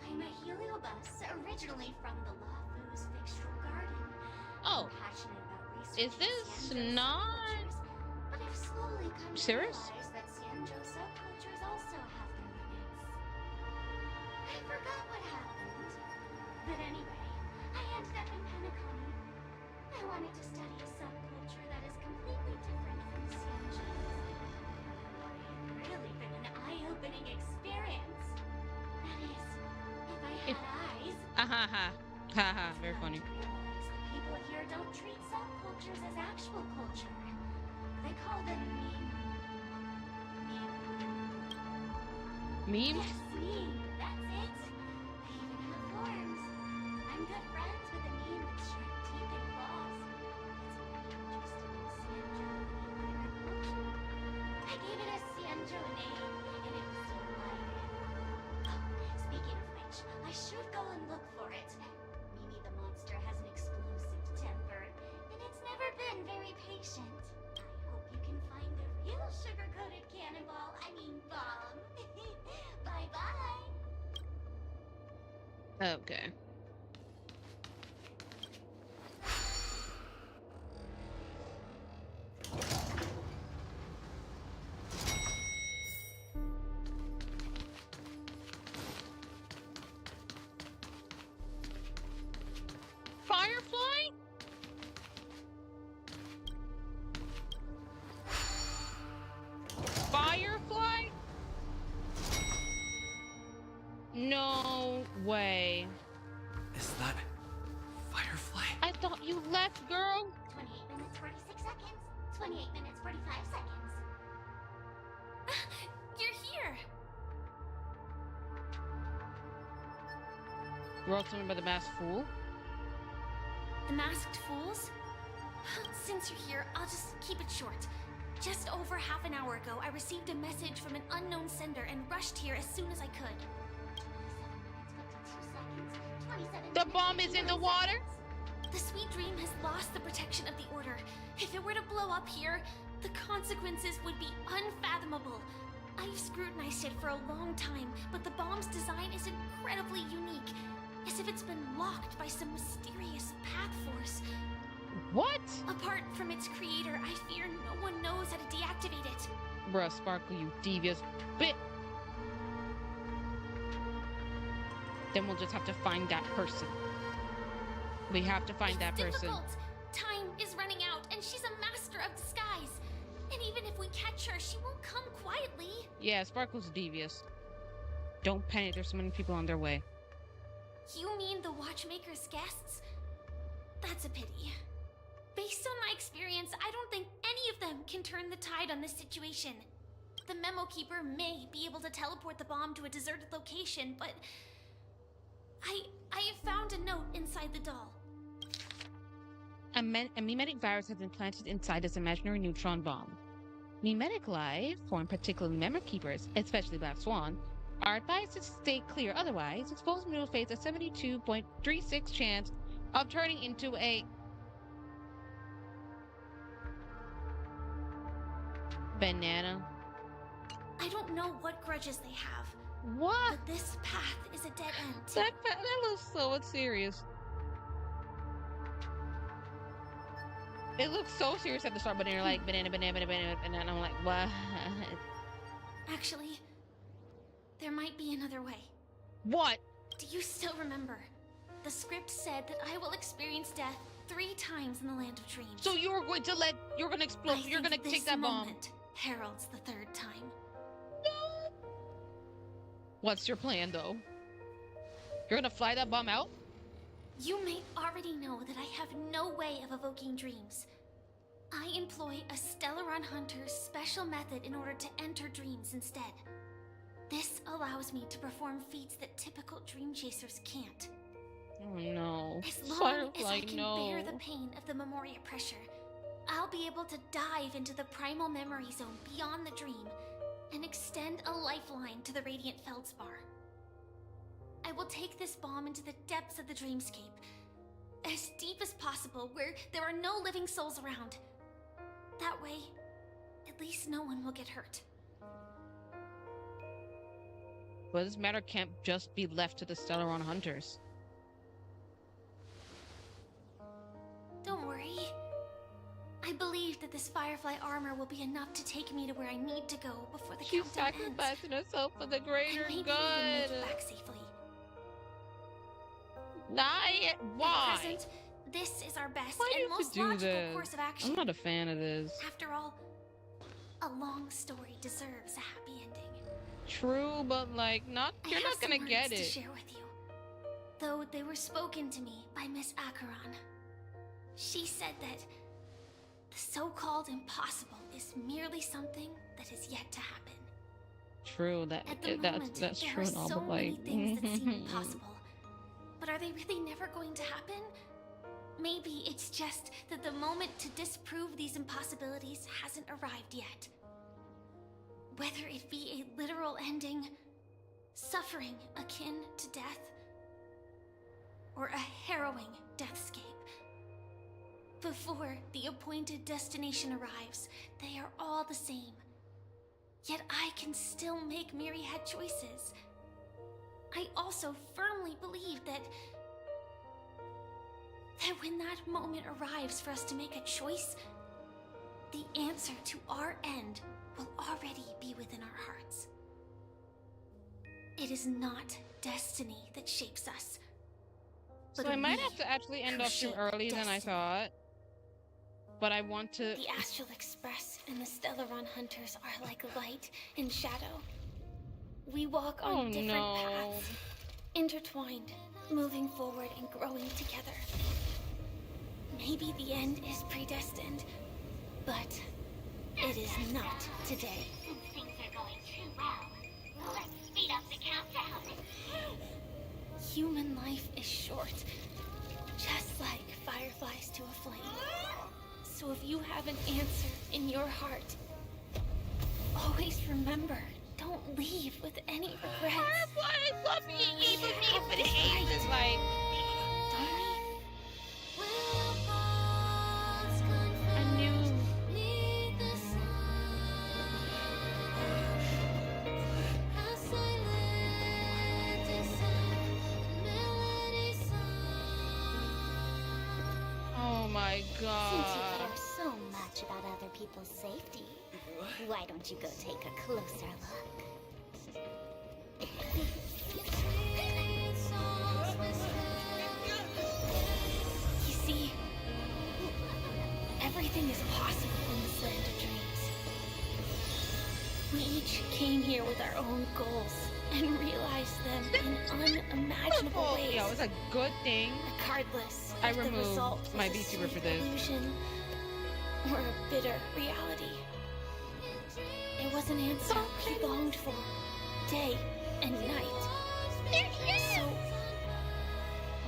I'm a heliobus, originally from the Lafu's Fixtural Garden. Oh. I'm passionate about research. Is this not But I've slowly come to serious? realize that Sanjo subcultures also have their limits. I forgot what happened. But anyway, I ended up in Penacony. I wanted to study a subculture that is completely different from Sanjo's. It's really been an eye-opening experience. That is, if I had eyes. Ha ha ha. Ha ha. Very funny. Realize that people here don't treat subcultures as actual culture. They call them Memes? Yes, meme. That's it. They even have forms. I'm good friends with a meme with sharp teeth and claws. It's very interested in Sanjo culture. I gave it a Sanjo name, and it was delighted. Oh, speaking of which, I should go and look for it. Mimi the monster has an explosive temper, and it's never been very patient. I hope you can find the real sugar-coated cannon Okay. Firefly? Firefly? No way. Is that Firefly? I thought you left, girl. 28 minutes, 46 seconds. 28 minutes, 45 seconds. You're here! You also remember the masked fool? The Masked Fools? Since you're here, I'll just keep it short. Just over half an hour ago, I received a message from an unknown sender and rushed here as soon as I could. 27 The bomb is in the water? The Sweet Dream has lost the protection of the Order. If it were to blow up here, the consequences would be unfathomable. I've scrutinized it for a long time, but the bomb's design is incredibly unique, as if it's been locked by some mysterious path force. What? Apart from its creator, I fear no one knows how to deactivate it. Bruh, Sparkle, you devious bit. Then we'll just have to find that person. We have to find that person. Difficult. Time is running out, and she's a master of disguise. And even if we catch her, she won't come quietly. Yeah, Sparkle's devious. Don't panic, there's so many people on their way. You mean the Watchmaker's guests? That's a pity. Based on my experience, I don't think any of them can turn the tide on this situation. The Memo Keeper may be able to teleport the bomb to a deserted location, but I have found a note inside the doll. A mimetic virus has been planted inside this imaginary neutron bomb. Mimetic life, form particularly Memo Keepers, especially Black Swan, are advised to stay clear, otherwise, exposed will face a 72.36 chance of turning into a banana. I don't know what grudges they have. What? But this path is a dead end. That looks so serious. It looks so serious at the start, but then you're like, banana, banana, banana, banana, and then I'm like, what? Actually, there might be another way. What? Do you still remember? The script said that I will experience death 3 times in the Land of Dreams. So you're going to explode, you're going to take that bomb. Moment heralds the 3rd time. What's your plan, though? You're going to fly that bomb out? You may already know that I have no way of evoking dreams. I employ a Stellaron Hunter's special method in order to enter dreams instead. This allows me to perform feats that typical dream chasers can't. Oh no. As long Firefly, as I can no. bear the pain of the Memoria pressure, I'll be able to dive into the primal memory zone beyond the dream and extend a lifeline to the radiant Feldspar. I will take this bomb into the depths of the dreamscape, as deep as possible, where there are no living souls around. That way, at least no one will get hurt. But this matter can't just be left to the Stellaron Hunters. Don't worry. I believe that this Firefly armor will be enough to take me to where I need to go before the She's countdown ends. sacrificing herself for the greater and maybe good. even make it back safely. Why? At present, this is our best Why do and you have most to do logical this? course of action. I'm not a fan of this. After all, a long story deserves a happy ending. True, but like, you're I not have gonna some get words it. to share with you, though they were spoken to me by Miss Acheron. She said that the so-called impossible is merely something that is yet to happen. True, At the moment, that's there true are and all, so but many like, things that seem impossible. But are they really never going to happen? Maybe it's just that the moment to disprove these impossibilities hasn't arrived yet. Whether it be a literal ending, suffering akin to death, or a harrowing deathscape. Before the appointed destination arrives, they are all the same. Yet I can still make myriad choices. I also firmly believe that when that moment arrives for us to make a choice, the answer to our end will already be within our hearts. It is not destiny that shapes us. So but I might we have to actually end who off too shape early than I destiny. thought. But I want to. The Astral Express and the Stellaron Hunters are like light and shadow. We walk on different paths, intertwined, moving forward and growing together. Maybe the end is predestined, but it is not today. Since things are going too well, let's speed up the countdown. Human life is short, just like fireflies to a flame. So if you have an answer in your heart, always remember, don't leave with any regrets. Fireflies love me even for the ages, like. I knew. Oh my god. Since you care so much about other people's safety, why don't you go take a closer look? You see, everything is possible in this land of dreams. We each came here with our own goals and realized them in unimaginable ways. Yo, it's a good thing. Regardless, I if the removed result was my a VTuber for sweet this. illusion or a bitter reality. It was an answer we longed for, day and night. So,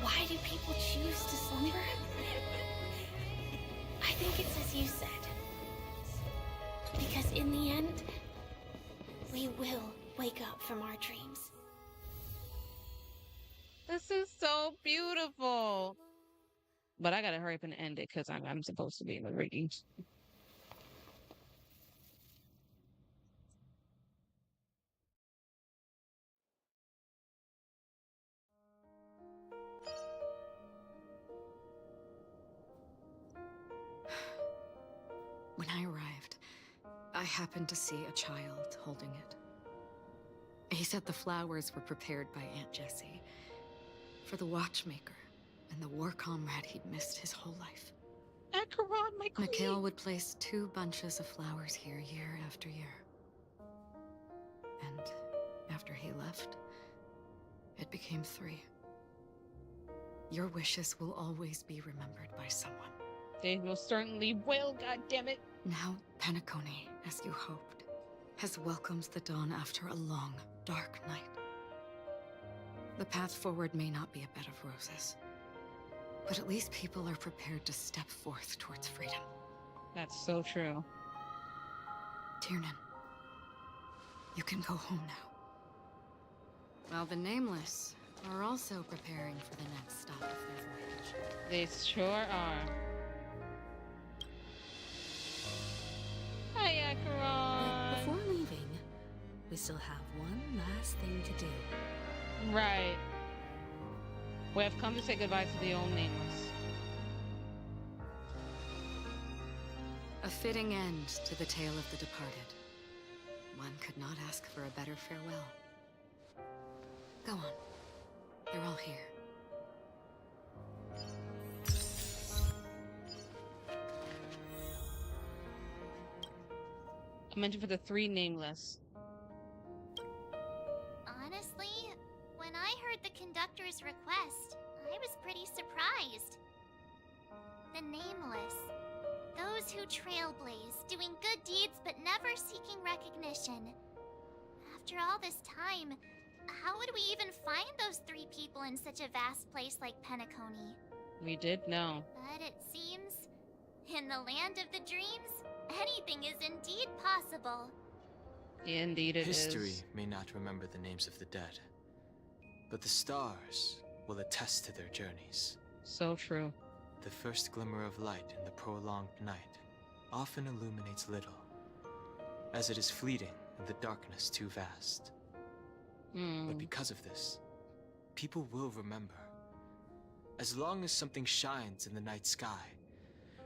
why do people choose to slumber? I think it's as you said. Because in the end, we will wake up from our dreams. This is so beautiful. But I gotta hurry up and end it because I'm supposed to be in the readings. When I arrived, I happened to see a child holding it. He said the flowers were prepared by Aunt Jessie for the watchmaker and the war comrade he'd missed his whole life. Acheron, my queen. Mikhail would place 2 bunches of flowers here year after year. And after he left, it became 3. Your wishes will always be remembered by someone. They will certainly will, goddammit. Now, Penacony, as you hoped, has welcomed the dawn after a long, dark night. The path forward may not be a bed of roses, but at least people are prepared to step forth towards freedom. That's so true. Tiernan, you can go home now. While the Nameless are also preparing for the next stop of their voyage. They sure are. Hi, Acheron. But before leaving, we still have one last thing to do. Right. We have come to say goodbye to the old Nameless. A fitting end to the tale of the departed. One could not ask for a better farewell. Go on. They're all here. I mentioned for the 3 Nameless. Honestly, when I heard the conductor's request, I was pretty surprised. The Nameless. Those who trailblaze, doing good deeds but never seeking recognition. After all this time, how would we even find those 3 people in such a vast place like Penacony? We did know. But it seems, in the land of the dreams, anything is indeed possible. Indeed it History is. may not remember the names of the dead, but the stars will attest to their journeys. So true. The first glimmer of light in the prolonged night often illuminates little, as it is fleeting and the darkness too vast. But because of this, people will remember. As long as something shines in the night sky,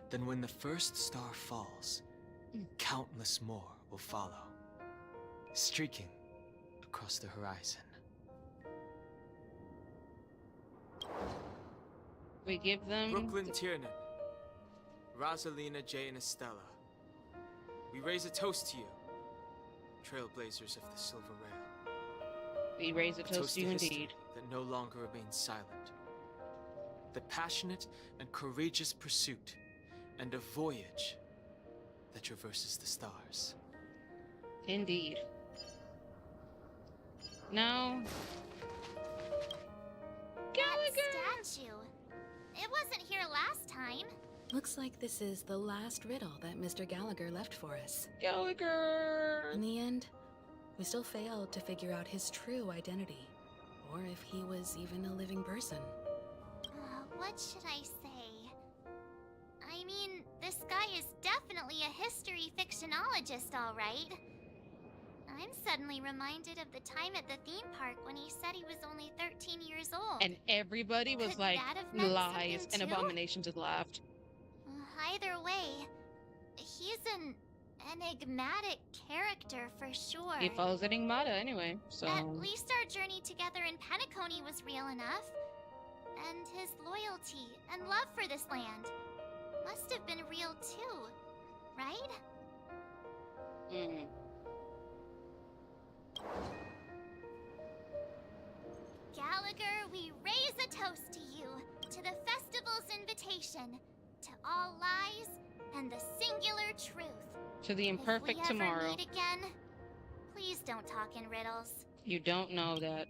then when the first star falls, countless more will follow, streaking across the horizon. We give them Brooklyn Tiernan, Rosalina, Jay, and Estella. We raise a toast to you, trailblazers of the Silver Rail. We raise a toast to you history indeed. that no longer remains silent. The passionate and courageous pursuit, and a voyage that traverses the stars. Indeed. Now, That statue. It wasn't here last time. Looks like this is the last riddle that Mr. Gallagher left for us. Gallagher! In the end, we still failed to figure out his true identity, or if he was even a living person. What should I say? I mean, this guy is definitely a history fictionologist, all right. I'm suddenly reminded of the time at the theme park when he said he was only 13 years old. And everybody was Could like, that have meant lies, something and too? Abominations had laughed. Either way, he's an enigmatic character for sure. He follows Enigmata anyway, so... At least our journey together in Penacony was real enough. And his loyalty and love for this land must have been real too, right? Gallagher, we raise a toast to you, to the festival's invitation, to all lies and the singular truth. To the imperfect if we tomorrow. Ever meet again, please don't talk in riddles. You don't know that.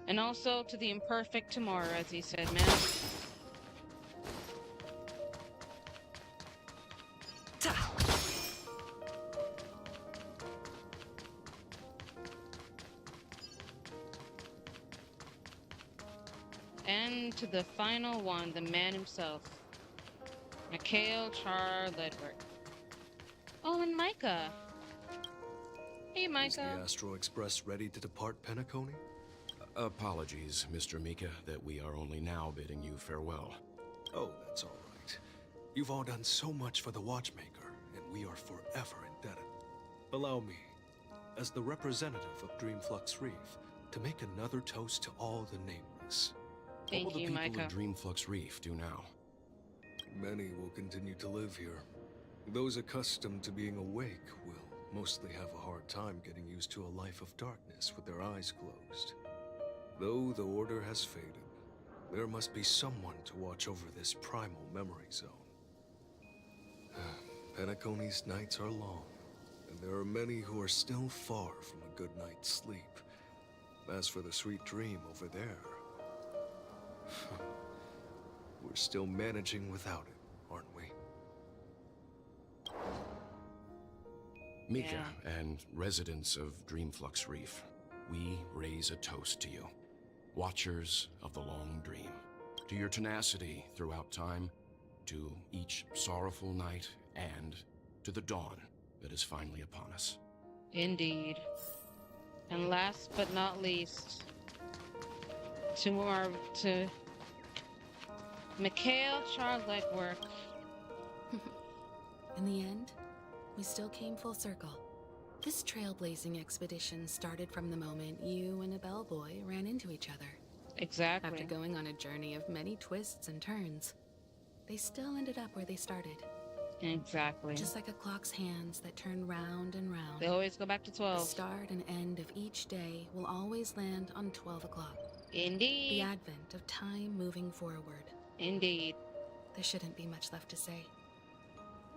And also to the imperfect tomorrow, as he said, man. And to the final one, the man himself. Mikhail Char-Ledward. Oh, and Micah. Hey, Is Micah. the Astro Express ready to depart Penacony? Apologies, Mr. Mika, that we are only now bidding you farewell. Oh, that's all right. You've all done so much for the Watchmaker, and we are forever indebted. Allow me, as the representative of Dreamflux Reef, to make another toast to all the nameless. Thank what will you, the people Micah. of Dreamflux Reef do now? Many will continue to live here. Those accustomed to being awake will mostly have a hard time getting used to a life of darkness with their eyes closed. Though the order has faded, there must be someone to watch over this primal memory zone. Penacony's nights are long, and there are many who are still far from a good night's sleep. As for the sweet dream over there, we're still managing without it, aren't we? Mika and residents of Dreamflux Reef, we raise a toast to you, watchers of the long dream, to your tenacity throughout time, to each sorrowful night, and to the dawn that is finally upon us. Indeed. And last but not least, to Mikhail Char-Ledward. In the end, we still came full circle. This trailblazing expedition started from the moment you and a bellboy ran into each other. Exactly. After going on a journey of many twists and turns, they still ended up where they started. Exactly. Just like a clock's hands that turn round and round. They always go back to 12. The start and end of each day will always land on 12 o'clock. Indeed. The advent of time moving forward. Indeed. There shouldn't be much left to say.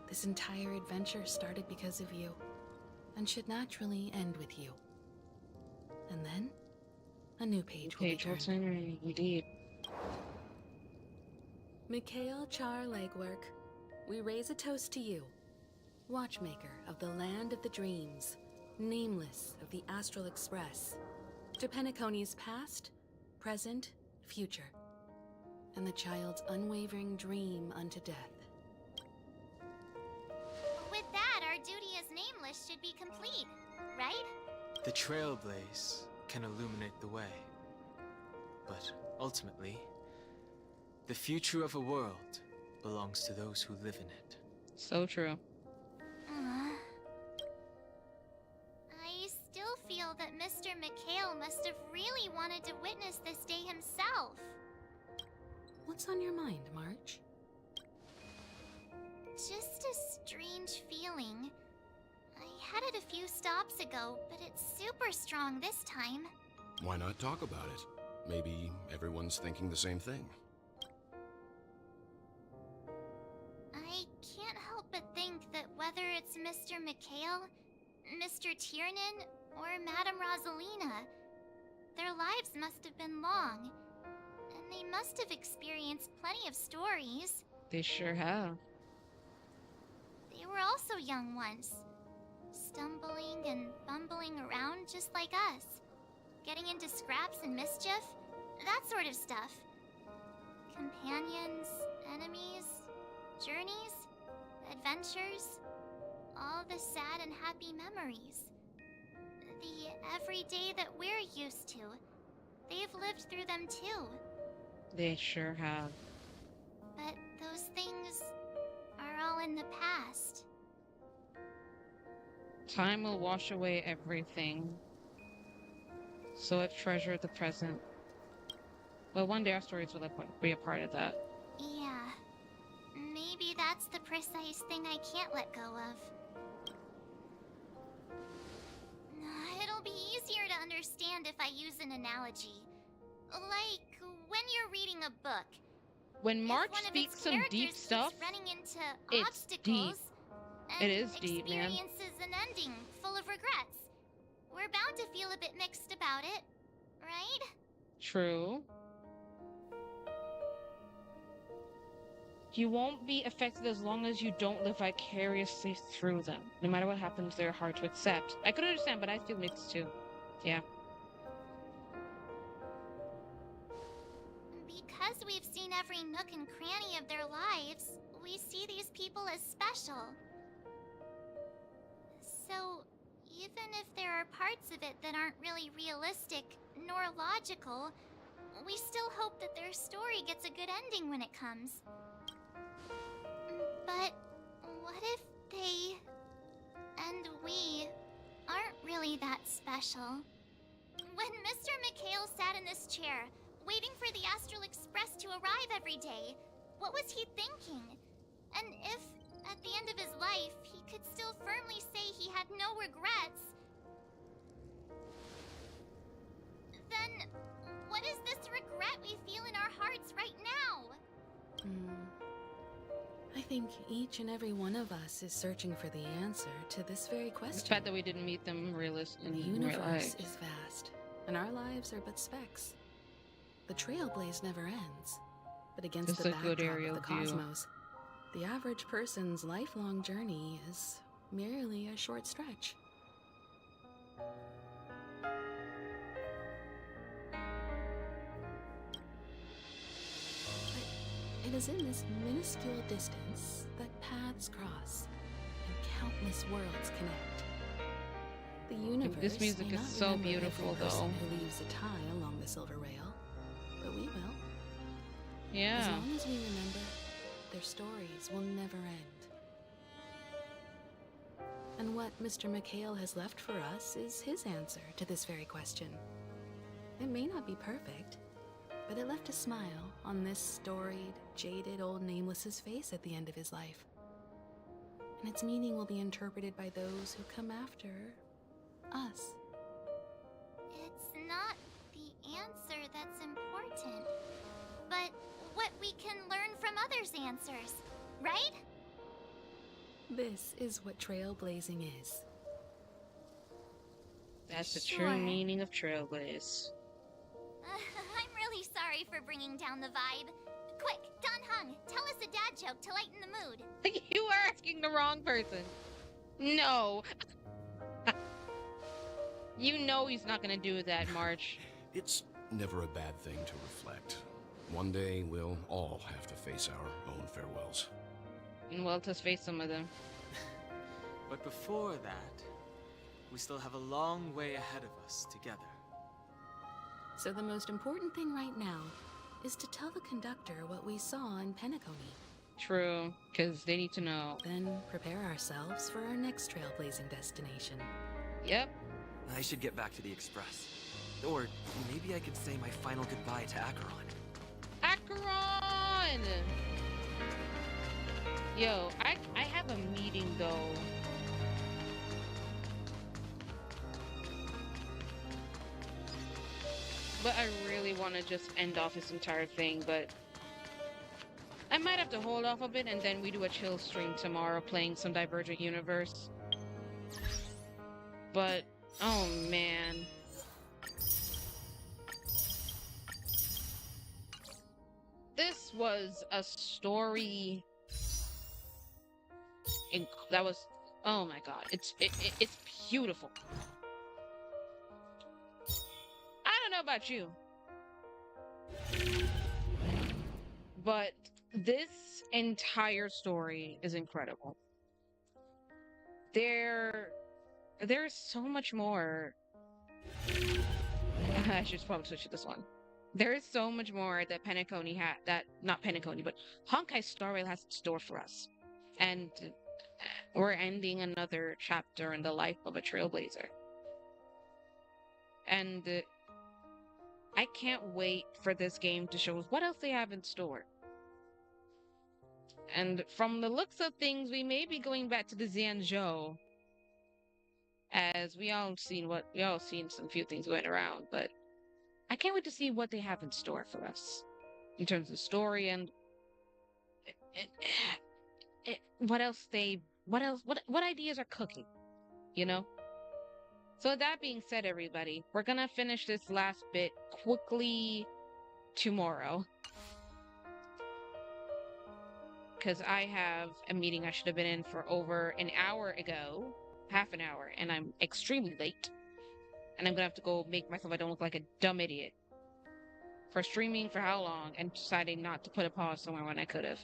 This entire adventure started because of you, and should naturally end with you. And then, a new page will be turned. Indeed. Mikhail Char-Ledward, we raise a toast to you, watchmaker of the land of the dreams, nameless of the Astral Express, to Penacony's past, present, future, and the child's unwavering dream unto death. With that, our duty as nameless should be complete, right? The trailblaze can illuminate the way. But ultimately, the future of a world belongs to those who live in it. So true. I still feel that Mr. McHale must have really wanted to witness this day himself. What's on your mind, March? Just a strange feeling. I had it a few stops ago, but it's super strong this time. Why not talk about it? Maybe everyone's thinking the same thing. I can't help but think that whether it's Mr. McHale, Mr. Tiernan, or Madame Rosalina, their lives must have been long, and they must have experienced plenty of stories. They sure have. They were also young once, stumbling and bumbling around just like us, getting into scraps and mischief, that sort of stuff. Companions, enemies, journeys, adventures, all the sad and happy memories. The everyday that we're used to. They've lived through them too. They sure have. But those things are all in the past. Time will wash away everything. So let's treasure the present. Well, one day our stories will be a part of that. Yeah. Maybe that's the precise thing I can't let go of. It'll be easier to understand if I use an analogy. Like when you're reading a book. When March If one of speaks its some deep characters stuff, keeps running into it's obstacles deep. and It is deep, man. experiences an ending full of regrets, we're bound to feel a bit mixed about it, right? True. You won't be affected as long as you don't live vicariously through them. No matter what happens, they're hard to accept. I could understand, but I feel mixed too. Yeah. Because we've seen every nook and cranny of their lives, we see these people as special. So, even if there are parts of it that aren't really realistic nor logical, we still hope that their story gets a good ending when it comes. But what if they and we aren't really that special? When Mr. McHale sat in this chair, waiting for the Astral Express to arrive every day, what was he thinking? And if, at the end of his life, he could still firmly say he had no regrets, then what is this regret we feel in our hearts right now? I think each and every one of us is searching for the answer to this very question. The fact that we didn't meet them realistically. The universe is vast, and our lives are but specks. The trailblaze never ends, but against It's the a good backdrop aerial of the view. cosmos, the average person's lifelong journey is merely a short stretch. But it is in this minuscule distance that paths cross and countless worlds connect. The universe This music may is not so remember beautiful, every person though. who leaves a tie along the silver rail, but we will. Yeah. As long as we remember, their stories will never end. And what Mr. McHale has left for us is his answer to this very question. It may not be perfect, but it left a smile on this storied, jaded old Nameless's face at the end of his life. And its meaning will be interpreted by those who come after us. It's not the answer that's important, but what we can learn from others' answers, right? This is what trailblazing is. That's the Sure. true meaning of trailblaze. I'm really sorry for bringing down the vibe. Quick, Don Hung, tell us a dad joke to lighten the mood. You are asking the wrong person. No. You know he's not gonna do that, March. It's never a bad thing to reflect. One day, we'll all have to face our own farewells. And well, let's face some of them. But before that, we still have a long way ahead of us together. So the most important thing right now is to tell the conductor what we saw in Penacony. True, because they need to know. Then prepare ourselves for our next trailblazing destination. Yep. I should get back to the Express. Or maybe I could say my final goodbye to Acheron. Acheron! Yo, I have a meeting though. But I really want to just end off this entire thing, but I might have to hold off a bit and then we do a chill stream tomorrow playing some Divergent Universe. But, oh man. This was a story that was, oh my god, it's beautiful. I don't know about you, but this entire story is incredible. There's so much more. I should probably switch to this one. There is so much more that Penacony had, that, not Penacony, but Honkai Star Rail has in store for us. And we're ending another chapter in the life of a trailblazer. And I can't wait for this game to show us what else they have in store. And from the looks of things, we may be going back to the Xianzhou, as we all seen some few things going around, but I can't wait to see what they have in store for us in terms of story and what ideas are cooking, you know? So with that being said, everybody, we're gonna finish this last bit quickly tomorrow. Because I have a meeting I should have been in for over an hour ago, half an hour, and I'm extremely late. And I'm gonna have to go make myself I don't look like a dumb idiot for streaming for how long and deciding not to put a pause somewhere when I could have.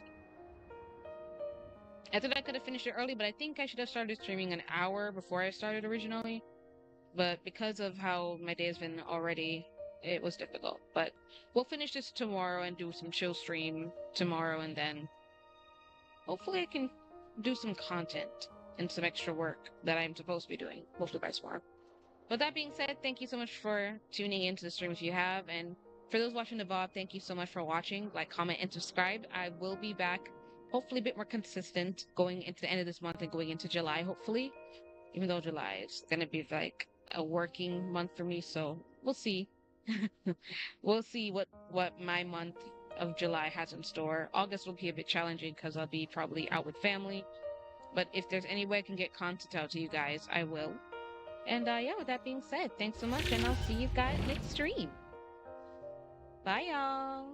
I thought I could have finished it early, but I think I should have started streaming an hour before I started originally. But because of how my day has been already, it was difficult. But we'll finish this tomorrow and do some chill stream tomorrow, and then hopefully I can do some content and some extra work that I'm supposed to be doing, hopefully by tomorrow. With that being said, thank you so much for tuning into the stream if you have, and for those watching the VOD, thank you so much for watching. Like, comment, and subscribe. I will be back, hopefully a bit more consistent, going into the end of this month and going into July, hopefully. Even though July is going to be like a working month for me, so we'll see. We'll see what my month of July has in store. August will be a bit challenging because I'll be probably out with family. But if there's any way I can get content out to you guys, I will. And yeah, with that being said, thanks so much, and I'll see you guys next stream. Bye, y'all.